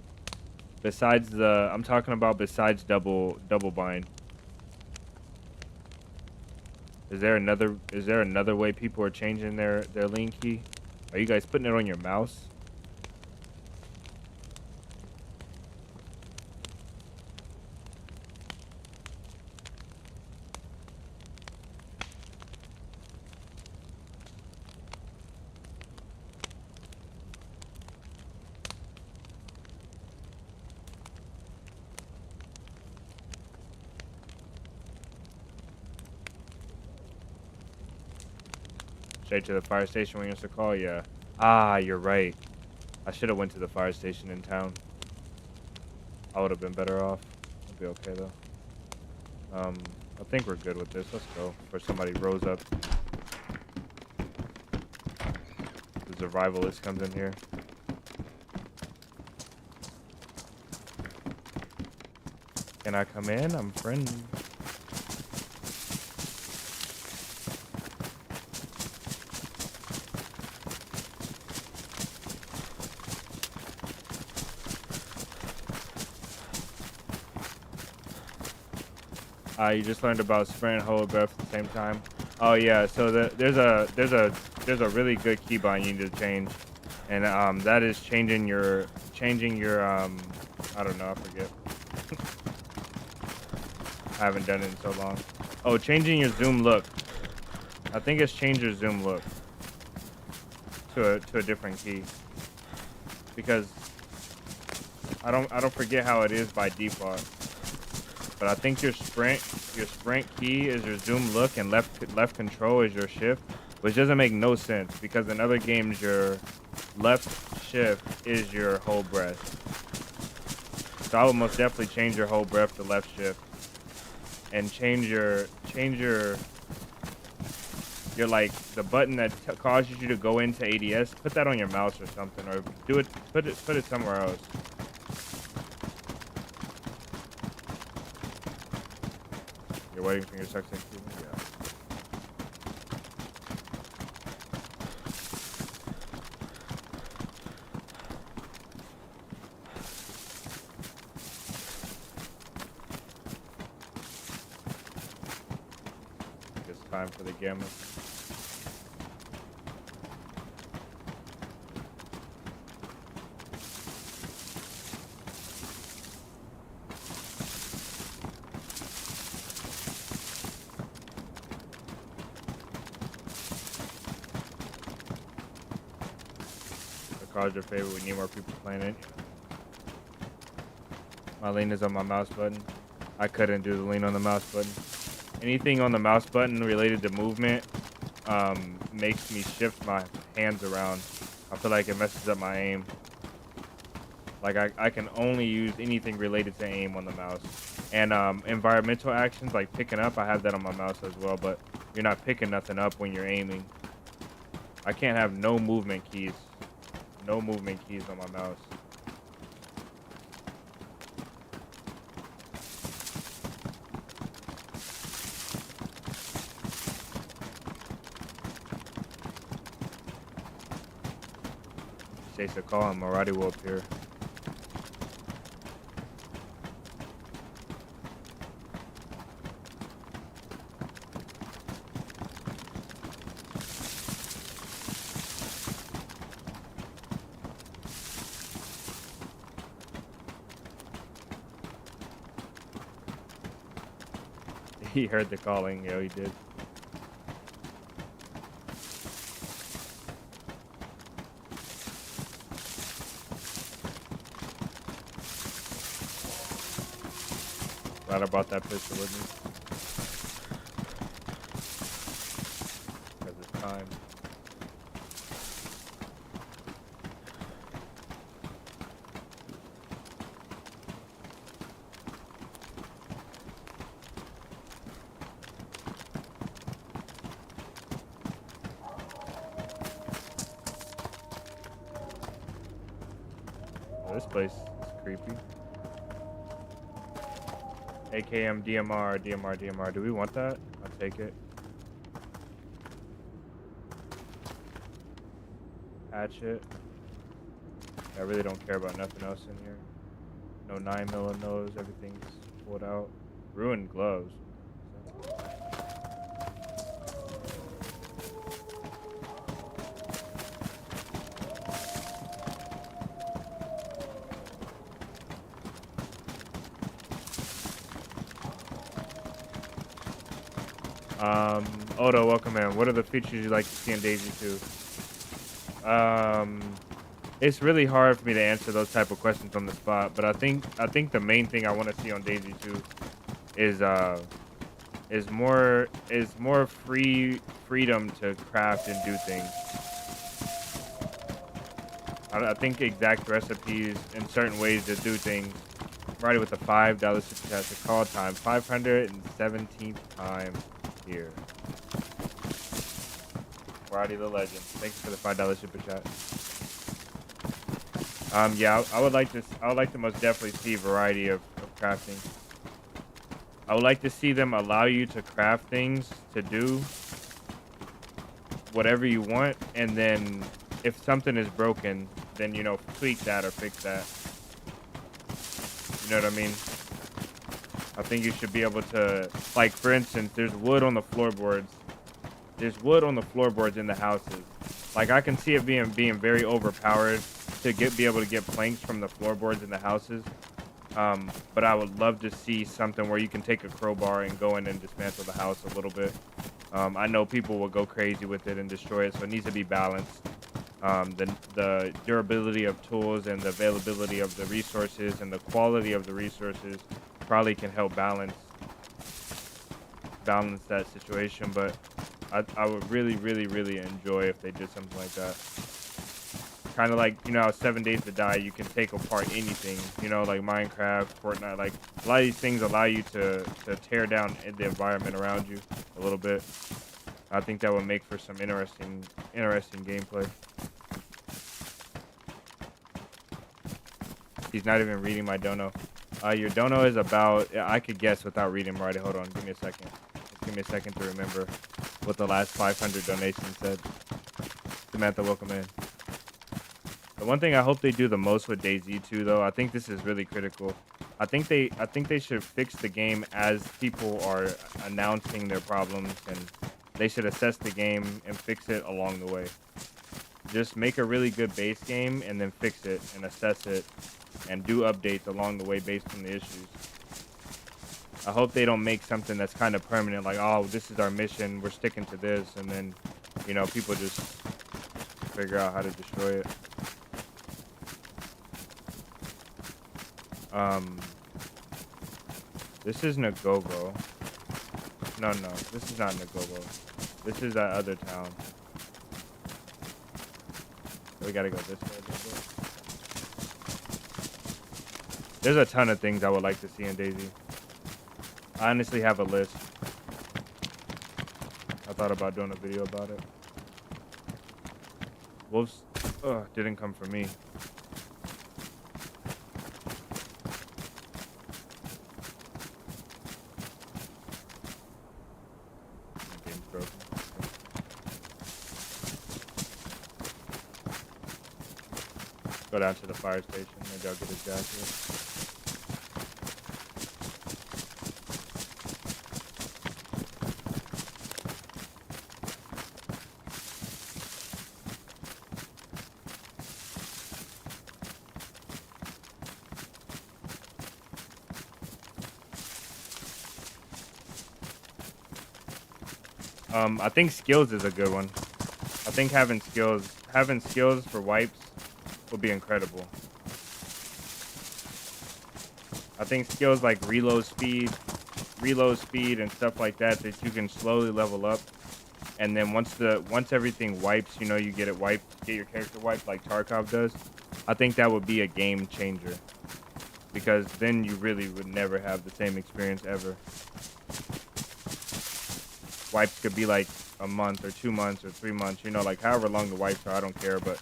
Besides the, I'm talking about besides double bind. Is there another way people are changing their lean key? Are you guys putting it on your mouse? Straight to the fire station when you answer call? Yeah. Ah, you're right. I should have went to the fire station in town. I would have been better off. I'll be okay though. I think we're good with this. Let's go. Before somebody rose up. The survivalist comes in here. Can I come in? I'm friendly. You just learned about spray and hold breath at the same time. Oh yeah, so there's a really good keybind you need to change, and that is changing your I don't know, I forget. I haven't done it in so long. Oh, changing your zoom look. I think it's change your zoom look to a different key, because I don't forget how it is by default, but I think your sprint key is your zoom look and left control is your shift, which doesn't make no sense because in other games your left shift is your hold breath. So I would most definitely change your hold breath to left shift, and change your like the button that causes you to go into ADS. Put that on your mouse or something, or put it somewhere else. You're waiting for your success. Yeah. It's time for the gamma. Card's your favorite. We need more people playing it. My lean is on my mouse button. I couldn't do the lean on the mouse button. Anything on the mouse button related to movement makes me shift my hands around. I feel like it messes up my aim. Like I can only use anything related to aim on the mouse. And environmental actions like picking up, I have that on my mouse as well, but you're not picking nothing up when you're aiming. I can't have no movement keys. No movement keys on my mouse. Say Sakhal and Maradi will appear. He heard the calling. Yeah, he did. Glad I brought that pistol with me. Because it's time. Oh, this place is creepy. AKM, DMR, DMR, DMR. Do we want that? I'll take it. Hatchet. I really don't care about nothing else in here. No 9mm in those. Everything's pulled out. Ruined gloves. Odo, welcome in. What are the features you'd like to see in DayZ 2? It's really hard for me to answer those type of questions on the spot, but I think the main thing I want to see on DayZ 2 is more freedom to craft and do things. I think exact recipes in certain ways to do things. Right with the $5 super chat to call time, 517th time here. Roddy the legend. Thanks for the $5 super chat. Yeah, I would like to most definitely see variety of crafting. I would like to see them allow you to craft things to do whatever you want, and then if something is broken, then tweak that or fix that. You know what I mean? I think you should be able to, like, for instance, there's wood on the floorboards. There's wood on the floorboards in the houses. Like, I can see it being very overpowered to be able to get planks from the floorboards in the houses. But I would love to see something where you can take a crowbar and go in and dismantle the house a little bit. I know people will go crazy with it and destroy it, so it needs to be balanced. The durability of tools and the availability of the resources and the quality of the resources probably can help balance that situation. But I would really enjoy if they did something like that. Kind of like, how 7 Days to Die, you can take apart anything, like Minecraft, Fortnite. Like, a lot of these things allow you to tear down the environment around you a little bit. I think that would make for some interesting gameplay. He's not even reading my dono. Your dono is about, I could guess without reading right. Hold on, give me a second. Just give me a second to remember what the last 500 donations said. Samantha, welcome in. The one thing I hope they do the most with DayZ 2, though, I think this is really critical. I think they should fix the game as people are announcing their problems, and they should assess the game and fix it along the way. Just make a really good base game and then fix it and assess it and do updates along the way based on the issues. I hope they don't make something that's kind of permanent, like, oh, this is our mission, we're sticking to this, and then, people just figure out how to destroy it. This is Nagovo. No, this is not Nagovo. This is that other town. We gotta go this way a little bit. There's a ton of things I would like to see in DayZ. I honestly have a list. I thought about doing a video about it. Wolves, didn't come for me. Game's broken. Go down to the fire station. Maybe I'll get a jacket. I think skills is a good one. I think having skills for wipes would be incredible. I think skills like reload speed and stuff like that you can slowly level up. And then once everything wipes, you get your character wiped like Tarkov does. I think that would be a game changer, because then you really would never have the same experience ever. Wipes could be like a month or 2 months or 3 months, like however long the wipes are, I don't care, but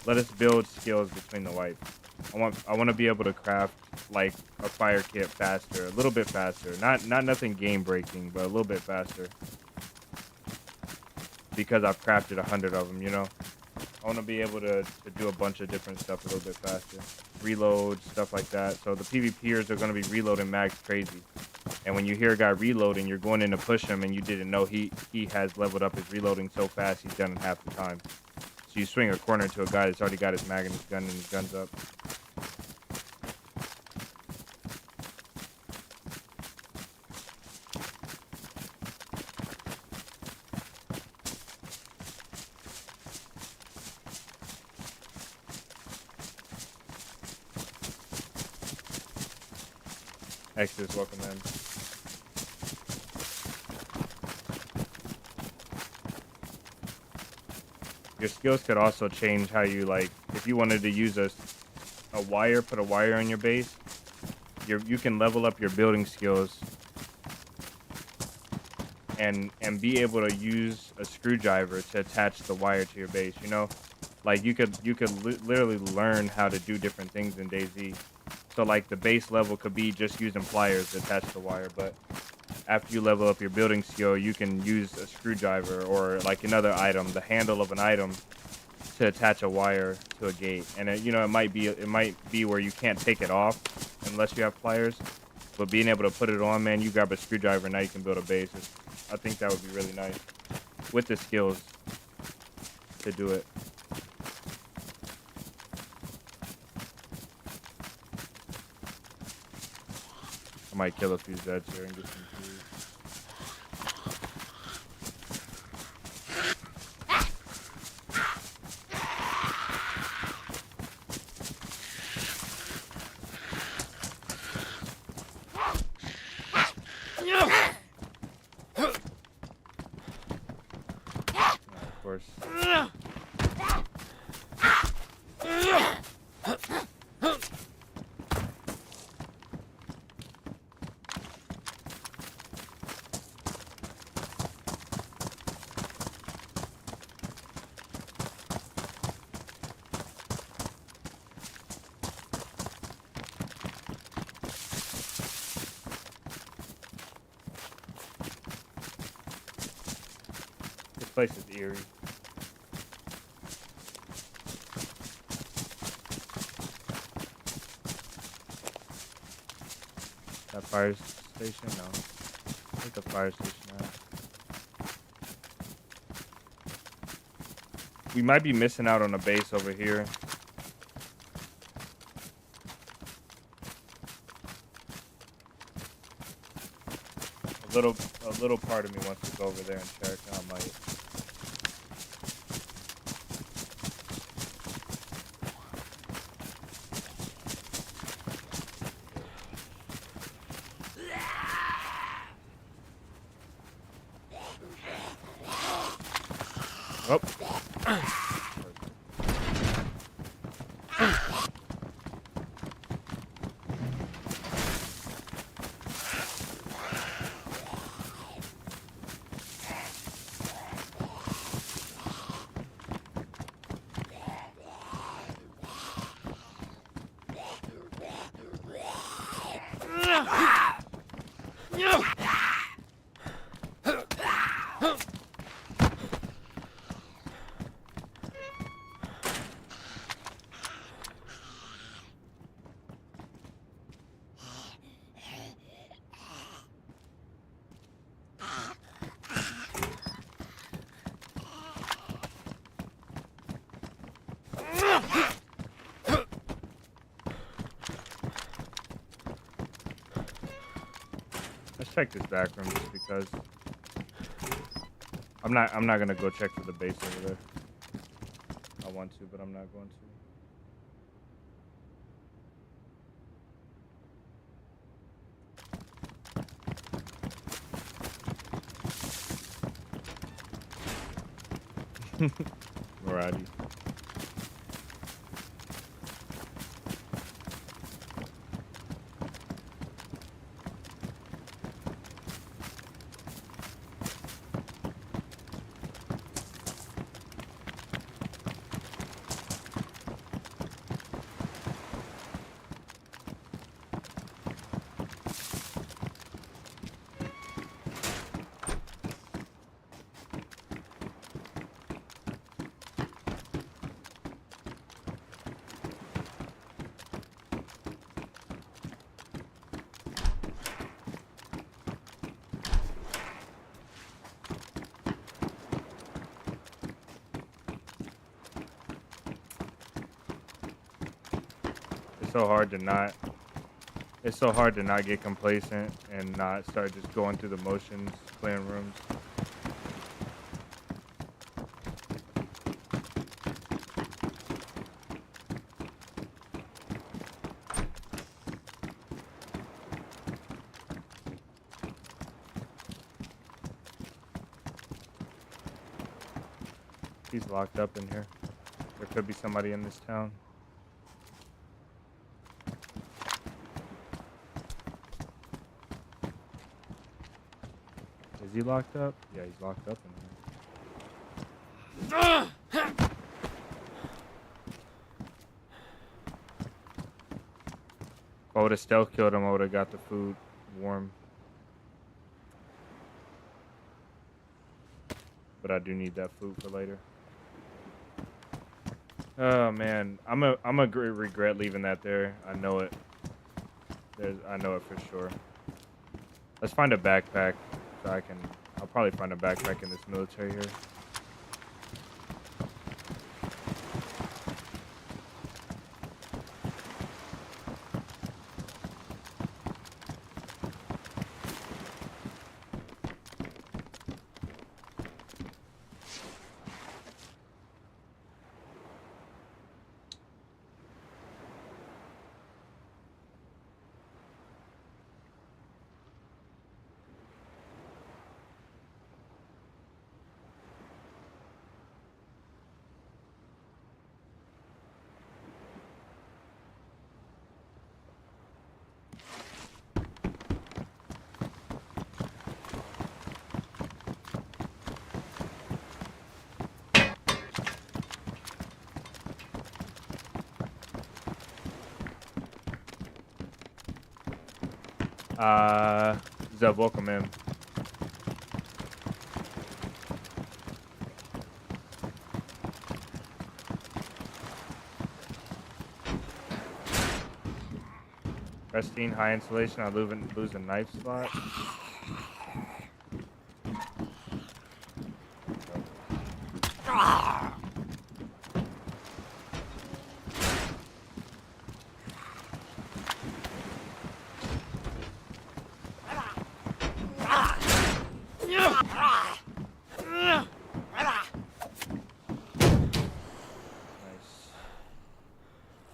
let us build skills between the wipes. I want to be able to craft like a fire kit faster, a little bit faster. Not nothing game breaking, but a little bit faster. Because I've crafted 100 of them, I want to be able to do a bunch of different stuff a little bit faster. Reload, stuff like that. So the PvPers are going to be reloading mags crazy. And when you hear a guy reloading, you're going in to push him, and you didn't know he has leveled up his reloading so fast he's done in half the time. So you swing a corner to a guy that's already got his mag and his gun and his gun's up. Exodus, welcome in. Your skills could also change how you, like, if you wanted to use a wire, put a wire on your base, you can level up your building skills and be able to use a screwdriver to attach the wire to your base, Like, you could literally learn how to do different things in DayZ. So, like, the base level could be just using pliers to attach the wire, but after you level up your building skill, you can use a screwdriver or, like, another item, the handle of an item, to attach a wire to a gate. And, it might be where you can't take it off unless you have pliers, but being able to put it on, man, you grab a screwdriver, now you can build a base. I think that would be really nice with the skills to do it. might kill a few Zeds here and get some food. Of course. This place is eerie. That fire station? No. I think the fire station has. We might be missing out on a base over here. A little part of me wants to go over there and check. I might. Oh. Let's check this back room just because I'm not gonna go check for the base over there. I want to, but I'm not going to. Alrighty. It's so hard to not get complacent and not start just going through the motions, clearing rooms. He's locked up in here. There could be somebody in this town. Is he locked up? Yeah, he's locked up in here. If I would have stealth killed him, I would have got the food warm. But I do need that food for later. Oh man, I'm a regret leaving that there. I know it. I know it for sure. Let's find a backpack. So I'll probably find a backpack in this military here. Zev, welcome in. Pristine, high insulation. I lose a knife slot.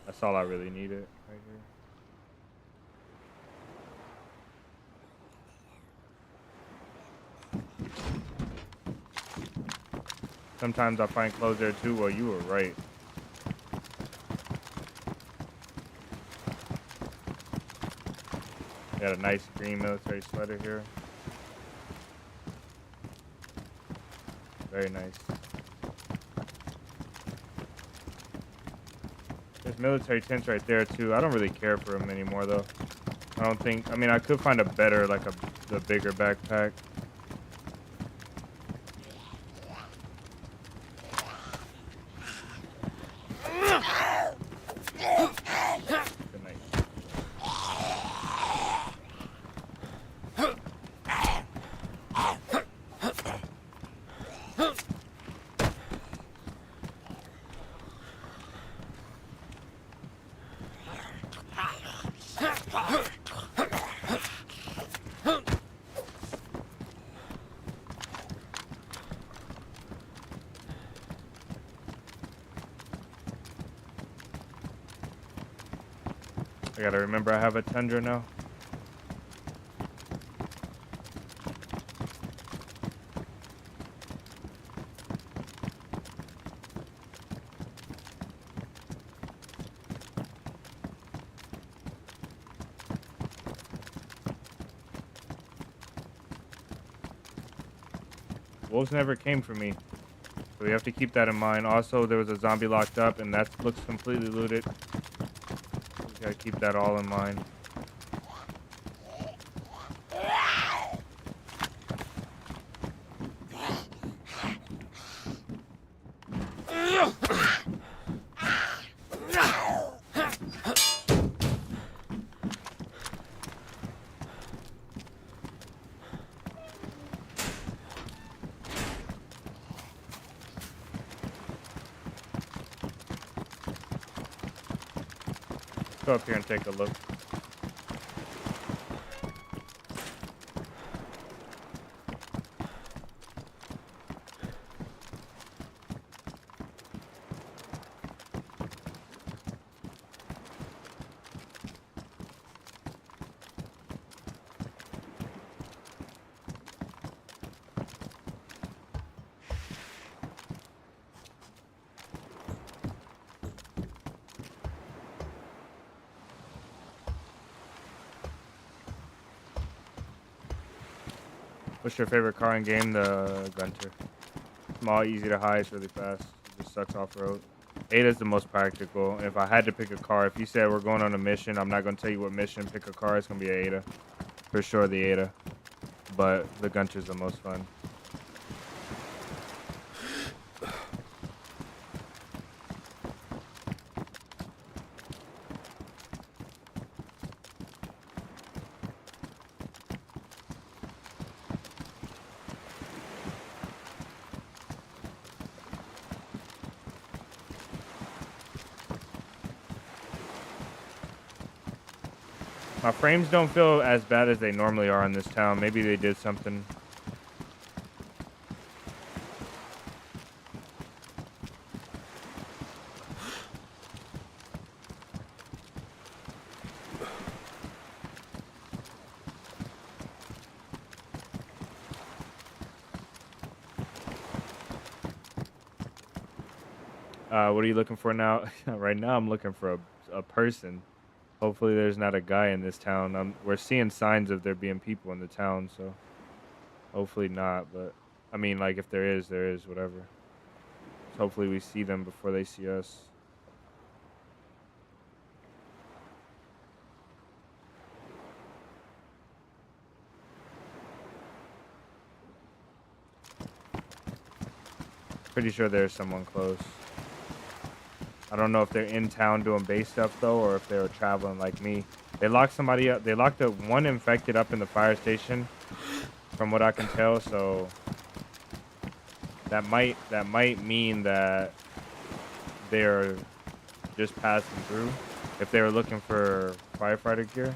That's all I really needed right here. Sometimes I find clothes there too. Well, you were right. Got a nice green military sweater here. Very nice. There's military tents right there too. I don't really care for them anymore though. I don't think. I mean, I could find a better, like the bigger backpack. Good night. I gotta remember I have a Tundra now. Wolves never came for me, so we have to keep that in mind. Also, there was a zombie locked up, and that looks completely looted. We gotta keep that all in mind. Go up here and take a look. What's your favorite car in game? The Gunter. Small, easy to hide, it's really fast. It just sucks off road. Ada's the most practical. And if I had to pick a car, if you said we're going on a mission, I'm not gonna tell you what mission. Pick a car. It's gonna be an Ada, for sure. The Ada, but the Gunter's the most fun. My frames don't feel as bad as they normally are in this town. Maybe they did something. What are you looking for now? Right now, I'm looking for a person. Hopefully there's not a guy in this town. We're seeing signs of there being people in the town, so hopefully not. But I mean, like, if there is, whatever. So hopefully we see them before they see us. Pretty sure there's someone close. I don't know if they're in town doing base stuff though, or if they were traveling like me. They locked somebody up. They locked the one infected up in the fire station, from what I can tell. So that might mean that they're just passing through. If they were looking for firefighter gear,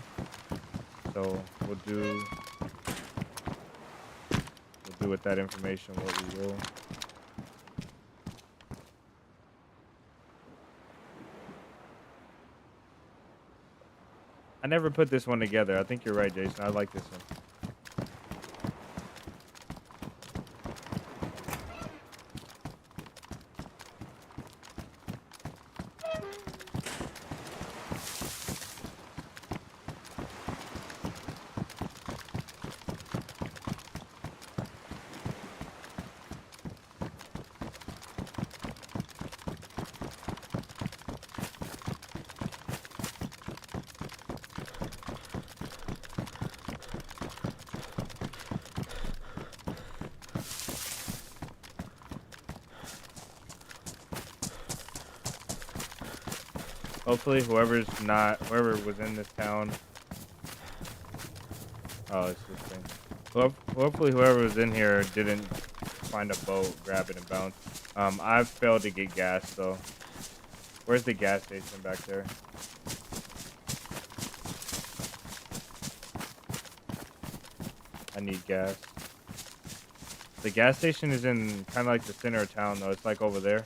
so we'll do with that information what we will. I never put this one together. I think you're right, Jason. I like this one. Hopefully whoever was in this town. Oh, it's this thing. Hopefully whoever was in here didn't find a boat, grab it, and bounce. I've failed to get gas though. Where's the gas station back there? I need gas. The gas station is in kind of like the center of town though. It's like over there.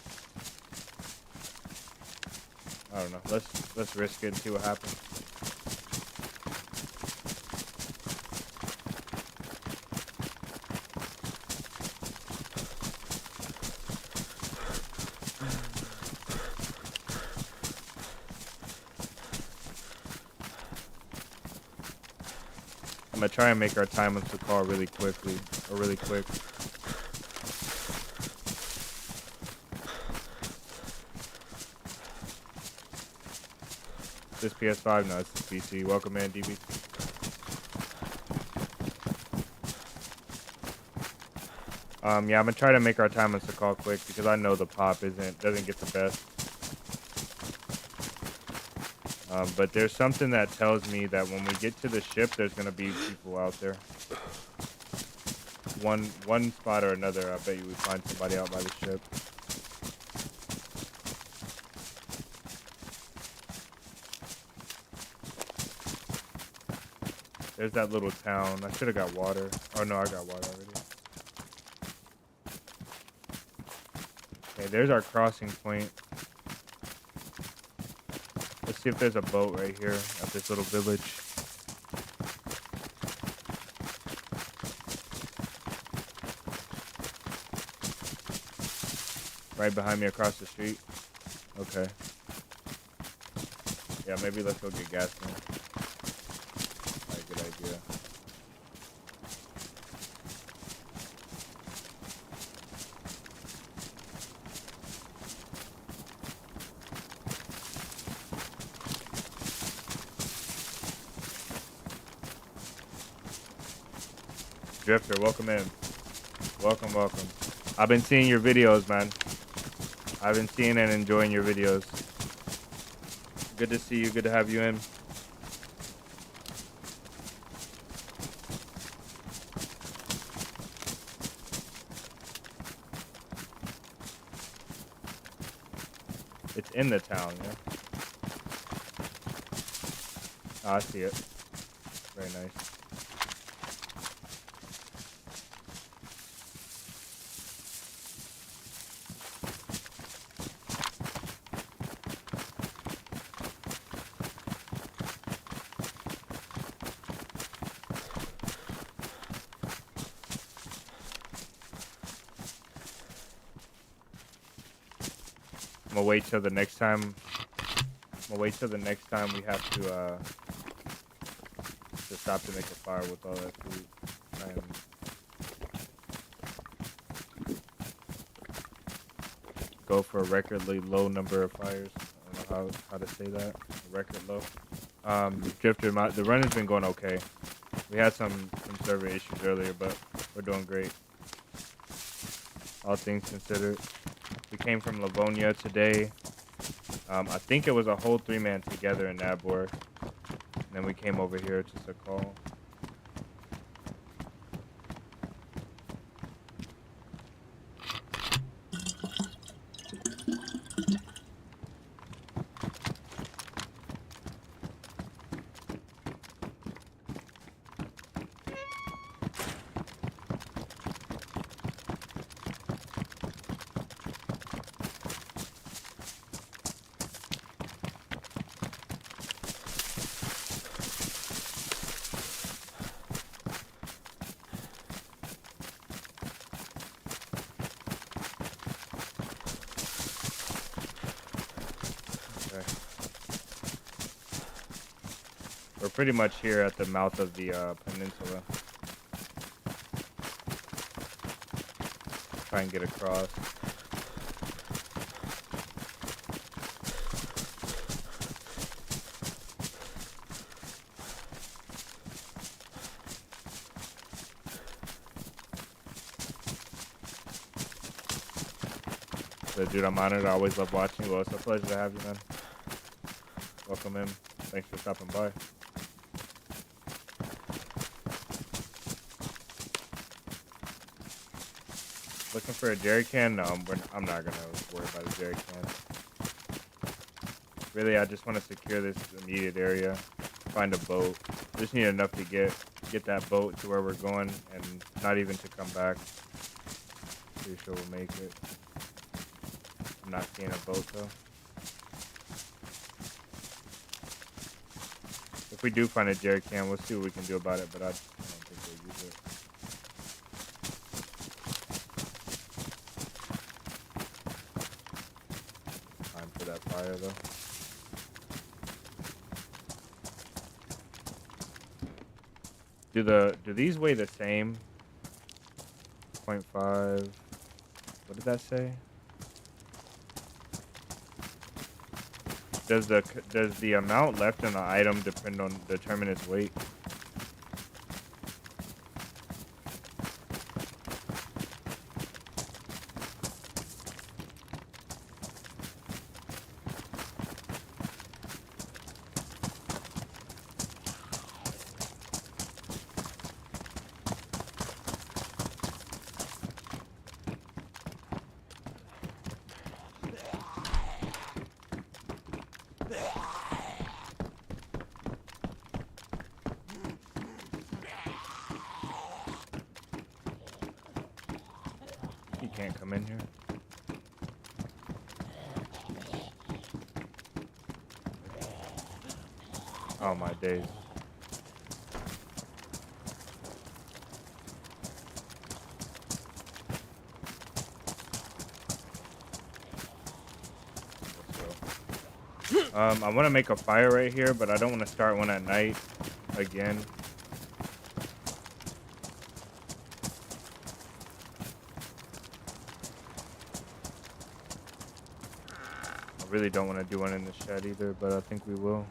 I don't know. Let's risk it and see what happens. I'm gonna try and make our time on Sakhal really quick. This PS5? No, it's the PC. Welcome in, DB. Yeah, I'm gonna try to make our time on Sakhal quick because I know the pop doesn't get the best. But there's something that tells me that when we get to the ship, there's gonna be people out there. One spot or another, I bet you we find somebody out by the ship. There's that little town. I should have got water. Oh no, I got water already. Okay, there's our crossing point. Let's see if there's a boat right here at this little village. Right behind me across the street. Okay. Yeah, maybe let's go get gas now. Alright, good idea. Drifter, welcome in. Welcome. I've been seeing your videos, man. I've been seeing and enjoying your videos. Good to see you. Good to have you in. It's in the town, yeah? Oh, I see it. Very nice. I'm gonna wait till the next time. We have to stop to make a fire with all that food. And go for a recordly low number of fires. I don't know how to say that. A record low. Drifter, the run has been going okay. We had some server issues earlier, but we're doing great. All things considered. We came from Livonia today. I think it was a whole 3-man together in Nabor. And then we came over here to Sakhal. We're pretty much here at the mouth of the peninsula. Try and get across. So, dude, I'm honored. I always love watching. Well, it's a pleasure to have you, man. Welcome in. Thanks for stopping by. Looking for a jerry can? No, I'm not gonna worry about a jerry can. Really, I just want to secure this immediate area. Find a boat. Just need enough to get that boat to where we're going, and not even to come back. Pretty sure we'll make it. I'm not seeing a boat though. If we do find a jerry can, we'll see what we can do about it, but I don't think we'll use it. Time for that fire though. Do these weigh the same? 0.5. What did that say? Does the amount left in the item determine its weight? He can't come in here. Oh my days. I want to make a fire right here, but I don't want to start one at night again. I really don't want to do one in the shed either, but I think we will.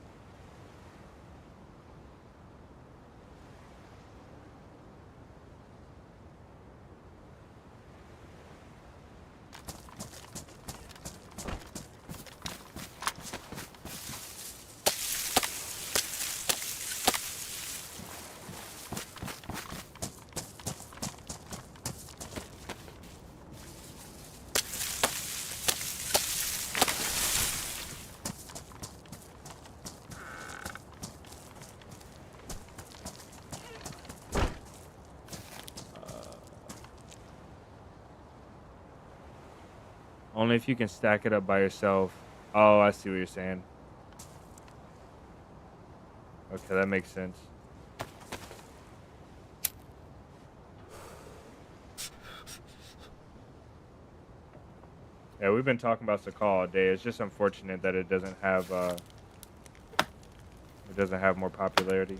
Only if you can stack it up by yourself. Oh, I see what you're saying. Okay, that makes sense. Yeah, we've been talking about Sakhal all day. It's just unfortunate that it doesn't have more popularity.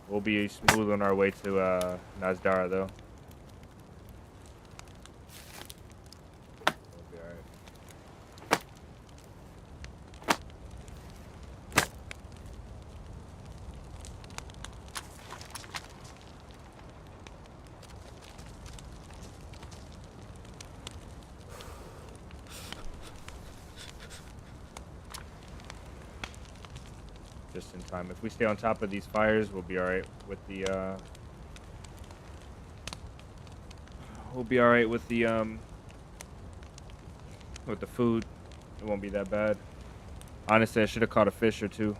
We'll be smooth on our way to Nazdara though. We'll be alright. just in time. If we stay on top of these fires, we'll be all right with the with the food. It won't be that bad. Honestly, I should have caught a fish or two.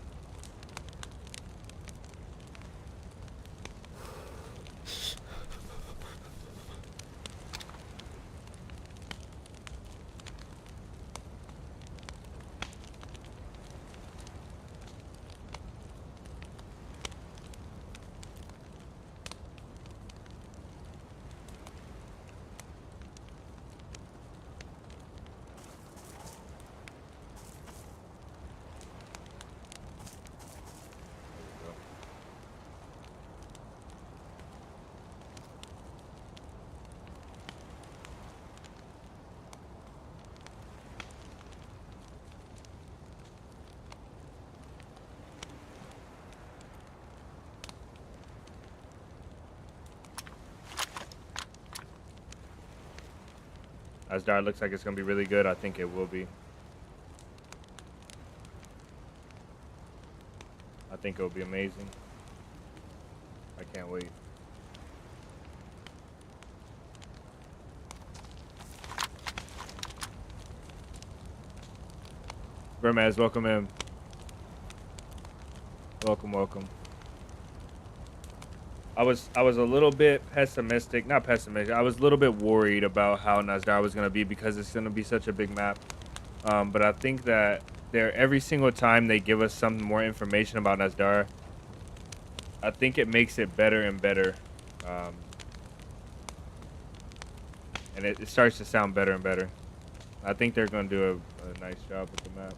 Asdar looks like it's gonna be really good. I think it will be. I think it'll be amazing. I can't wait. Vermaz, welcome in. Welcome, welcome. I was a little bit pessimistic, not pessimistic. I was a little bit worried about how Nasdar was gonna be because it's gonna be such a big map. But I think that every single time they give us some more information about Nasdar, I think it makes it better and better. And it starts to sound better and better. I think they're gonna do a nice job with the map.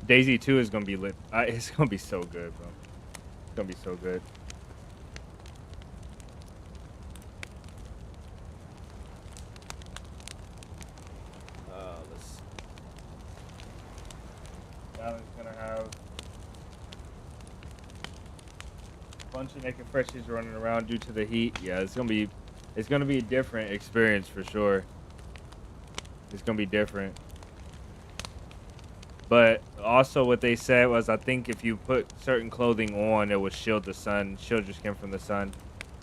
DayZ 2 is gonna be lit. It's gonna be so good, bro. It's gonna be so good. Let's see. Now it's gonna have a bunch of naked freshies running around due to the heat. Yeah, it's gonna be a different experience for sure. It's gonna be different. But also what they said was, I think if you put certain clothing on, it would shield the sun, shield your skin from the sun.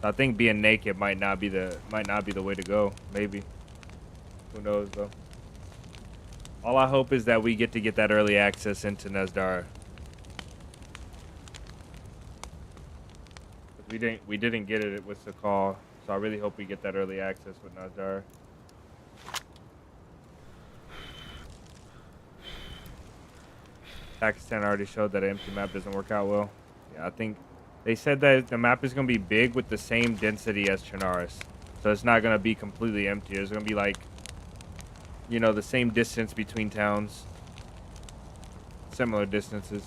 So I think being naked might not be the way to go. Maybe. Who knows though? All I hope is that we get that early access into Nasdar. We didn't get it with Sakhal, so I really hope we get that early access with Nasdar. Pakistan already showed that an empty map doesn't work out well. Yeah, I think they said that the map is going to be big with the same density as Chernarus. So it's not going to be completely empty. There's going to be like, you know, the same distance between towns. Similar distances.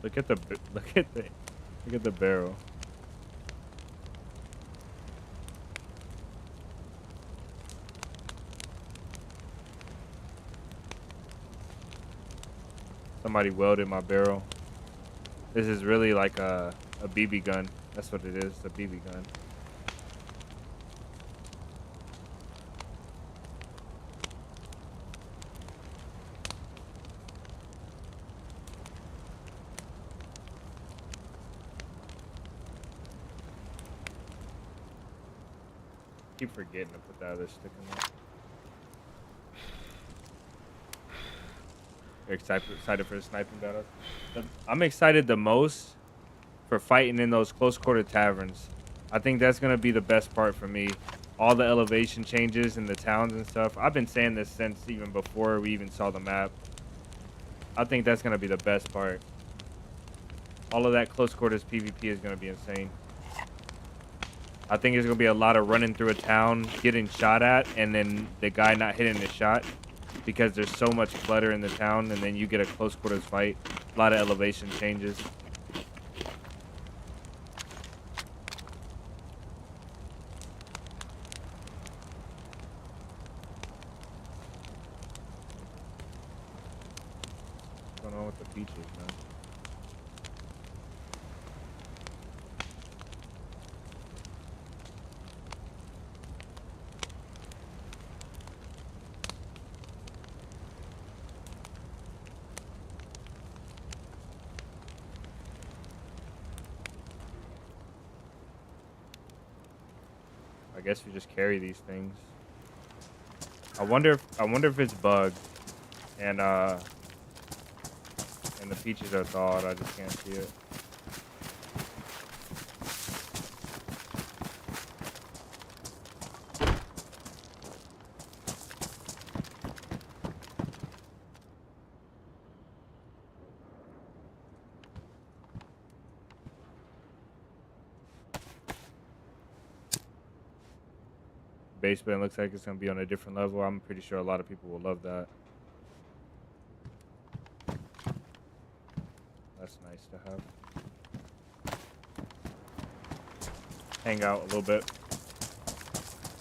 Look at the barrel. Somebody welded my barrel. This is really like a BB gun. That's what it is, a BB gun. keep forgetting to put that other stick in there. You're excited for the sniping battle? I'm excited the most for fighting in those close quarter taverns. I think that's gonna be the best part for me. All the elevation changes in the towns and stuff. I've been saying this since even before we even saw the map. I think that's gonna be the best part. All of that close quarters PvP is gonna be insane. I think there's gonna be a lot of running through a town, getting shot at, and then the guy not hitting his shot because there's so much clutter in the town, and then you get a close quarters fight. A lot of elevation changes. What's going on with the beaches, man? I guess we just carry these things. I wonder if it's bugged and the peaches are thawed. I just can't see it. Basement looks like it's gonna be on a different level. I'm pretty sure a lot of people will love that. That's nice to have. Hang out a little bit.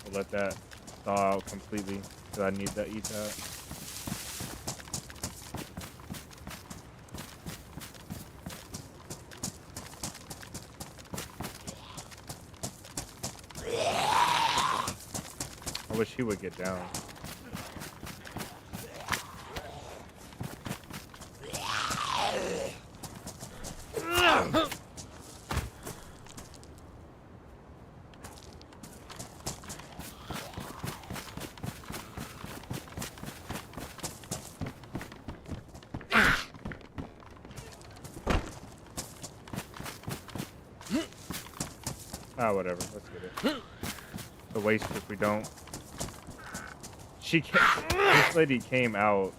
We'll let that thaw out completely because I need to eat that. I wish he would get down. Ah, whatever. Let's get it. It's a waste if we don't. This lady came out.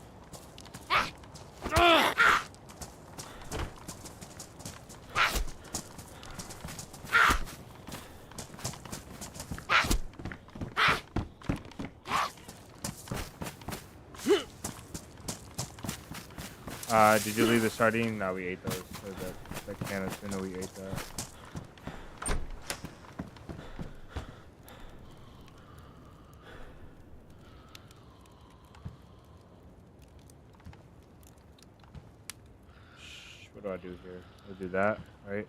Did you leave the sardine? No, we ate those. That can of tuna, we ate that. What do I do here? We'll do that, right?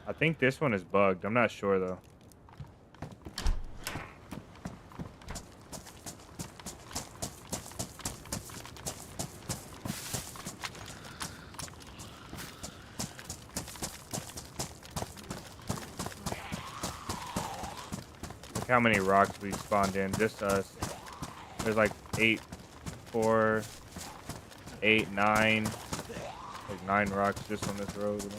I think this one is bugged. I'm not sure though. Look how many rocks we spawned in. Just us. There's like 8, 4, 8, 9. Like 9 rocks just on this road alone.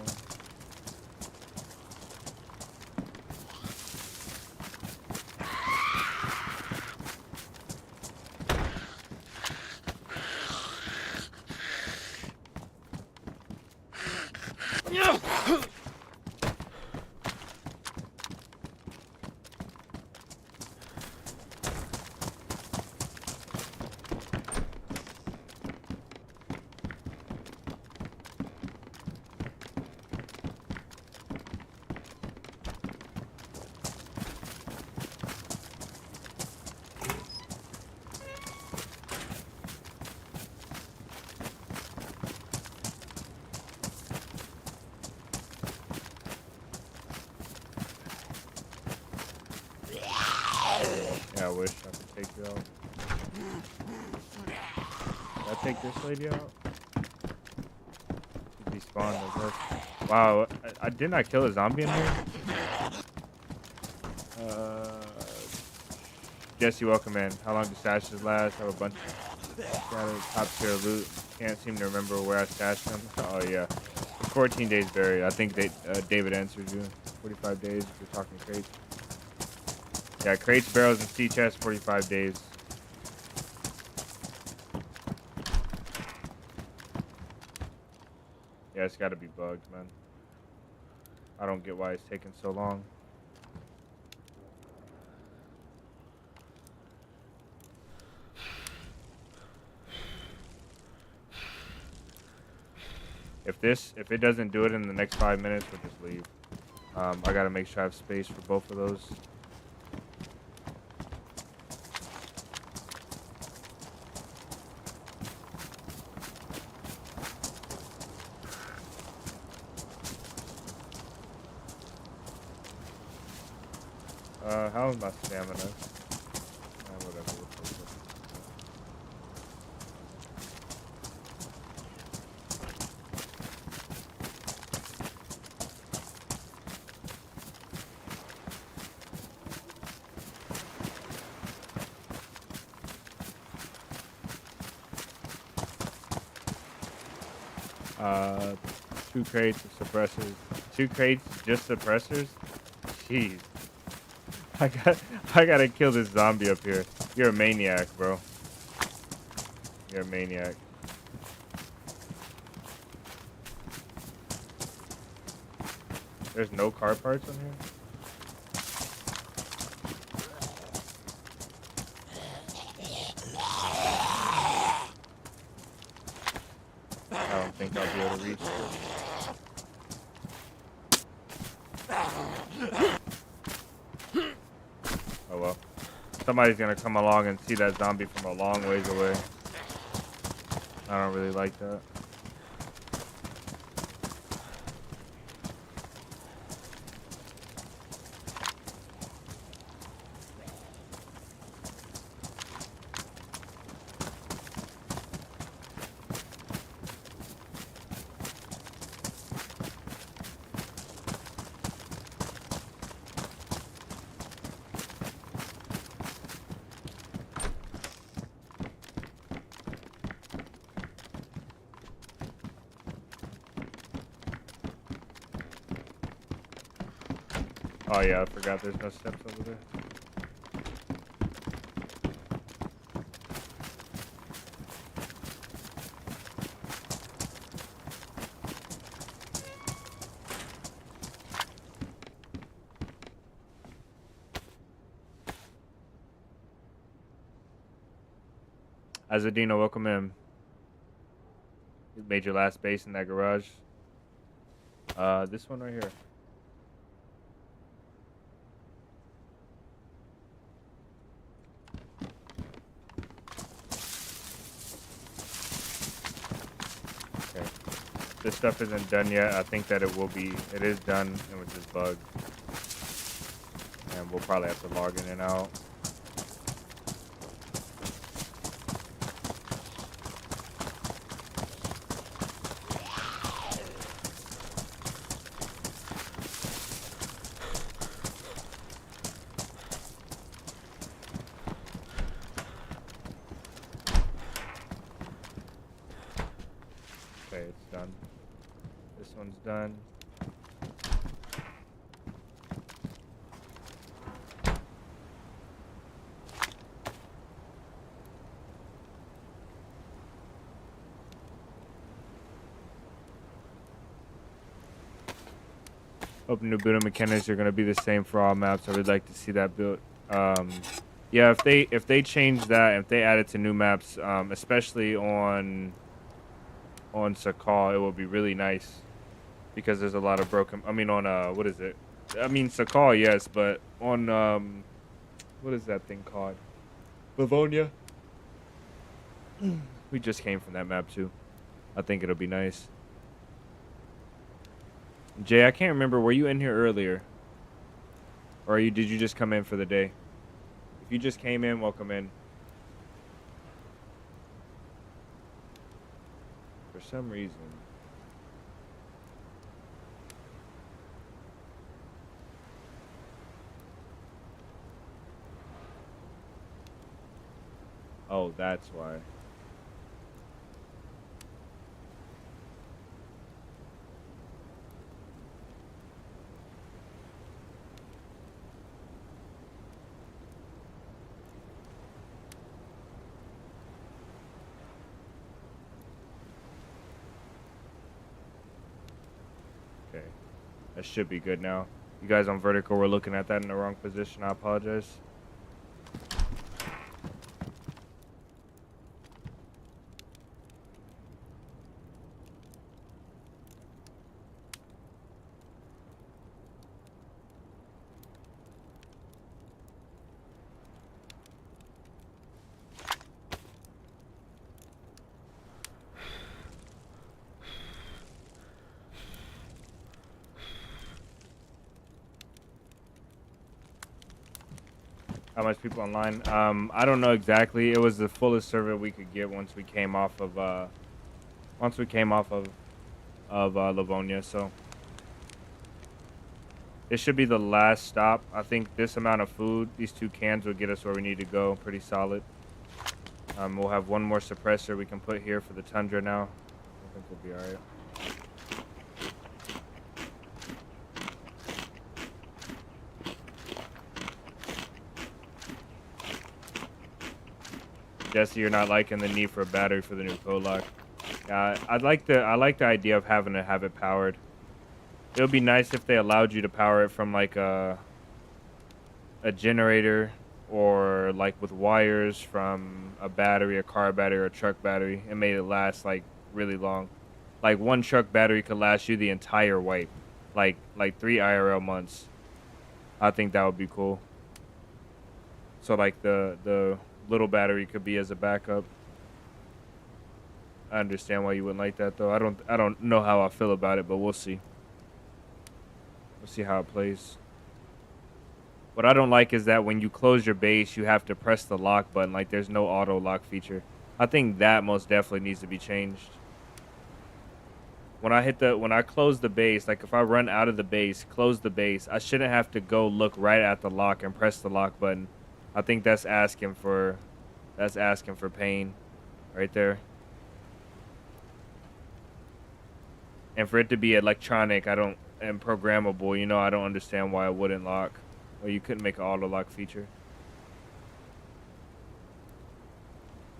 Yeah, I wish I could take you out. Did I take this lady out? She despawned, I guess. Wow, I did not kill a zombie in here? Jesse, welcome in. How long do stashes last? I have a bunch of top tier loot. Can't seem to remember where I stashed them. Oh yeah, 14 days buried. I think they David answered you. 45 days if you're talking crates. Yeah, crates, barrels, and sea chests. 45 days. Yeah, it's got to be bugs, man. I don't get why it's taking so long. If it doesn't do it in the next 5 minutes, we'll just leave. I gotta make sure I have space for both of those. How is my stamina? Whatever. Two crates of suppressors. 2 crates just suppressors? Jeez. I gotta kill this zombie up here. You're a maniac, bro. You're a maniac. There's no car parts on here? I don't think I'll be able to reach it. Oh well. Somebody's gonna come along and see that zombie from a long ways away. I don't really like that. Oh yeah, I forgot there's no steps over there. Azadino, welcome in. You made your last base in that garage. This one right here. Okay. This stuff isn't done yet. I think that it will be. It is done, and with this bug. And we'll probably have to log in and out. Okay, it's done. This one's done. Hope new building mechanics are gonna be the same for all maps. I would like to see that built. Yeah, if they change that, if they add it to new maps, especially on Sakhal, it will be really nice because there's a lot of broken. I mean, on what is it? I mean Sakhal, yes, but on what is that thing called? Livonia. We just came from that map too. I think it'll be nice. Jay, I can't remember. Were you in here earlier? Or did you just come in for the day? If you just came in, welcome in. For some reason. Oh, that's why. Okay. That should be good now. You guys on vertical were looking at that in the wrong position. I apologize. How much people online? I don't know exactly. It was the fullest server we could get once we came off of Livonia. So this should be the last stop. I think this amount of food, these 2 cans will get us where we need to go. Pretty solid. We'll have one more suppressor we can put here for the tundra now. I think we'll be all right. Jesse, you're not liking the need for a battery for the new code lock. I like the idea of having to have it powered. It would be nice if they allowed you to power it from like a generator, or like with wires from a battery, a car battery, or a truck battery, and made it last like really long. Like one truck battery could last you the entire wipe, like 3 IRL months. I think that would be cool. So like the little battery could be as a backup. I understand why you wouldn't like that though. I don't know how I feel about it, but we'll see. We'll see how it plays. What I don't like is that when you close your base, you have to press the lock button. Like there's no auto lock feature. I think that most definitely needs to be changed. When I close the base, like if I run out of the base, close the base, I shouldn't have to go look right at the lock and press the lock button. I think that's asking for pain right there. And for it to be electronic, and programmable, I don't understand why it wouldn't lock. Or you couldn't make an auto lock feature.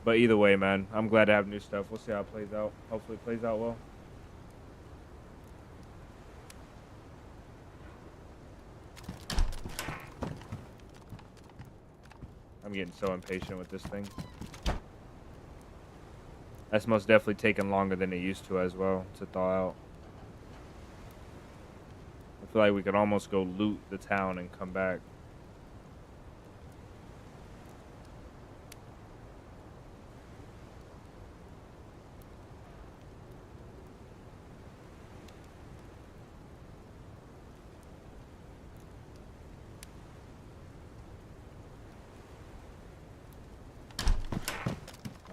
But either way, man, I'm glad to have new stuff. We'll see how it plays out. Hopefully it plays out well. I'm getting so impatient with this thing. That's most definitely taking longer than it used to as well to thaw out. I feel like we could almost go loot the town and come back.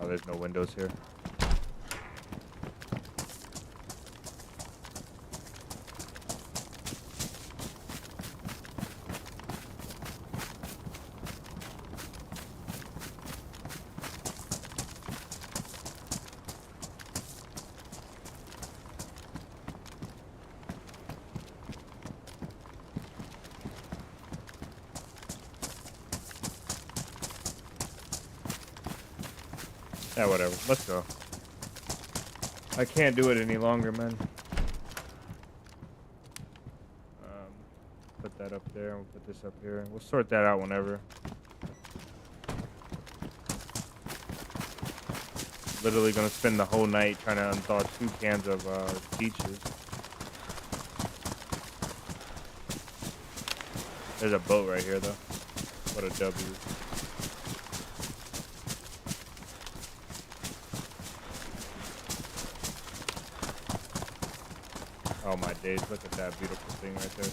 Oh, there's no windows here. Yeah, whatever. Let's go. I can't do it any longer, man. Put that up there. We'll put this up here. We'll sort that out whenever. Literally gonna spend the whole night trying to unthaw 2 cans of peaches. There's a boat right here, though. What a W. Oh my days, look at that beautiful thing right there.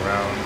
around.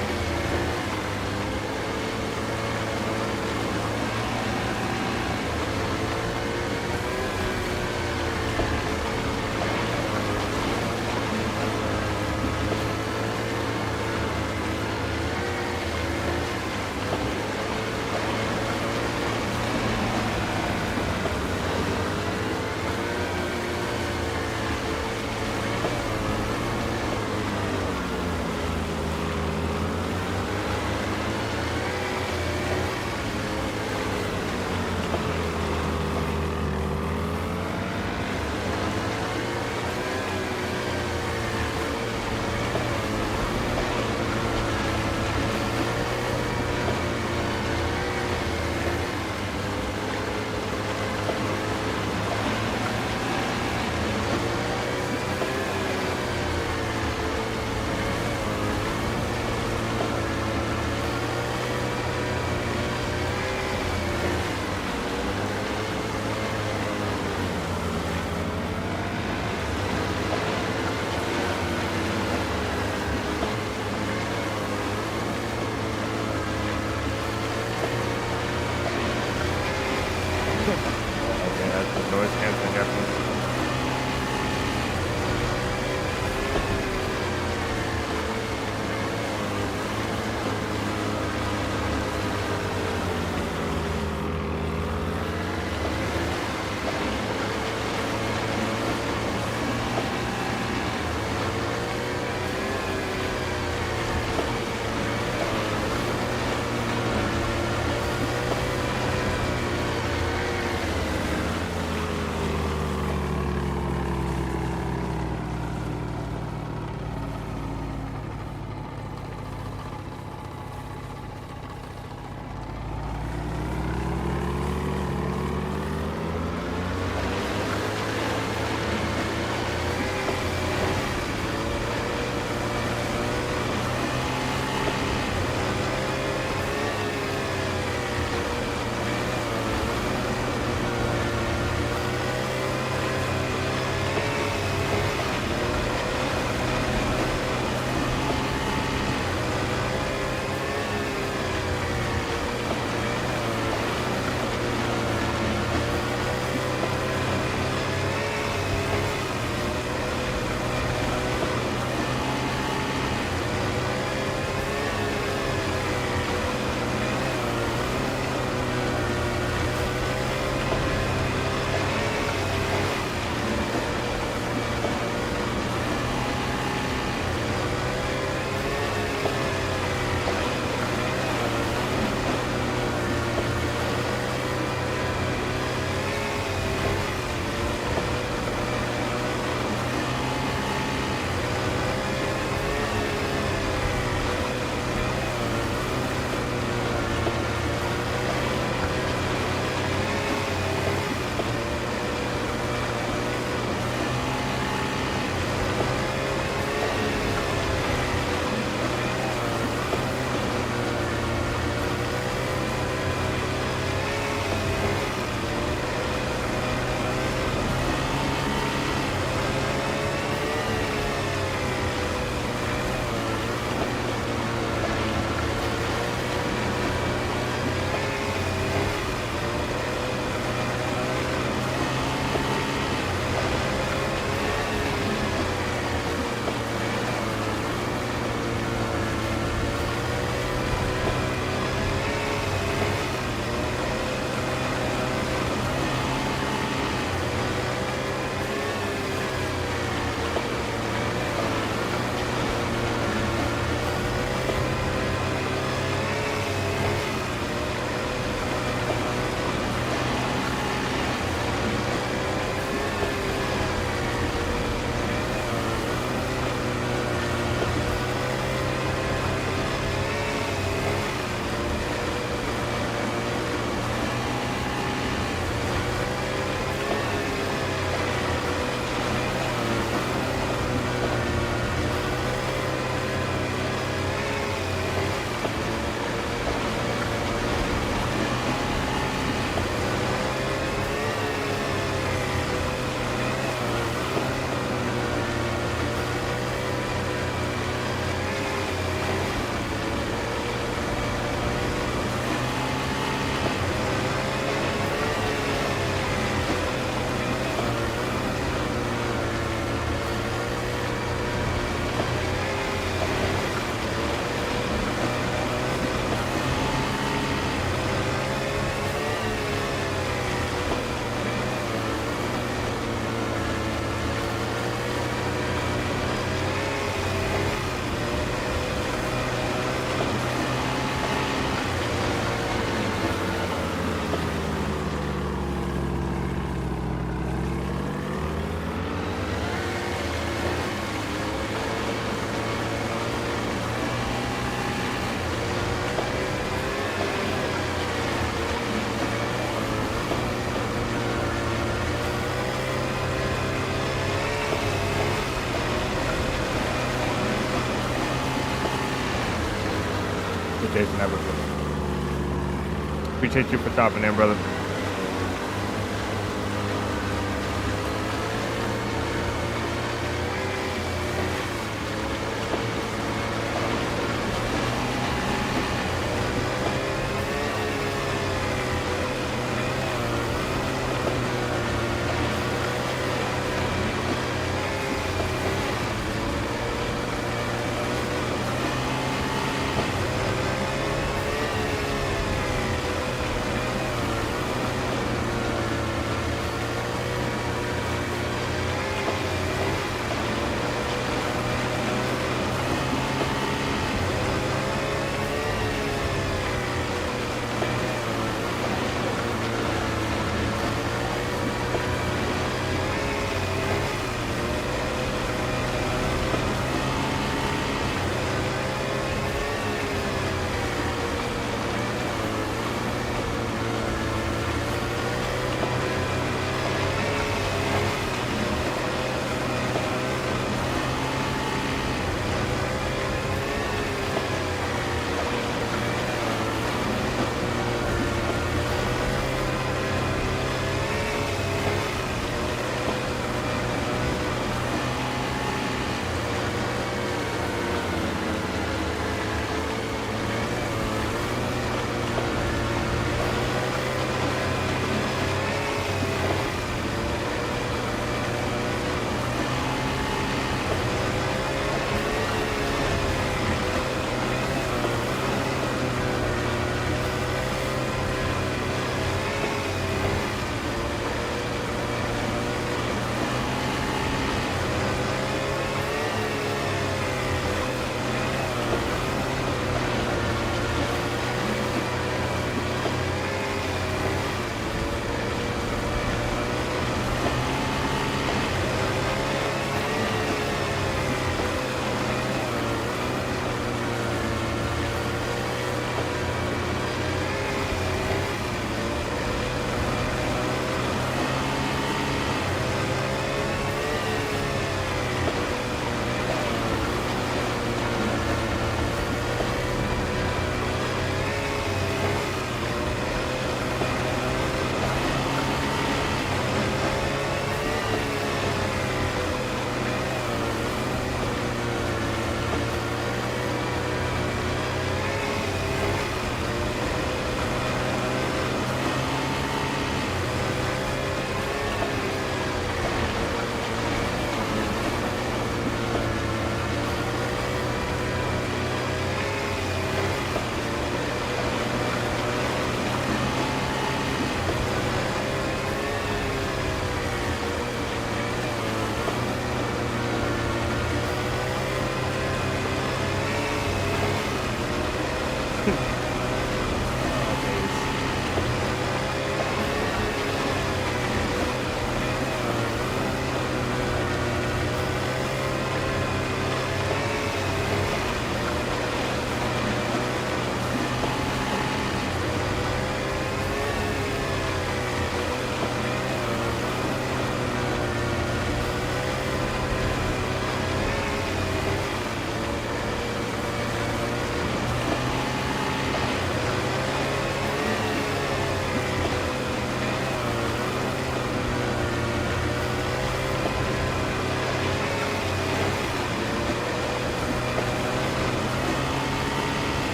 Good Jason, have a good one. Appreciate you for stopping in, brother.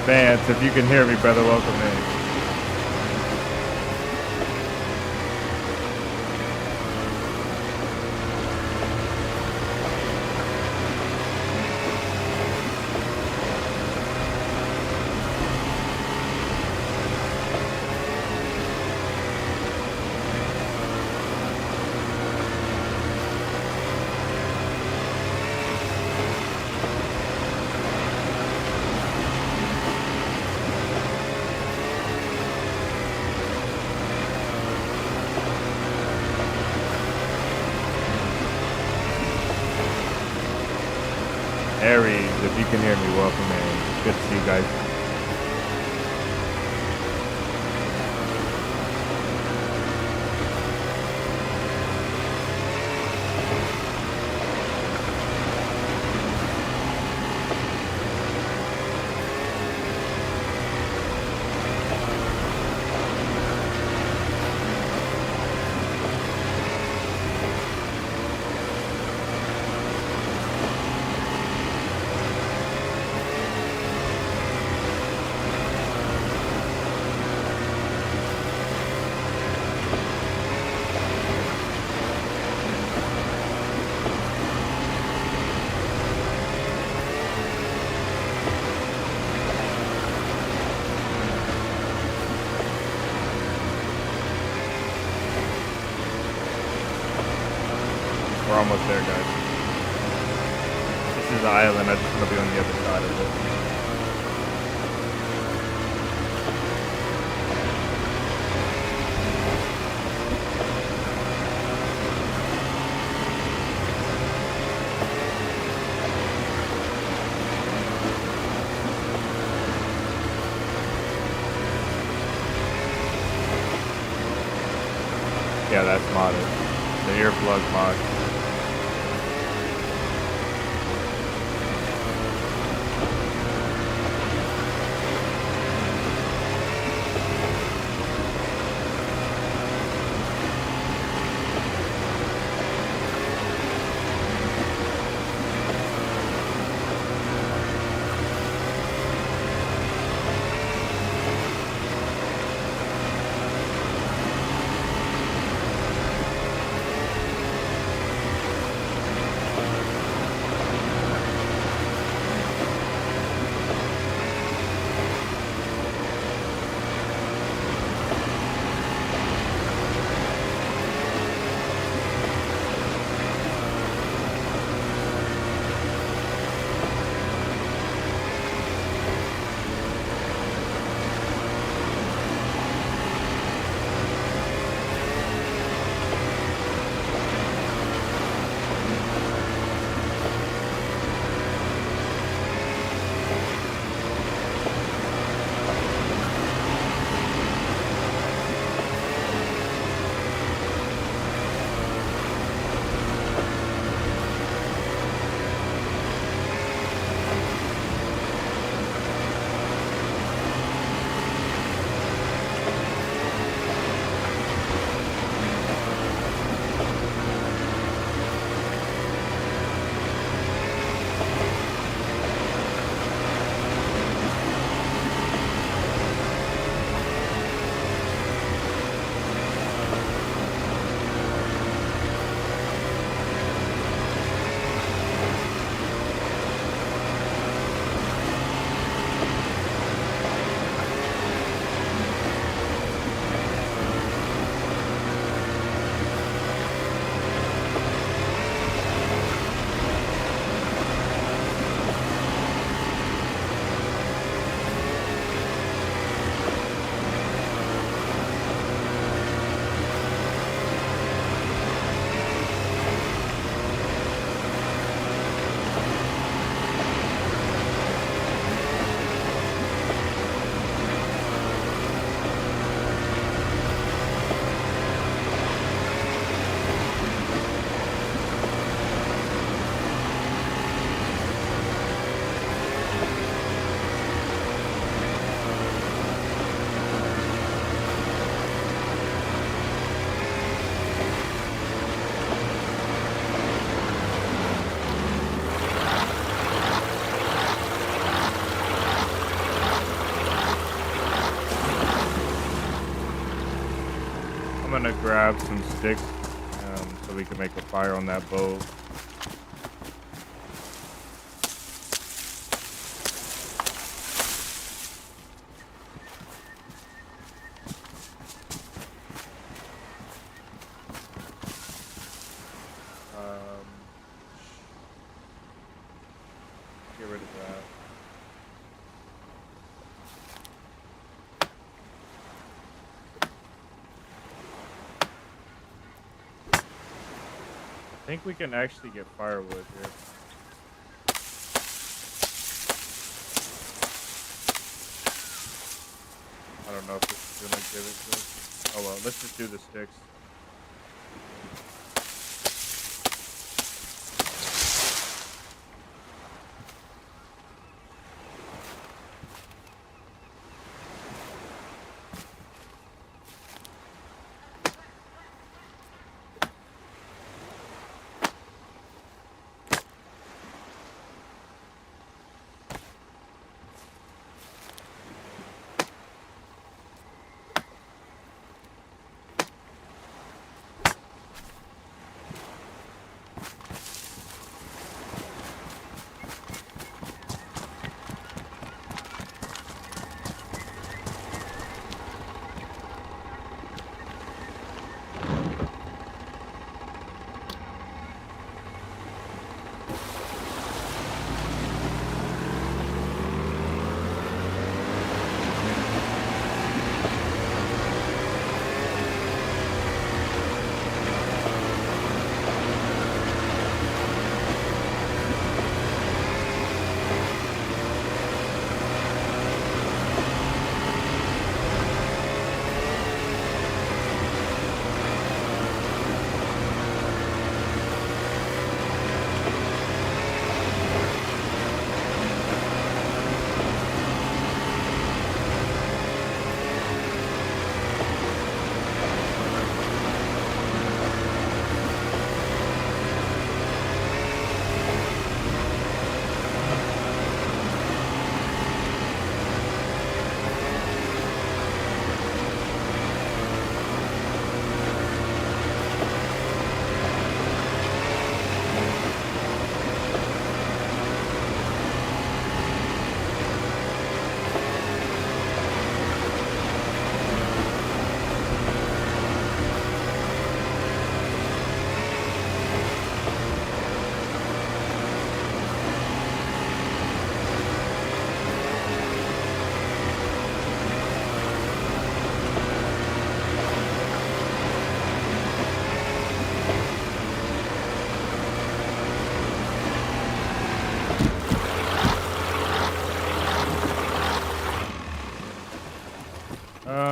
Vance, if you can hear me, brother, welcome in. Aries, if you can hear me, welcome in. Good to see you guys. We're almost there, guys. This is the island. I just want to be on the other side of it. Yeah, that's modded. The earplug mod. I'm gonna grab some sticks so we can make a fire on that boat. Get rid of that. I think we can actually get firewood here. I don't know if this is gonna give it to us. Oh well, let's just do the sticks.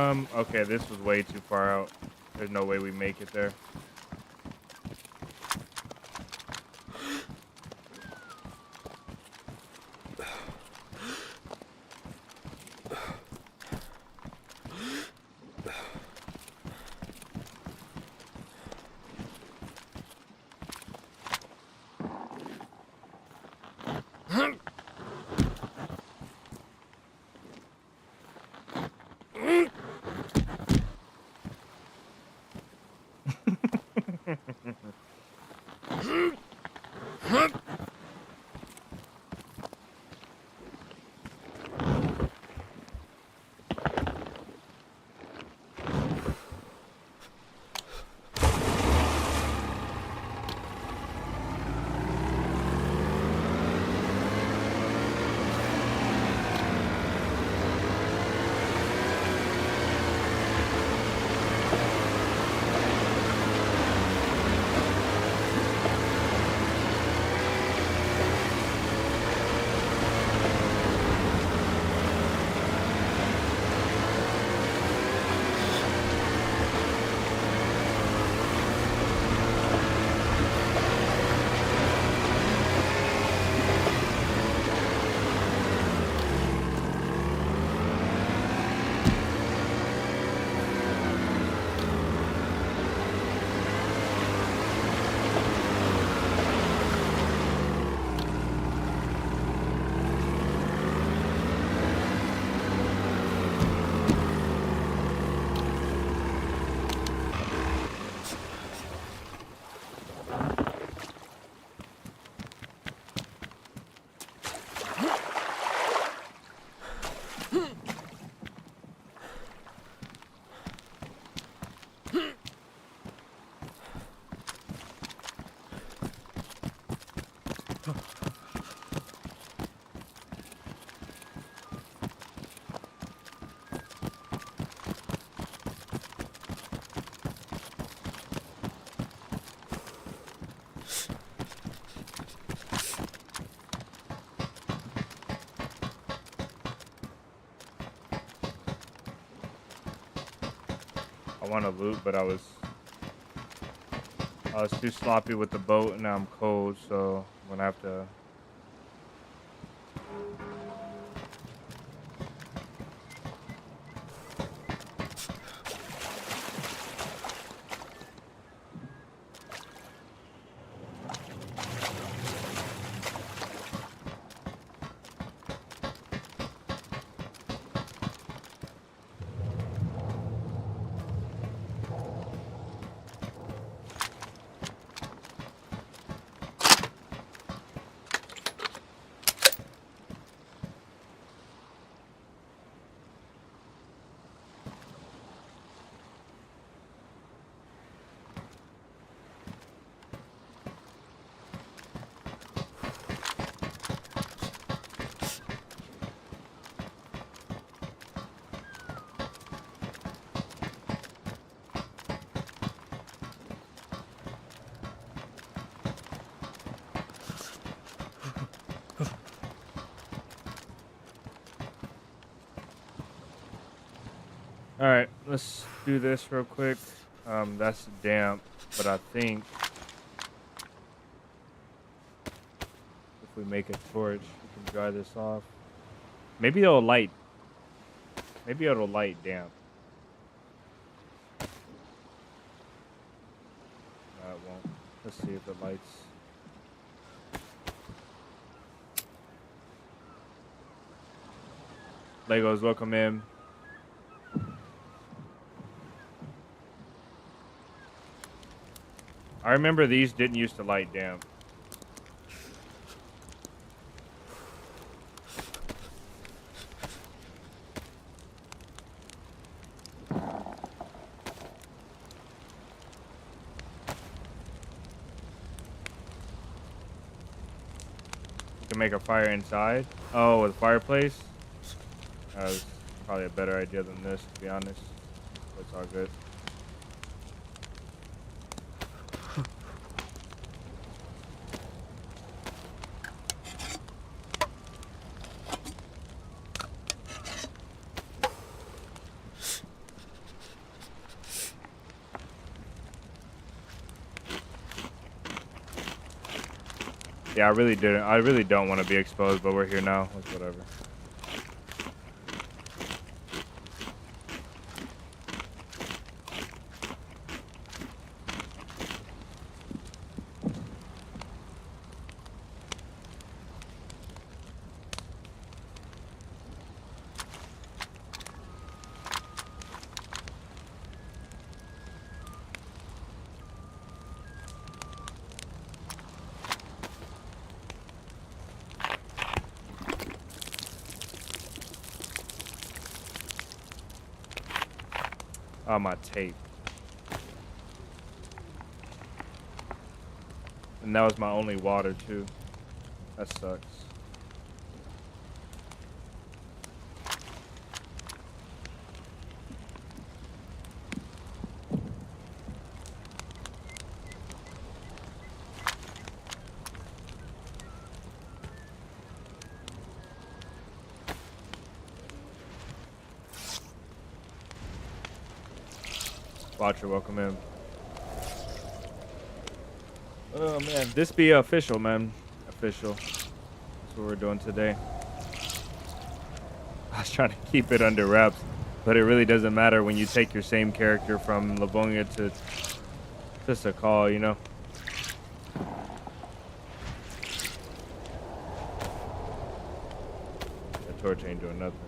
Okay, this was way too far out. There's no way we make it there. I want to loot, but I was too sloppy with the boat, and now I'm cold, so I'm gonna have to. All right, let's do this real quick. That's damp, but I think if we make a torch, we can dry this off. Maybe it'll light. Maybe it'll light damp. No, it won't. Let's see if it lights. Legos, welcome in. I remember these didn't used to light damp. You can make a fire inside. Oh, with a fireplace? That was probably a better idea than this, to be honest. But it's all good. Yeah, I really didn't. I really don't want to be exposed, but we're here now. It's whatever. Oh, my tape. And that was my only water, too. That sucks. Watcher, welcome in. Oh man, this be official, man. Official. That's what we're doing today. I was trying to keep it under wraps, but it really doesn't matter when you take your same character from Livonia to Sakhal, you know? The torch ain't doing nothing.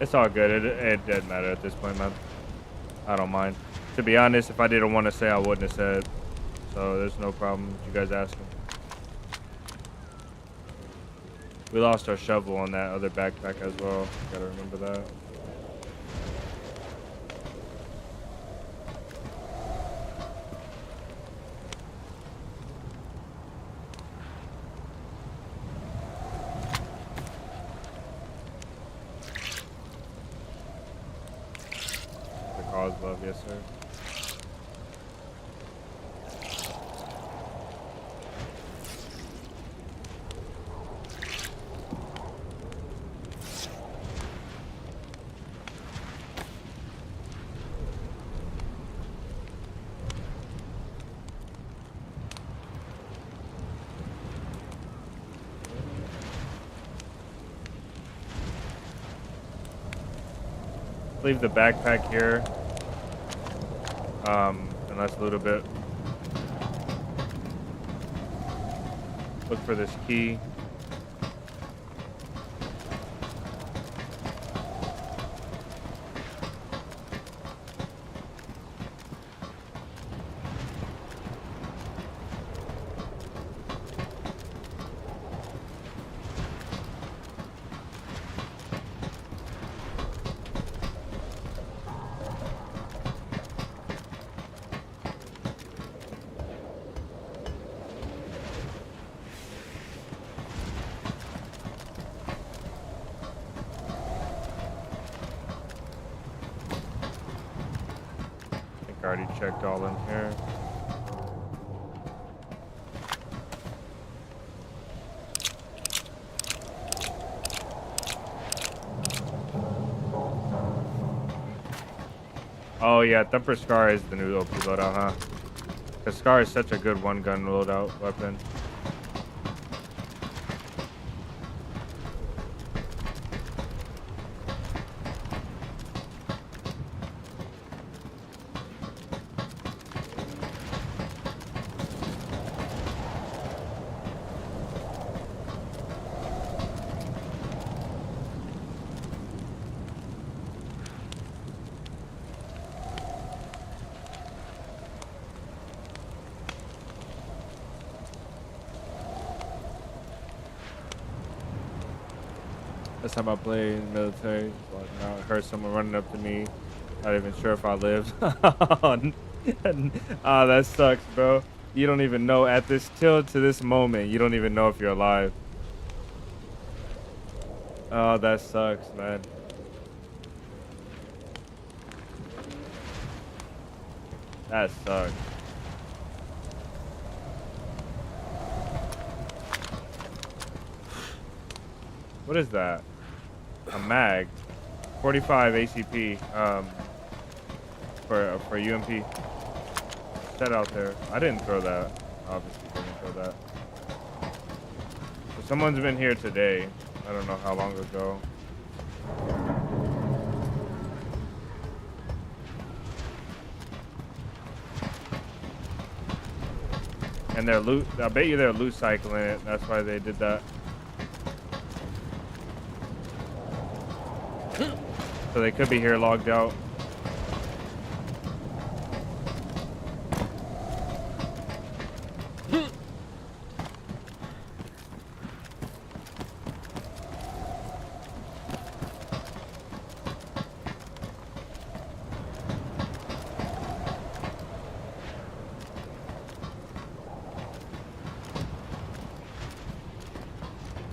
It's all good. It doesn't matter at this point, man. I don't mind. To be honest, if I didn't want to say, I wouldn't have said. So there's no problem with you guys asking. We lost our shovel on that other backpack as well. Gotta remember that. The cause love, yes sir. Leave the backpack here. Unless a little bit. Look for this key. Already checked all in here. Oh yeah, Thumper Scar is the new OP loadout, huh? Because Scar is such a good one-gun loadout weapon. Last time I played in the military, just walking around, I heard someone running up to me. Not even sure if I lived. Ah, that sucks, bro. You don't even know at this till to this moment. You don't even know if you're alive. Oh, that sucks, man. That sucks. What is that? A mag. 45 ACP. For UMP. Set out there. I didn't throw that. Obviously didn't throw that. So someone's been here today. I don't know how long ago. And they're loot. I bet you they're loot cycling it. That's why they did that. So they could be here logged out.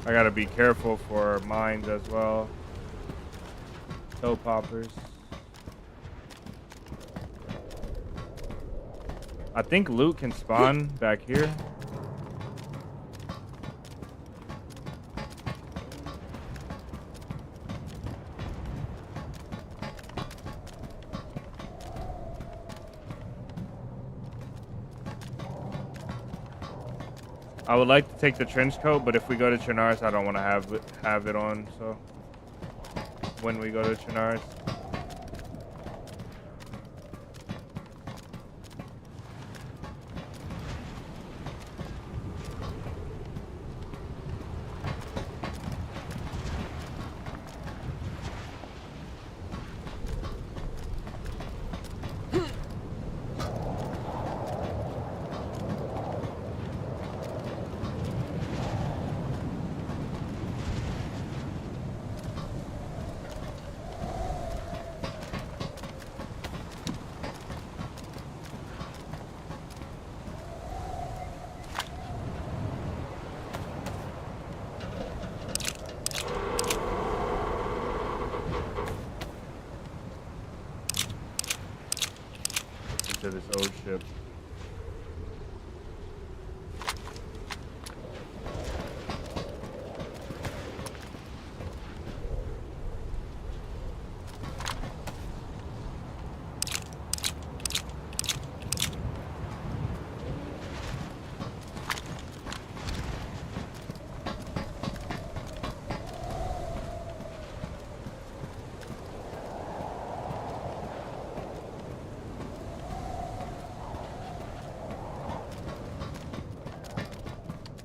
I gotta be careful for mines as well. Toe poppers. I think loot can spawn back here. I would like to take the trench coat, but if we go to Chernarus, I don't want to have it on. So when we go to Chernarus. To this old ship.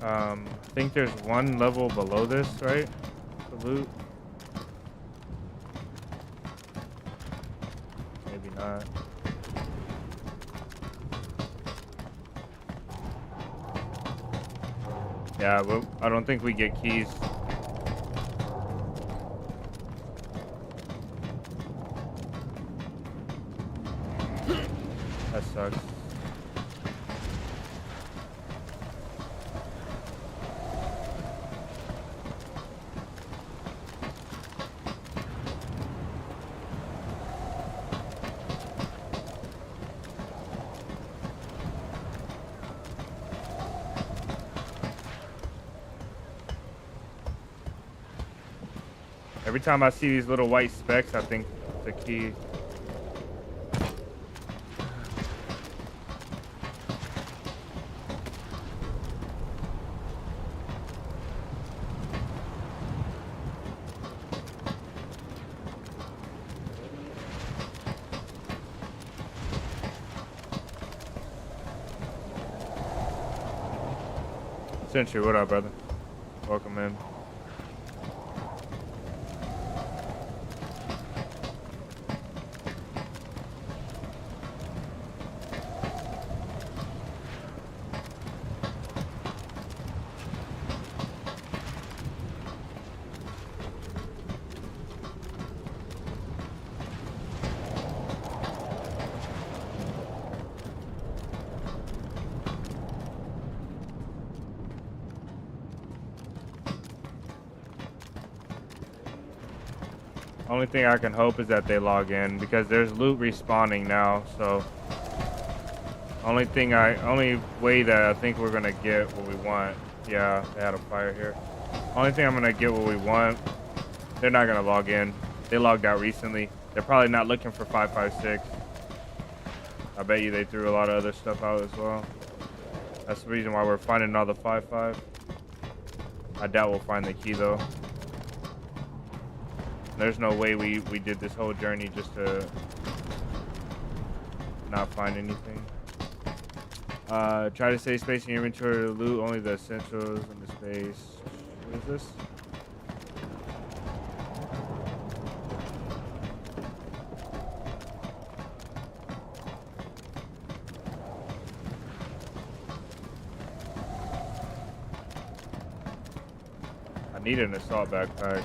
I think there's one level below this, right? The loot. Maybe not. Yeah, but I don't think we get keys. That sucks. Every time I see these little white specks, I think the key. Century, what up, brother? Welcome in. Only thing I can hope is that they log in because there's loot respawning now. So only way that I think we're gonna get what we want. Yeah, they had a fire here. Only thing I'm gonna get what we want. They're not gonna log in. They logged out recently. They're probably not looking for 556. I bet you they threw a lot of other stuff out as well. That's the reason why we're finding all the 5.5. I doubt we'll find the key though. There's no way we did this whole journey just to not find anything. Try to save space in your inventory to loot only the essentials in the space. What is this? I need an assault backpack.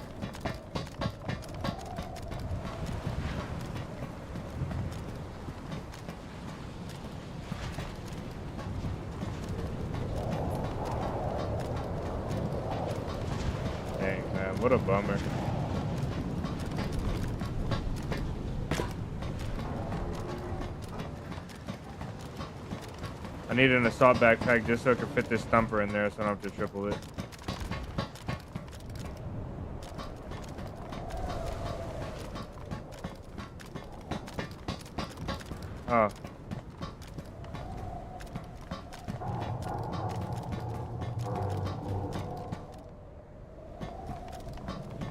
What a bummer. I need an assault backpack just so I can fit this thumper in there so I don't have to triple it. Oh.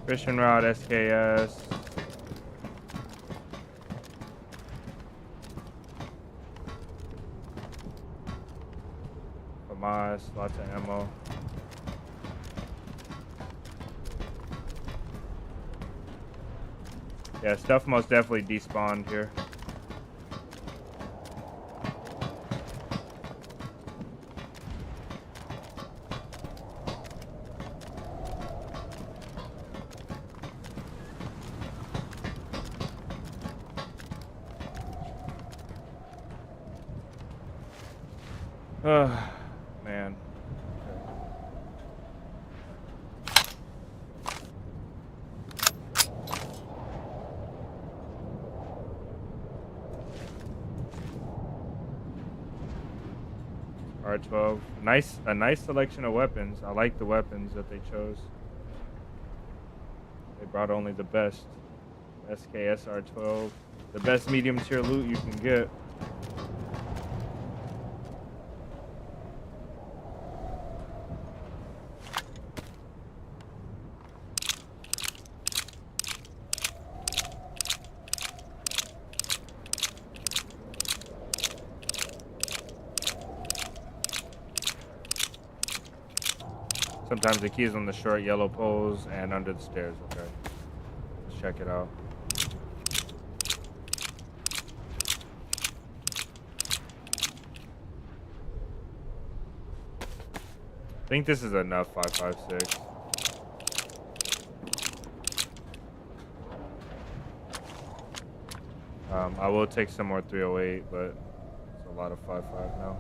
Fishing rod, SKS. FAMAS, lots of ammo. Yeah, stuff most definitely despawned here. Man. R12. A nice selection of weapons. I like the weapons that they chose. They brought only the best. SKS R12. The best medium tier loot you can get. Sometimes the key is on the short yellow poles and under the stairs. Okay, let's check it out. I think this is enough 556. I will take some more 308, but it's a lot of 5.5 now.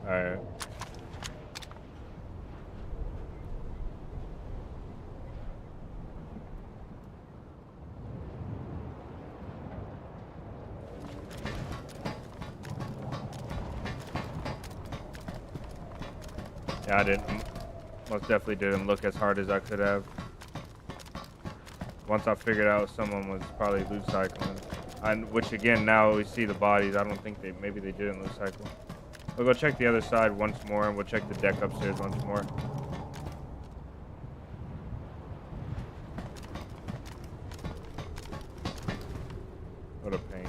Alright. Yeah, I didn't. Most definitely didn't look as hard as I could have. Once I figured out someone was probably loot cycling. Which again, now we see the bodies. I don't think maybe they didn't loot cycle. We'll go check the other side once more, and we'll check the deck upstairs once more. What a pain.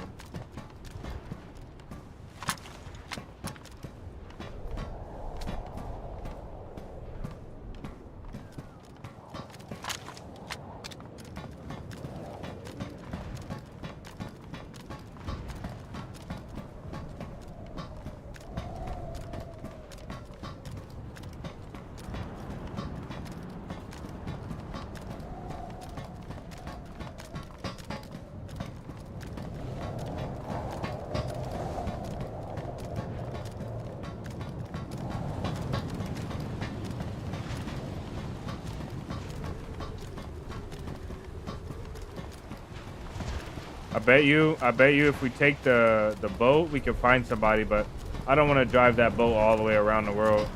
I bet you if we take the boat, we can find somebody, but I don't want to drive that boat all the way around the world.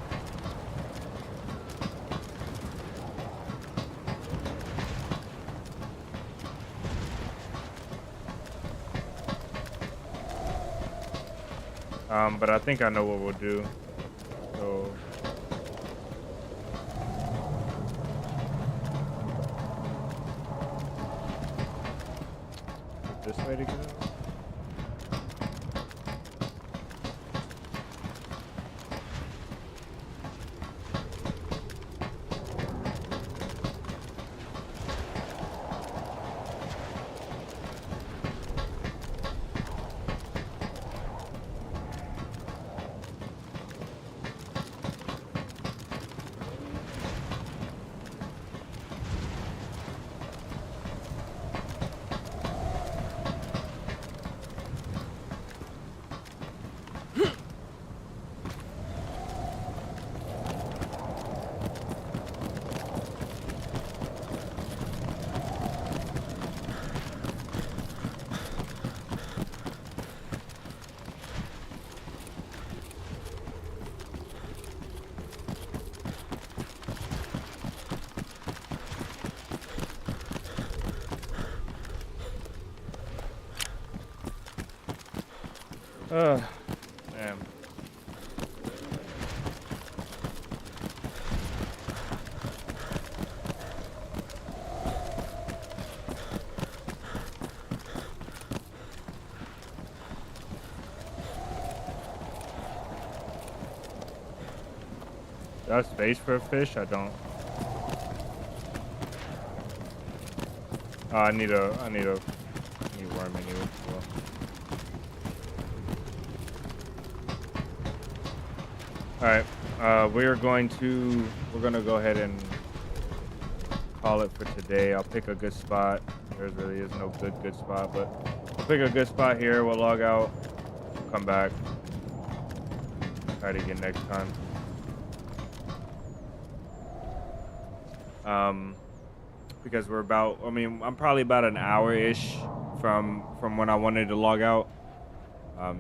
But I think I know what we'll do. So this way to get out. Man. Do I have space for a fish? I don't. I need worm anyway. Well. All right. We're gonna go ahead and call it for today. I'll pick a good spot. There really is no good spot, but I'll pick a good spot here. We'll log out. We'll come back. Try it again next time. Because I'm probably about an hour-ish from when I wanted to log out.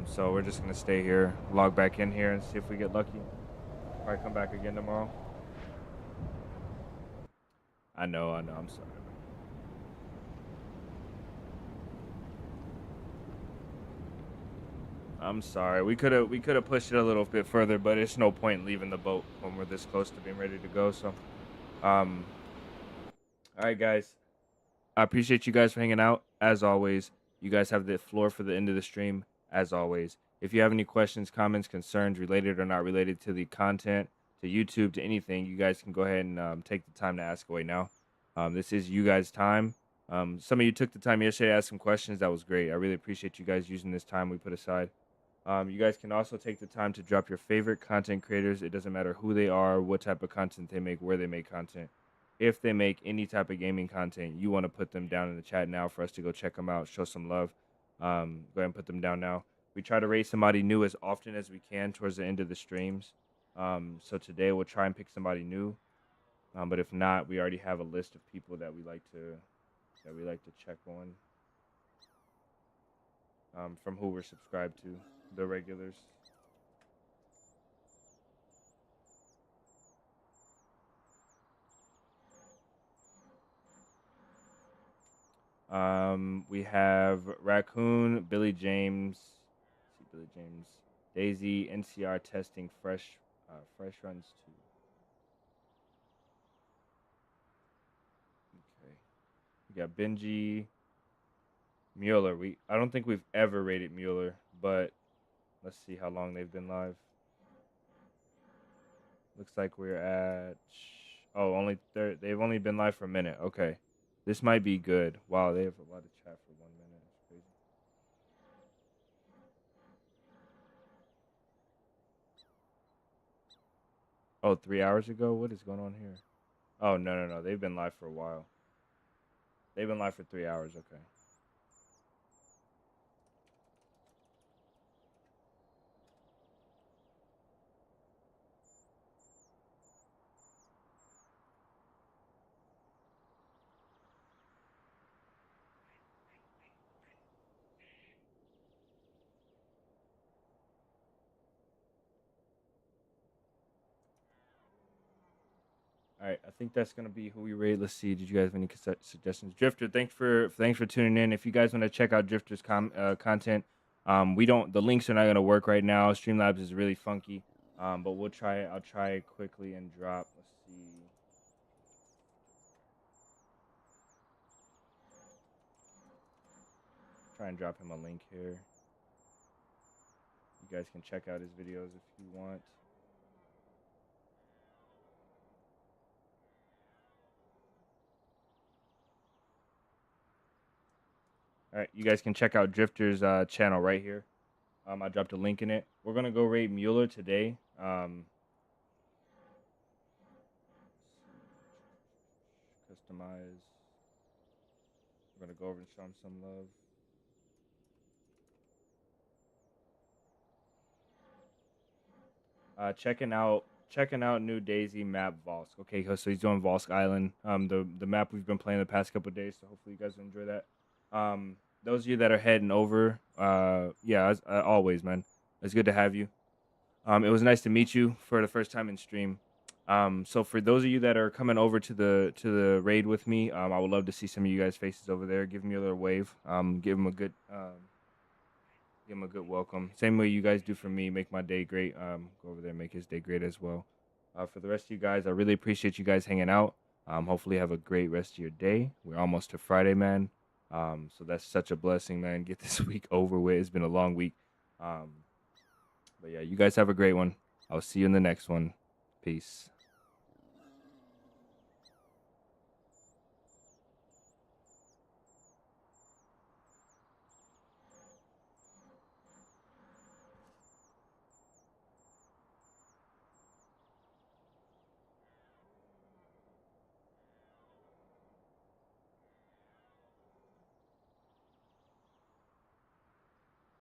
So we're just gonna stay here, log back in here, and see if we get lucky. Probably come back again tomorrow. I know. I'm sorry. I'm sorry. We could have pushed it a little bit further, but it's no point leaving the boat when we're this close to being ready to go. So, all right, guys. I appreciate you guys for hanging out. As always, you guys have the floor for the end of the stream. As always, if you have any questions, comments, concerns related or not related to the content, to YouTube, to anything, you guys can go ahead and take the time to ask away now. This is you guys' time. Some of you took the time yesterday to ask some questions. That was great. I really appreciate you guys using this time we put aside. You guys can also take the time to drop your favorite content creators. It doesn't matter who they are, what type of content they make, where they make content. If they make any type of gaming content, you want to put them down in the chat now for us to go check them out, show some love. Go ahead and put them down now. We try to raise somebody new as often as we can towards the end of the streams. So today we'll try and pick somebody new. But if not, we already have a list of people that we like to check on. From who we're subscribed to, the regulars. We have Raccoon, Billy James, DayZ, NCR testing fresh runs too. Okay, we got Benji, Mueller. I don't think we've ever rated Mueller, but let's see how long they've been live. Looks like we're at they've only been live for a minute. Okay. This might be good. Wow, they have a lot of chat for 1 minute. It's crazy. Oh, 3 hours ago? What is going on here? Oh, no. They've been live for a while. They've been live for 3 hours. Okay. All right, I think that's gonna be who we rate. Let's see. Did you guys have any suggestions? Drifter, thanks for tuning in. If you guys want to check out Drifter's content, we don't. The links are not gonna work right now. Streamlabs is really funky. But we'll try. I'll try it quickly and drop. Let's see. Try and drop him a link here. You guys can check out his videos if you want. All right, you guys can check out Drifter's channel right here. I dropped a link in it. We're gonna go rate Mueller today. Customize. We're gonna go over and show him some love. Checking out new DayZ map Volsk. Okay, so he's doing Volsk Island. The map we've been playing the past couple days. So hopefully you guys will enjoy that. Those of you that are heading over, yeah, as always, man, it's good to have you. It was nice to meet you for the first time in stream. So for those of you that are coming over to the raid with me, I would love to see some of you guys' faces over there. Give me a little wave. Give them a good welcome. Same way you guys do for me. Make my day great. Go over there and make his day great as well. For the rest of you guys, I really appreciate you guys hanging out. Hopefully have a great rest of your day. We're almost to Friday, man. So that's such a blessing, man. Get this week over with. It's been a long week. But yeah, you guys have a great one. I'll see you in the next one. Peace.